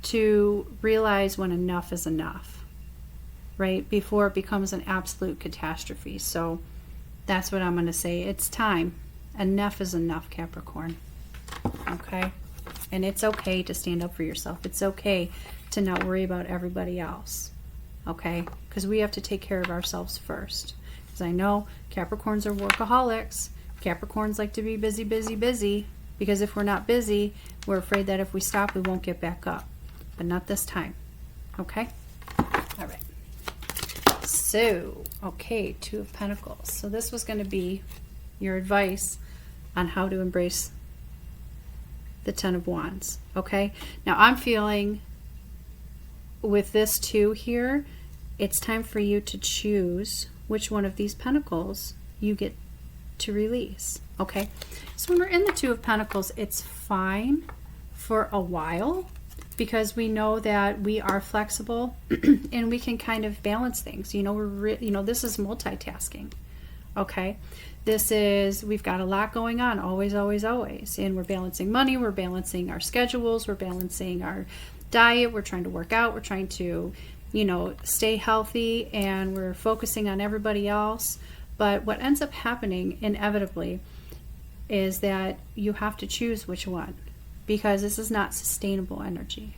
to realize when enough is enough, right? Before it becomes an absolute catastrophe. So that's what I'm going to say. It's time. Enough is enough, Capricorn. Okay? And it's okay to stand up for yourself. It's okay to not worry about everybody else. Okay? Because we have to take care of ourselves first. Because I know Capricorns are workaholics. Capricorns like to be busy, busy, busy. Because if we're not busy, we're afraid that if we stop, we won't get back up. But not this time. Okay? All right. So, okay, Two of Pentacles. So this was going to be your advice on how to embrace the 10 of Wands. Okay? Now, I'm feeling with this 2 here, it's time for you to choose which one of these pentacles you get to release. Okay? So when we're in the 2 of Pentacles, it's fine for a while, because we know that we are flexible and we can kind of balance things. You know, this is multitasking. Okay, we've got a lot going on, always, always, always, and we're balancing money, we're balancing our schedules, we're balancing our diet, we're trying to work out, we're trying to, stay healthy, and we're focusing on everybody else. But what ends up happening inevitably is that you have to choose which one, because this is not sustainable energy.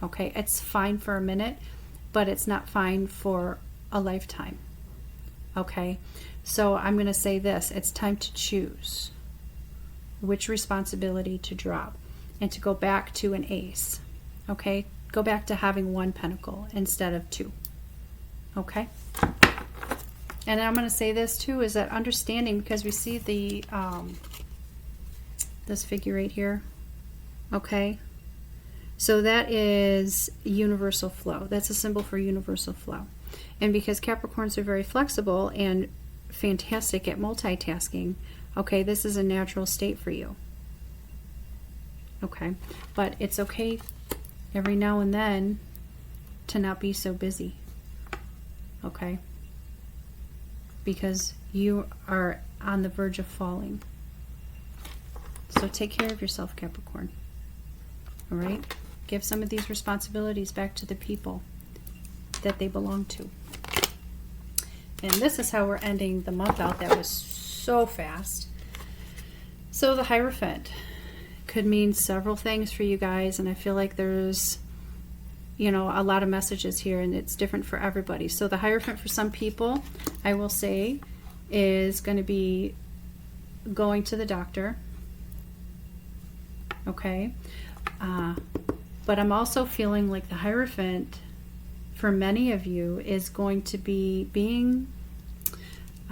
Okay, it's fine for a minute, but it's not fine for a lifetime. Okay, so I'm going to say this: it's time to choose which responsibility to drop and to go back to an ace. Okay, go back to having 1 pentacle instead of 2. Okay, and I'm going to say this too, is that understanding, because we see the this figure right here. Okay, so that is universal flow. That's a symbol for universal flow. And because Capricorns are very flexible and fantastic at multitasking, okay, this is a natural state for you. Okay, but it's okay every now and then to not be so busy. Okay, because you are on the verge of falling. So take care of yourself, Capricorn. All right? Give some of these responsibilities back to the people that they belong to. And this is how we're ending the month out. That was so fast. So the Hierophant could mean several things for you guys, and I feel like there's, a lot of messages here, and it's different for everybody. So the Hierophant for some people, I will say, is going to be going to the doctor. okay? But I'm also feeling like the Hierophant, for many of you, is going to be being,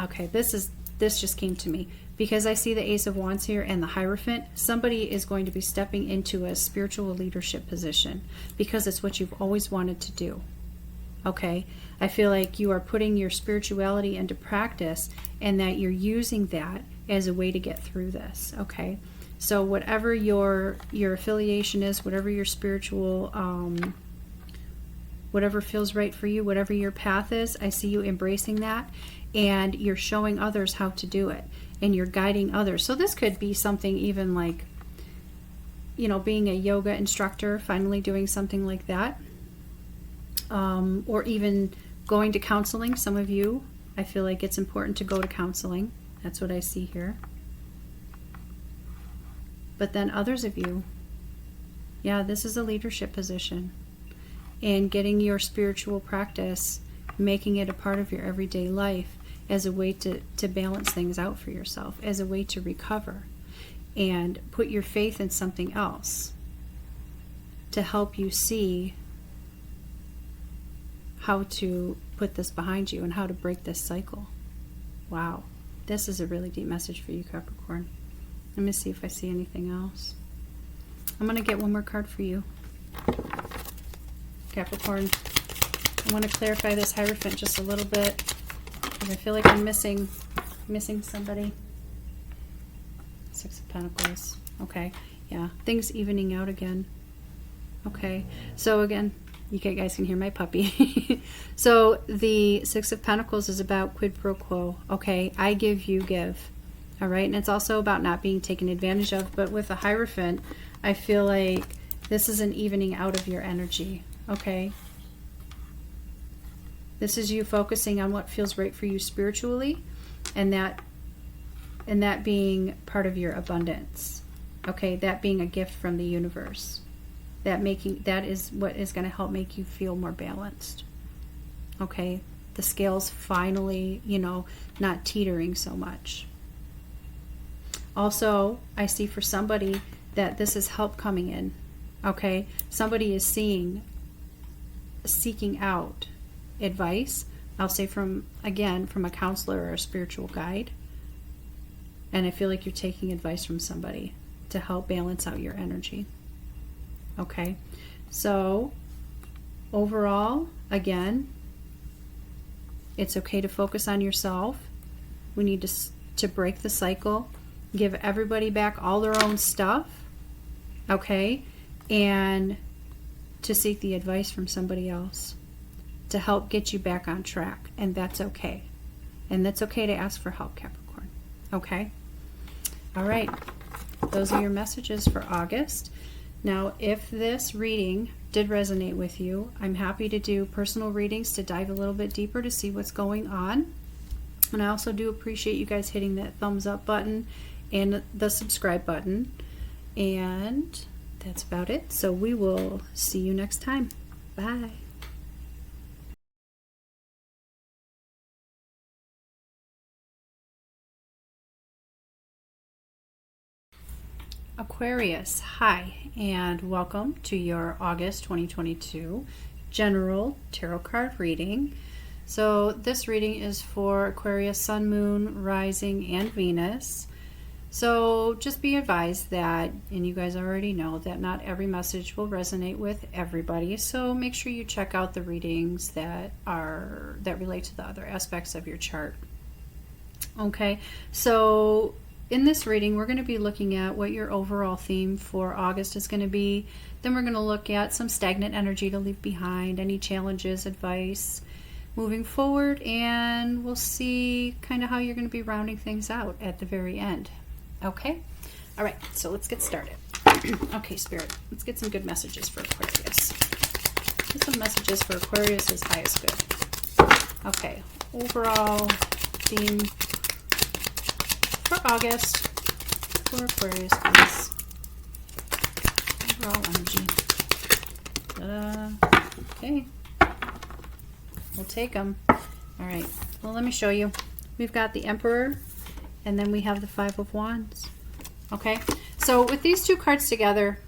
okay, this just came to me. Because I see the Ace of Wands here and the Hierophant, somebody is going to be stepping into a spiritual leadership position because it's what you've always wanted to do. Okay? I feel like you are putting your spirituality into practice and that you're using that as a way to get through this. Okay? So whatever your affiliation is, whatever your spiritual, whatever feels right for you, whatever your path is, I see you embracing that, and you're showing others how to do it, and you're guiding others. So this could be something even like, you know, being a yoga instructor, finally doing something like that, or even going to counseling. Some of you, I feel like it's important to go to counseling. That's what I see here. But then others of you, yeah, this is a leadership position. And getting your spiritual practice, making it a part of your everyday life as a way to balance things out for yourself, as a way to recover and put your faith in something else to help you see how to put this behind you and how to break this cycle. Wow, this is a really deep message for you, Capricorn. Let me see if I see anything else. I'm going to get one more card for you, Capricorn. I want to clarify this Hierophant just a little bit because I feel like I'm missing somebody. Six of Pentacles. Okay, yeah, things evening out again. Okay, so again, you guys can hear my puppy. So the Six of Pentacles is about quid pro quo. Okay, I give, you give. All right, and it's also about not being taken advantage of. But with the Hierophant, I feel like this is an evening out of your energy. Okay, this is you focusing on what feels right for you spiritually, and that being part of your abundance. Okay, that being a gift from the universe. That is what is going to help make you feel more balanced. Okay, the scales finally, you know, not teetering so much. Also, I see for somebody that this is help coming in. Okay, somebody is seeking out advice. I'll say from a counselor or a spiritual guide. And I feel like you're taking advice from somebody to help balance out your energy. Okay, so overall, again, it's okay to focus on yourself. We need to break the cycle, give everybody back all their own stuff, okay, and to seek the advice from somebody else to help get you back on track, and that's okay. And that's okay to ask for help, Capricorn, okay? All right, those are your messages for August. Now, if this reading did resonate with you, I'm happy to do personal readings to dive a little bit deeper to see what's going on. And I also do appreciate you guys hitting that thumbs up button and the subscribe button. And that's about it. So we will see you next time. Bye. Aquarius, hi, and welcome to your August 2022 general tarot card reading. So this reading is for Aquarius, Sun, Moon, Rising, and Venus. So just be advised that, and you guys already know, that not every message will resonate with everybody. So make sure you check out the readings that relate to the other aspects of your chart. Okay, so in this reading, we're going to be looking at what your overall theme for August is going to be. Then we're going to look at some stagnant energy to leave behind, any challenges, advice moving forward, and we'll see kind of how you're going to be rounding things out at the very end. Okay? All right, so let's get started. Okay, Spirit, let's get some good messages for Aquarius. Get some messages for Aquarius as high as good. Okay, overall theme for August for Aquarius, please. Overall energy. Okay. We'll take them. All right. Well, let me show you. We've got the Emperor, and then we have the Five of Wands. Okay. So with these two cards together,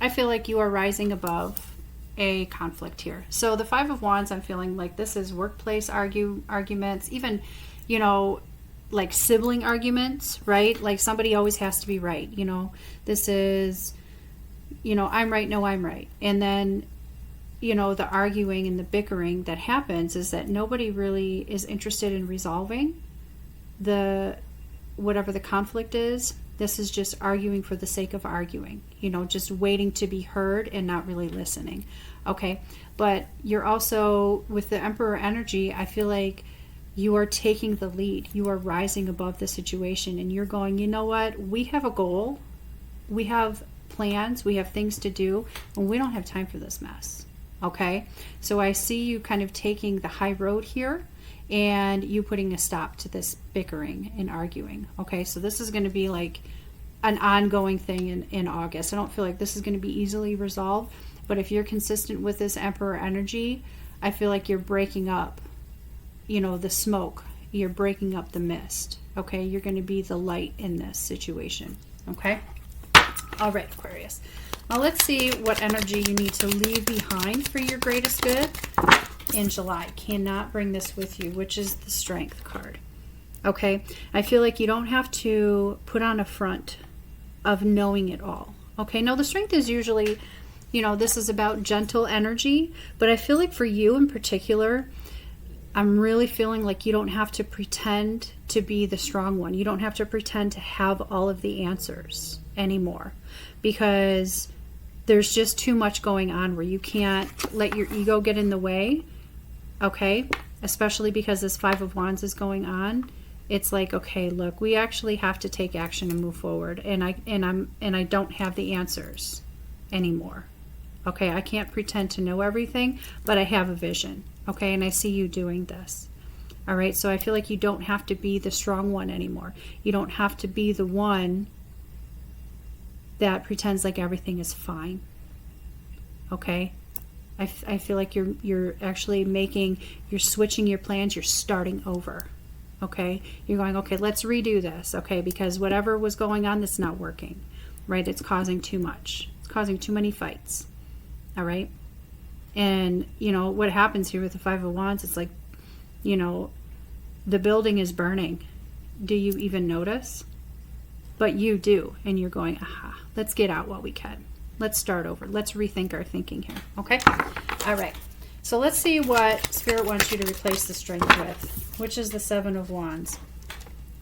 I feel like you are rising above a conflict here. So the Five of Wands, I'm feeling like this is workplace arguments, even, you know, like sibling arguments, right? Like somebody always has to be right. You know, this is, you know, I'm right, no, I'm right. And then, you know, the arguing and the bickering that happens is that nobody really is interested in resolving the, whatever the conflict is. This is just arguing for the sake of arguing, you know, just waiting to be heard and not really listening. Okay. But you're also, with the Emperor energy, I feel like you are taking the lead. You are rising above the situation and you're going, you know what? We have a goal. We have plans. We have things to do, and we don't have time for this mess. Okay. So I see you kind of taking the high road here and you putting a stop to this bickering and arguing. Okay. So this is going to be like an ongoing thing in August. I don't feel like this is going to be easily resolved, but if you're consistent with this Emperor energy, I feel like you're breaking up, you know, the smoke. You're breaking up the mist. Okay. You're going to be the light in this situation. Okay. All right, Aquarius. Now let's see what energy you need to leave behind for your greatest good in July. Cannot bring this with you, which is the Strength card. Okay. I feel like you don't have to put on a front of knowing it all. Okay. Now the Strength is usually, you know, this is about gentle energy, but I feel like for you in particular, I'm really feeling like you don't have to pretend to be the strong one. You don't have to pretend to have all of the answers anymore, because there's just too much going on where you can't let your ego get in the way. Okay. Especially because this Five of Wands is going on. It's like, okay, look, we actually have to take action and move forward. And I don't have the answers anymore. Okay. I can't pretend to know everything, but I have a vision. Okay. And I see you doing this. All right. So I feel like you don't have to be the strong one anymore. You don't have to be the one that pretends like everything is fine. Okay. I feel like you're actually you're switching your plans. You're starting over. Okay. You're going, okay, let's redo this. Okay. Because whatever was going on, that's not working, right? It's causing too much. It's causing too many fights. All right. And you know, what happens here with the Five of Wands, it's like, you know, the building is burning. Do you even notice? But you do. And you're going, aha, let's get out while we can. Let's start over. Let's rethink our thinking here. Okay. All right. So let's see what Spirit wants you to replace the Strength with, which is the Seven of Wands.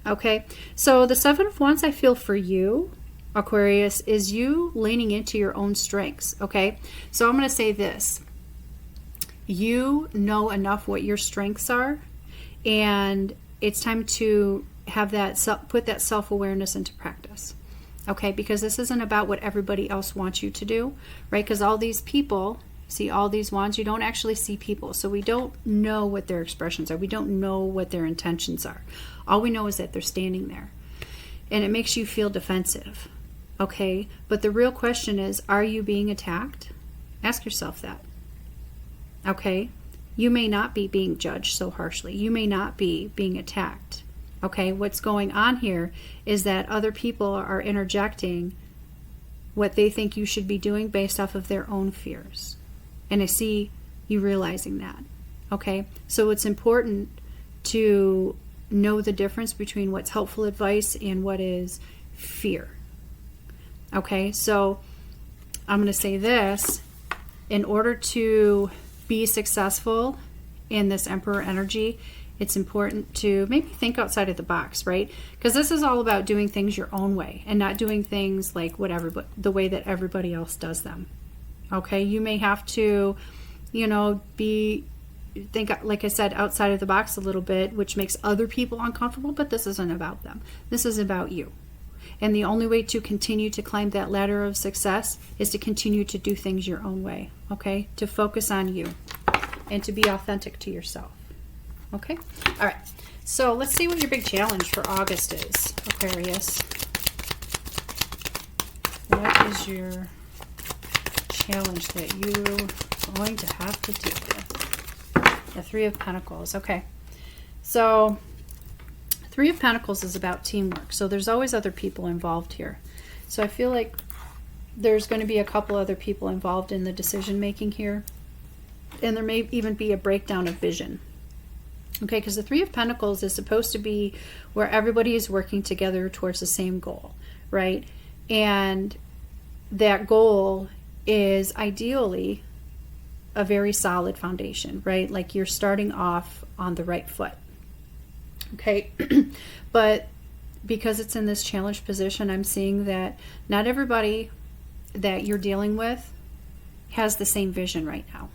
Okay. So the Seven of Wands, I feel for you, Aquarius, is you leaning into your own strengths. Okay. So I'm going to say this. You know enough what your strengths are, and it's time to have that, put that self-awareness into practice. Okay, because this isn't about what everybody else wants you to do, right? Because all these people, see all these wands, you don't actually see people. So we don't know what their expressions are. We don't know what their intentions are. All we know is that they're standing there. And it makes you feel defensive. Okay, but the real question is, are you being attacked? Ask yourself that. Okay, you may not be being judged so harshly. You may not be being attacked. Okay, what's going on here is that other people are interjecting what they think you should be doing based off of their own fears. And I see you realizing that. Okay, so it's important to know the difference between what's helpful advice and what is fear. Okay, so I'm going to say this. In order to be successful in this Emperor energy, it's important to maybe think outside of the box, right? Because this is all about doing things your own way and not doing things like the way that everybody else does them. Okay, you may have to, you know, think, like I said, outside of the box a little bit, which makes other people uncomfortable, but this isn't about them. This is about you. And the only way to continue to climb that ladder of success is to continue to do things your own way, okay? To focus on you and to be authentic to yourself, okay? All right, so let's see what your big challenge for August is, Aquarius. What is your challenge that you're going to have to deal with? The Three of Pentacles, okay. So Three of Pentacles is about teamwork. So there's always other people involved here. So I feel like there's going to be a couple other people involved in the decision making here. And there may even be a breakdown of vision. Okay, because the Three of Pentacles is supposed to be where everybody is working together towards the same goal, right? And that goal is ideally a very solid foundation, right? Like you're starting off on the right foot. Okay, but because it's in this challenged position, I'm seeing that not everybody that you're dealing with has the same vision right now.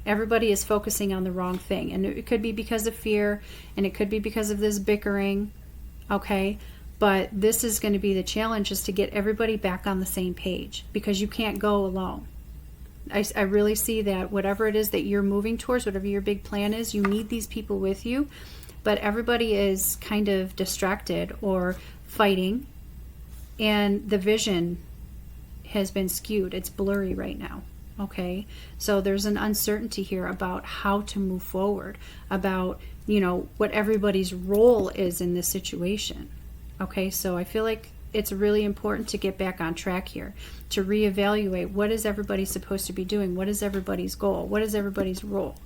Everybody is focusing on the wrong thing, and it could be because of fear, and it could be because of this bickering, okay? But this is going to be the challenge, is to get everybody back on the same page, because you can't go alone. I really see that whatever it is that you're moving towards, whatever your big plan is, you need these people with you, but everybody is kind of distracted or fighting, and the vision has been skewed. It's blurry right now. Okay, so there's an uncertainty here about how to move forward, about, you know, what everybody's role is in this situation. Okay, so I feel like it's really important to get back on track here, to reevaluate what is everybody supposed to be doing, what is everybody's goal, what is everybody's role.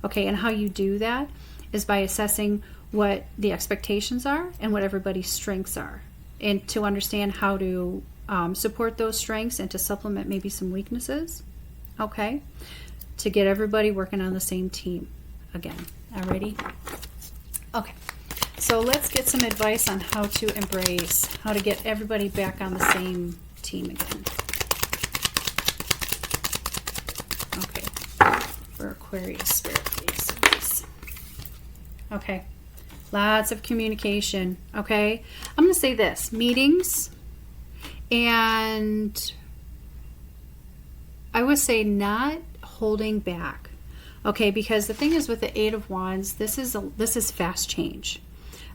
Okay, and how you do that is by assessing what the expectations are and what everybody's strengths are, and to understand how to support those strengths and to supplement maybe some weaknesses. Okay, to get everybody working on the same team again. Alrighty? Okay, so let's get some advice on how to embrace, how to get everybody back on the same team again. Okay, for Aquarius spirit, please. Okay, lots of communication. Okay, I'm going to say this: meetings, and I would say not holding back. Okay, because the thing is with the Eight of Wands, this is fast change.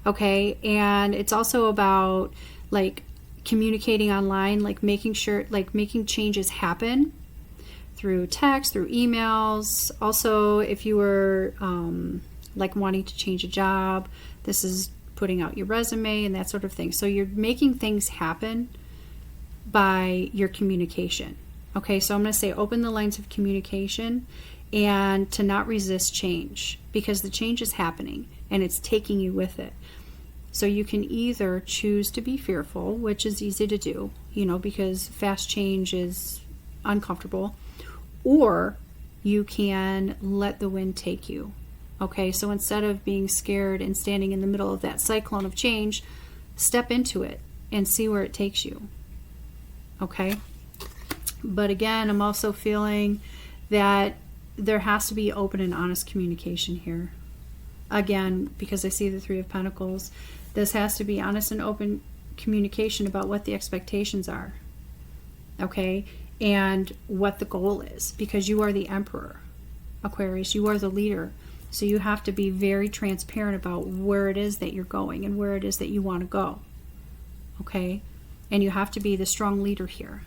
Okay, and it's also about like communicating online, like making sure, like making changes happen through text, through emails. Also, if you were like wanting to change a job, this is putting out your resume and that sort of thing. So you're making things happen by your communication. Okay, so I'm going to say open the lines of communication and to not resist change, because the change is happening and it's taking you with it. So you can either choose to be fearful, which is easy to do, you know, because fast change is uncomfortable, or you can let the wind take you. Okay, so instead of being scared and standing in the middle of that cyclone of change, step into it and see where it takes you. Okay? But again, I'm also feeling that there has to be open and honest communication here. Again, because I see the Three of Pentacles, this has to be honest and open communication about what the expectations are. Okay? And what the goal is. Because you are the Emperor, Aquarius. You are the leader. So you have to be very transparent about where it is that you're going and where it is that you want to go. Okay? And you have to be the strong leader here.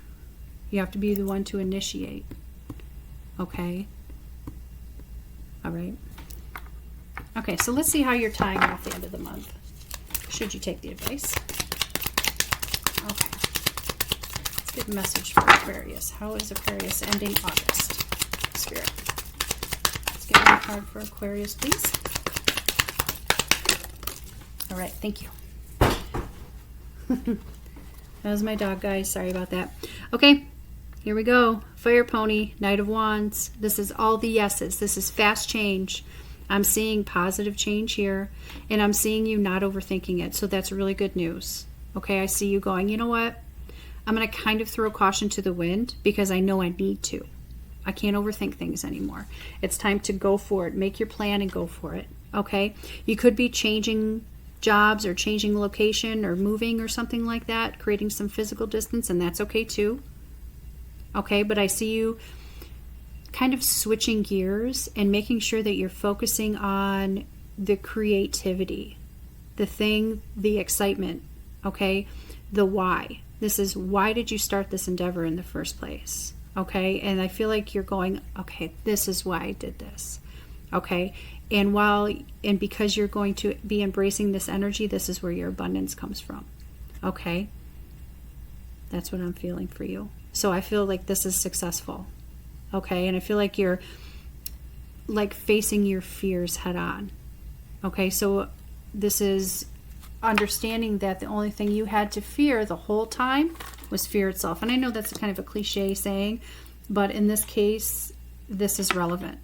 You have to be the one to initiate. Okay? All right. Okay, so let's see how you're tying off the end of the month, should you take the advice. Okay. Let's get a message for Aquarius. How is Aquarius ending August? Spirit. Let's get one card for Aquarius, please. All right, thank you. That was my dog, guys. Sorry about that. Okay. Here we go. Fire Pony, Knight of Wands. This is all the yeses. This is fast change. I'm seeing positive change here, and I'm seeing you not overthinking it. So that's really good news. Okay, I see you going, you know what? I'm going to kind of throw caution to the wind because I know I need to. I can't overthink things anymore. It's time to go for it. Make your plan and go for it. Okay? You could be changing jobs or changing location or moving or something like that, creating some physical distance, and that's okay too. Okay, but I see you kind of switching gears and making sure that you're focusing on the creativity, the thing, the excitement, okay, the why. This is, why did you start this endeavor in the first place? Okay, and I feel like you're going, okay, this is why I did this. Okay, and because you're going to be embracing this energy, this is where your abundance comes from. Okay, That's what I'm feeling for you. So I feel like this is successful. Okay, and I feel like you're like facing your fears head on. Okay, so this is understanding that the only thing you had to fear the whole time was fear itself. And I know that's kind of a cliche saying, but in this case, this is relevant.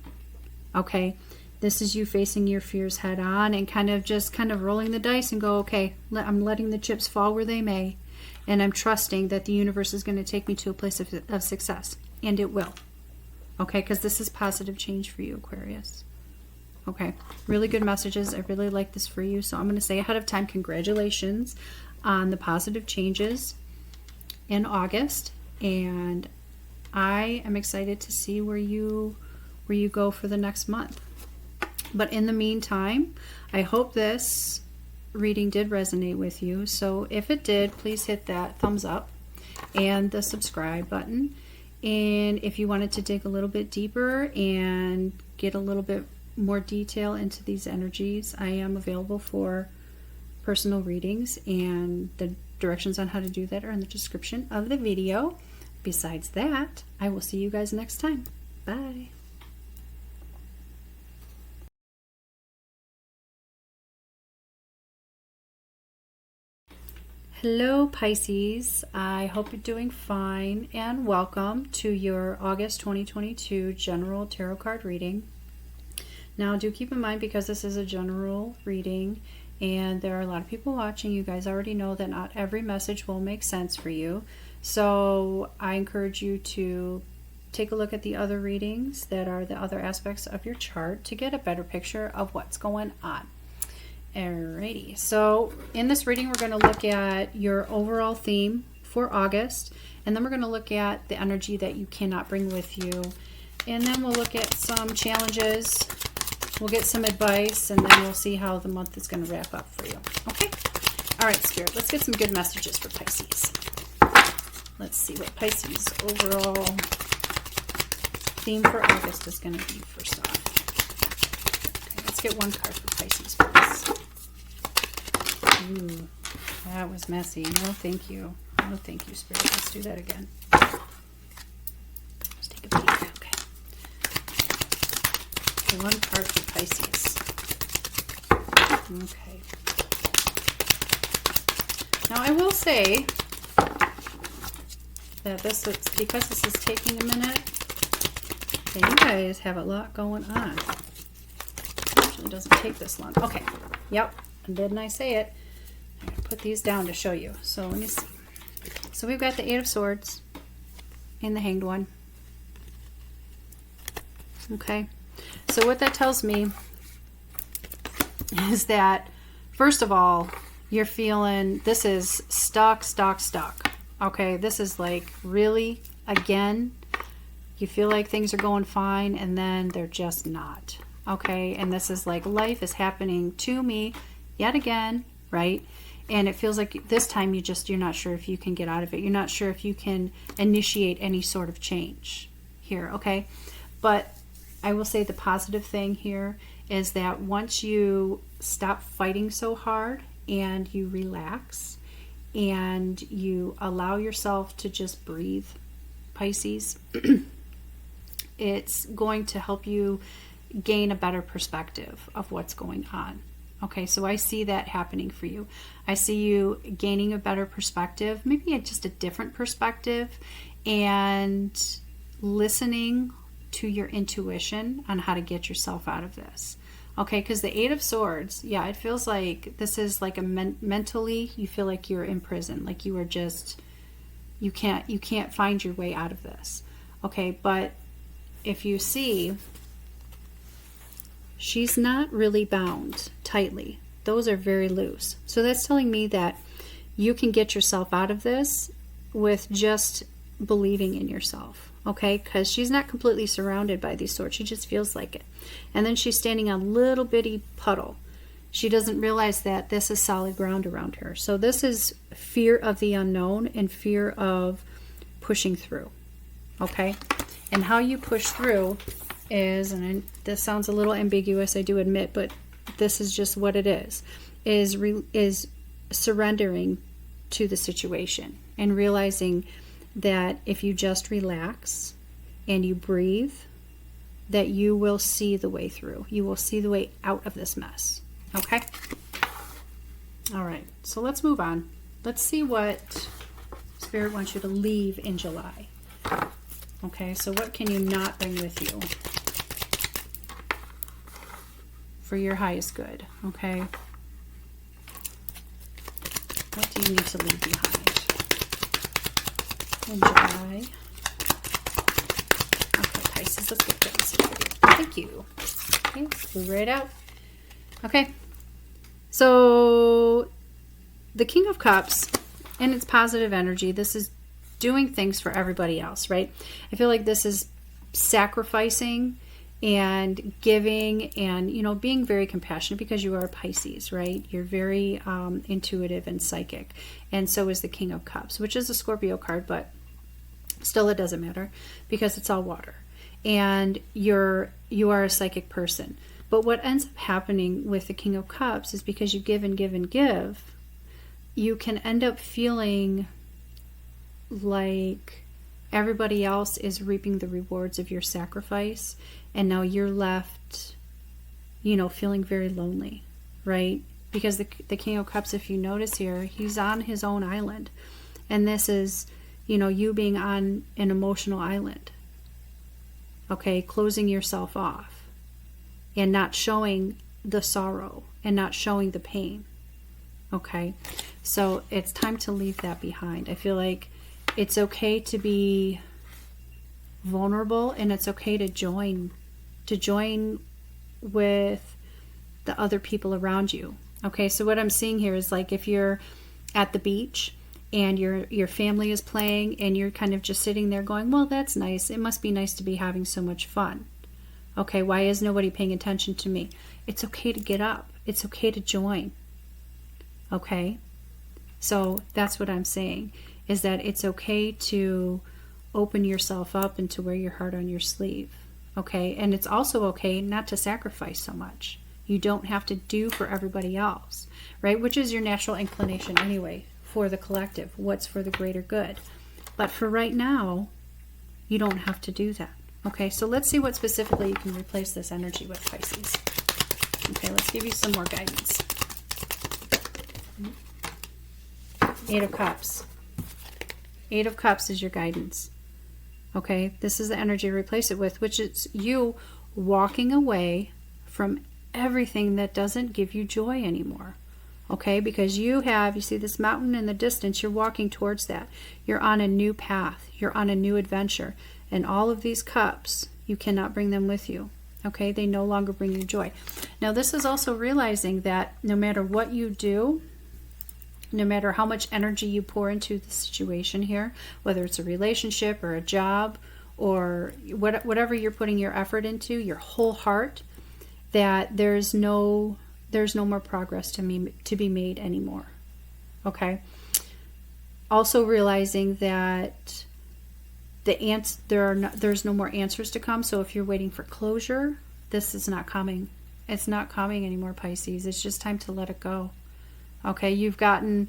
Okay, this is you facing your fears head on and kind of rolling the dice and go, okay, I'm letting the chips fall where they may, and I'm trusting that the universe is going to take me to a place of success, and it will. Okay, because this is positive change for you, Aquarius. Okay, really good messages. I really like this for you. So I'm going to say ahead of time, congratulations on the positive changes in August. And I am excited to see where you go for the next month. But in the meantime, I hope this reading did resonate with you. So if it did, please hit that thumbs up and the subscribe button. And if you wanted to dig a little bit deeper and get a little bit more detail into these energies, I am available for personal readings, and the directions on how to do that are in the description of the video. Besides that, I will see you guys next time. Bye. Hello Pisces, I hope you're doing fine, and welcome to your August 2022 general tarot card reading. Now do keep in mind, because this is a general reading and there are a lot of people watching, you guys already know that not every message will make sense for you. So I encourage you to take a look at the other readings that are the other aspects of your chart to get a better picture of what's going on. Alrighty, so in this reading we're going to look at your overall theme for August, and then we're going to look at the energy that you cannot bring with you, and then we'll look at some challenges, we'll get some advice, and then we'll see how the month is going to wrap up for you. Okay? Alright, Spirit, let's get some good messages for Pisces. Let's see what Pisces' overall theme for August is going to be first off. Okay, let's get one card for Pisces, please. Ooh, that was messy. No, thank you. No, thank you, Spirit. Let's do that again. Let's take a peek. Okay. One card for Pisces. Okay. Now, I will say that this is, because this is taking a minute, that you guys have a lot going on. It actually doesn't take this long. Okay. Yep. Didn't I say it? I'm going to put these down to show you. So let me see. So we've got the Eight of Swords and the Hanged One. Okay. So what that tells me is that, first of all, you're feeling this is stuck. Okay. This is like really, again, you feel like things are going fine and then they're just not. Okay. And this is like life is happening to me yet again, right? And it feels like this time you're not sure if you can get out of it. You're not sure if you can initiate any sort of change here, okay? But I will say the positive thing here is that once you stop fighting so hard and you relax and you allow yourself to just breathe, Pisces, it's going to help you gain a better perspective of what's going on. Okay, so I see that happening for you. I see you gaining a better perspective, maybe just a different perspective, and listening to your intuition on how to get yourself out of this. Okay, because the Eight of Swords, yeah, it feels like this is like a mentally, you feel like you're in prison, like you are just, you can't find your way out of this. Okay, but if you see, she's not really bound tightly. Those are very loose. So that's telling me that you can get yourself out of this with just believing in yourself. Okay? Because she's not completely surrounded by these swords. She just feels like it. And then she's standing on a little bitty puddle. She doesn't realize that this is solid ground around her. So this is fear of the unknown and fear of pushing through. Okay? And how you push through is, and this sounds a little ambiguous, I do admit, but this is just what it is surrendering to the situation, and realizing that if you just relax and you breathe, that you will see the way through. You will see the way out of this mess. Okay? All right, so let's move on. Let's see what Spirit wants you to leave in July. Okay, so what can you not bring with you for your highest good? Okay? What do you need to leave behind in July? Okay, Pisces, let's get this. Thank you. Okay, move right out. Okay, so the King of Cups and its positive energy, this is doing things for everybody else, right? I feel like this is sacrificing and giving and, you know, being very compassionate, because you are Pisces, right? You're very intuitive and psychic. And so is the King of Cups, which is a Scorpio card, but still it doesn't matter because it's all water. And you are a psychic person. But what ends up happening with the King of Cups is because you give and give and give, you can end up feeling like everybody else is reaping the rewards of your sacrifice, and now you're left, you know, feeling very lonely, right? Because the King of Cups, if you notice here, he's on his own island, and this is, you know, you being on an emotional island, okay, closing yourself off and not showing the sorrow and not showing the pain. Okay, so it's time to leave that behind. I feel like it's okay to be vulnerable, and it's okay to join with the other people around you. Okay, so what I'm seeing here is like if you're at the beach and your family is playing and you're kind of just sitting there going, well, that's nice. It must be nice to be having so much fun. Okay, why is nobody paying attention to me? It's okay to get up. It's okay to join. Okay, so that's what I'm saying, is that it's okay to open yourself up and to wear your heart on your sleeve. Okay, and it's also okay not to sacrifice so much. You don't have to do for everybody else, right? Which is your natural inclination anyway, for the collective, what's for the greater good. But for right now, you don't have to do that. Okay, so let's see what specifically you can replace this energy with, Pisces. Okay, let's give you some more guidance. 8 of Cups. 8 of Cups is your guidance. Okay, this is the energy to replace it with, which is you walking away from everything that doesn't give you joy anymore. Okay, because you see this mountain in the distance, you're walking towards that. You're on a new path. You're on a new adventure. And all of these cups, you cannot bring them with you. Okay, they no longer bring you joy. Now, this is also realizing that no matter what you do, no matter how much energy you pour into the situation here, whether it's a relationship or a job or whatever you're putting your effort into, your whole heart, that there's no more progress to be made anymore. Okay. Also realizing that there's no more answers to come. So if you're waiting for closure, this is not coming. It's not coming anymore, Pisces. It's just time to let it go. Okay, you've gotten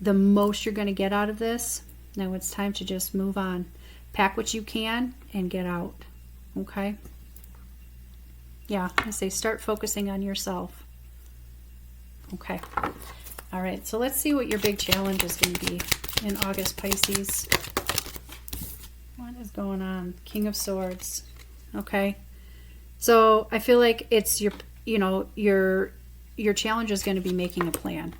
the most you're going to get out of this. Now it's time to just move on. Pack what you can and get out. Okay? Yeah, I say start focusing on yourself. Okay. All right, so let's see what your big challenge is going to be in August, Pisces. What is going on? King of Swords. Okay. So I feel like it's your challenge is going to be making a plan.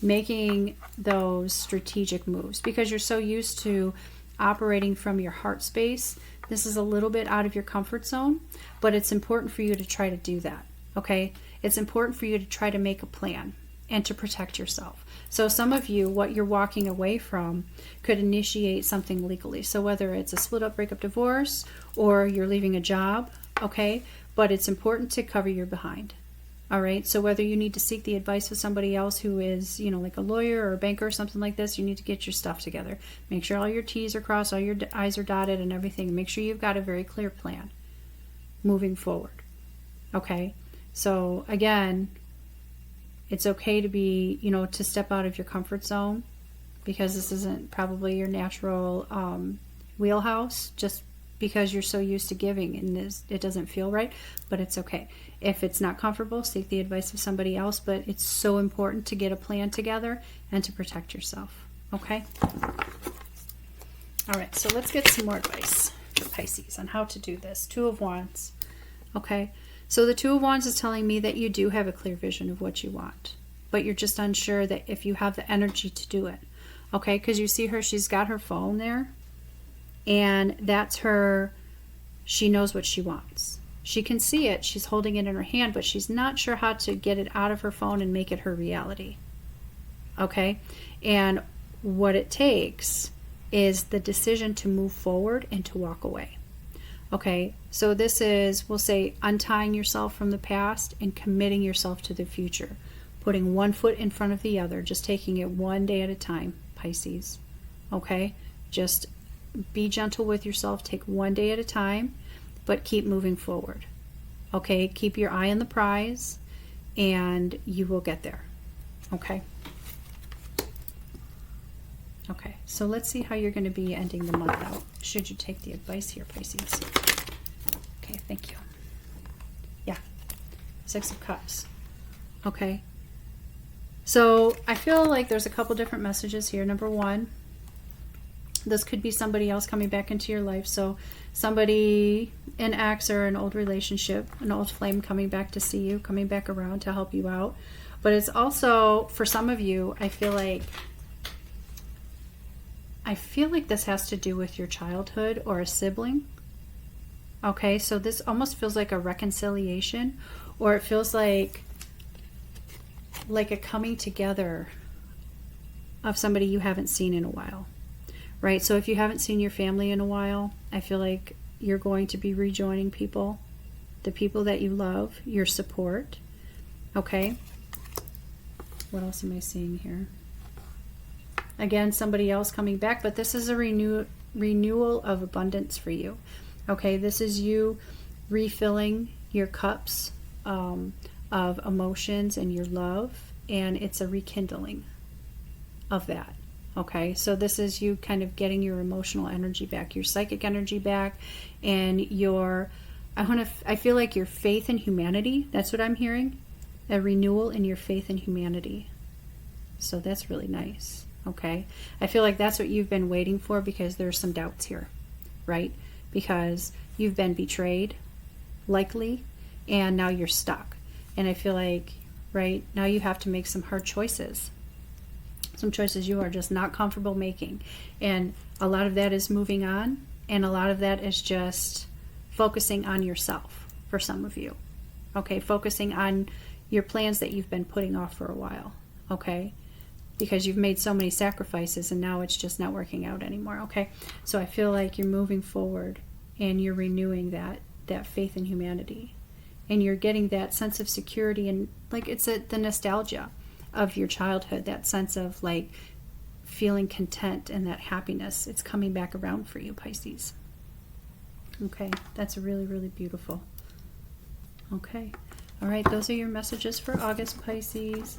Making those strategic moves, because you're so used to operating from your heart space. This is a little bit out of your comfort zone, but it's important for you to try to do that. Okay, it's important for you to try to make a plan and to protect yourself. So some of you, what you're walking away from could initiate something legally. So whether it's a split up, breakup, divorce, or you're leaving a job, okay, but it's important to cover your behind. All right, so whether you need to seek the advice of somebody else who is, like a lawyer or a banker or something like this, you need to get your stuff together. Make sure all your T's are crossed, all your I's are dotted and everything. Make sure you've got a very clear plan moving forward. Okay, so again, it's okay to be, to step out of your comfort zone because this isn't probably your natural wheelhouse, just because you're so used to giving and it doesn't feel right, but it's okay. If it's not comfortable, seek the advice of somebody else, but it's so important to get a plan together and to protect yourself, okay? All right, so let's get some more advice for Pisces on how to do this. Two of Wands, okay? So the Two of Wands is telling me that you do have a clear vision of what you want, but you're just unsure that if you have the energy to do it, okay? Because you see her, she's got her phone there, and that's her, she knows what she wants. She can see it, she's holding it in her hand, but she's not sure how to get it out of her phone and make it her reality, okay? And what it takes is the decision to move forward and to walk away. Okay, so this is, we'll say, untying yourself from the past and committing yourself to the future. Putting one foot in front of the other, just taking it one day at a time, Pisces. Okay, just be gentle with yourself, take one day at a time, but keep moving forward. Okay, keep your eye on the prize and you will get there. Okay. Okay, so let's see how you're going to be ending the month out. Should you take the advice here, Pisces? Okay, thank you. Yeah, Six of Cups. Okay, so I feel like there's a couple different messages here. Number one, this could be somebody else coming back into your life. So somebody, an ex or an old relationship, an old flame coming back to see you, coming back around to help you out. But it's also, for some of you, I feel like this has to do with your childhood or a sibling. Okay, so this almost feels like a reconciliation, or it feels like a coming together of somebody you haven't seen in a while, right? So if you haven't seen your family in a while, I feel like you're going to be rejoining people, the people that you love, your support. Okay, what else am I seeing here? Again, somebody else coming back, but this is a renewal of abundance for you. Okay, this is you refilling your cups of emotions and your love, and it's a rekindling of that. Okay, so this is you kind of getting your emotional energy back, your psychic energy back, and I feel like your faith in humanity. That's what I'm hearing, a renewal in your faith in humanity. So that's really nice. Okay, I feel like that's what you've been waiting for, because there's some doubts here, right? Because you've been betrayed, likely, and now you're stuck. And I feel like, right, now you have to make some hard choices. Some choices you are just not comfortable making. And a lot of that is moving on, and a lot of that is just focusing on yourself for some of you. Okay, focusing on your plans that you've been putting off for a while. Okay, because you've made so many sacrifices and now it's just not working out anymore. Okay, so I feel like you're moving forward and you're renewing that faith in humanity, and you're getting that sense of security, and like it's the nostalgia of your childhood, that sense of like feeling content and that happiness. It's coming back around for you, Pisces. Okay, that's really, really beautiful. Okay, all right, those are your messages for August, Pisces.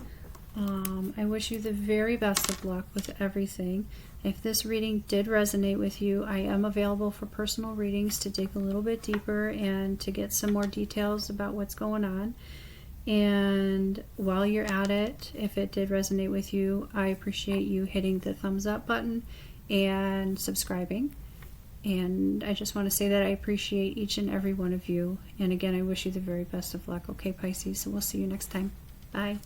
I wish you the very best of luck with everything. If this reading did resonate with you, I am available for personal readings to dig a little bit deeper and to get some more details about what's going on. And while you're at it, if it did resonate with you, I appreciate you hitting the thumbs up button and subscribing. And I just want to say that I appreciate each and every one of you. And again, I wish you the very best of luck. Okay, Pisces, so we'll see you next time. Bye.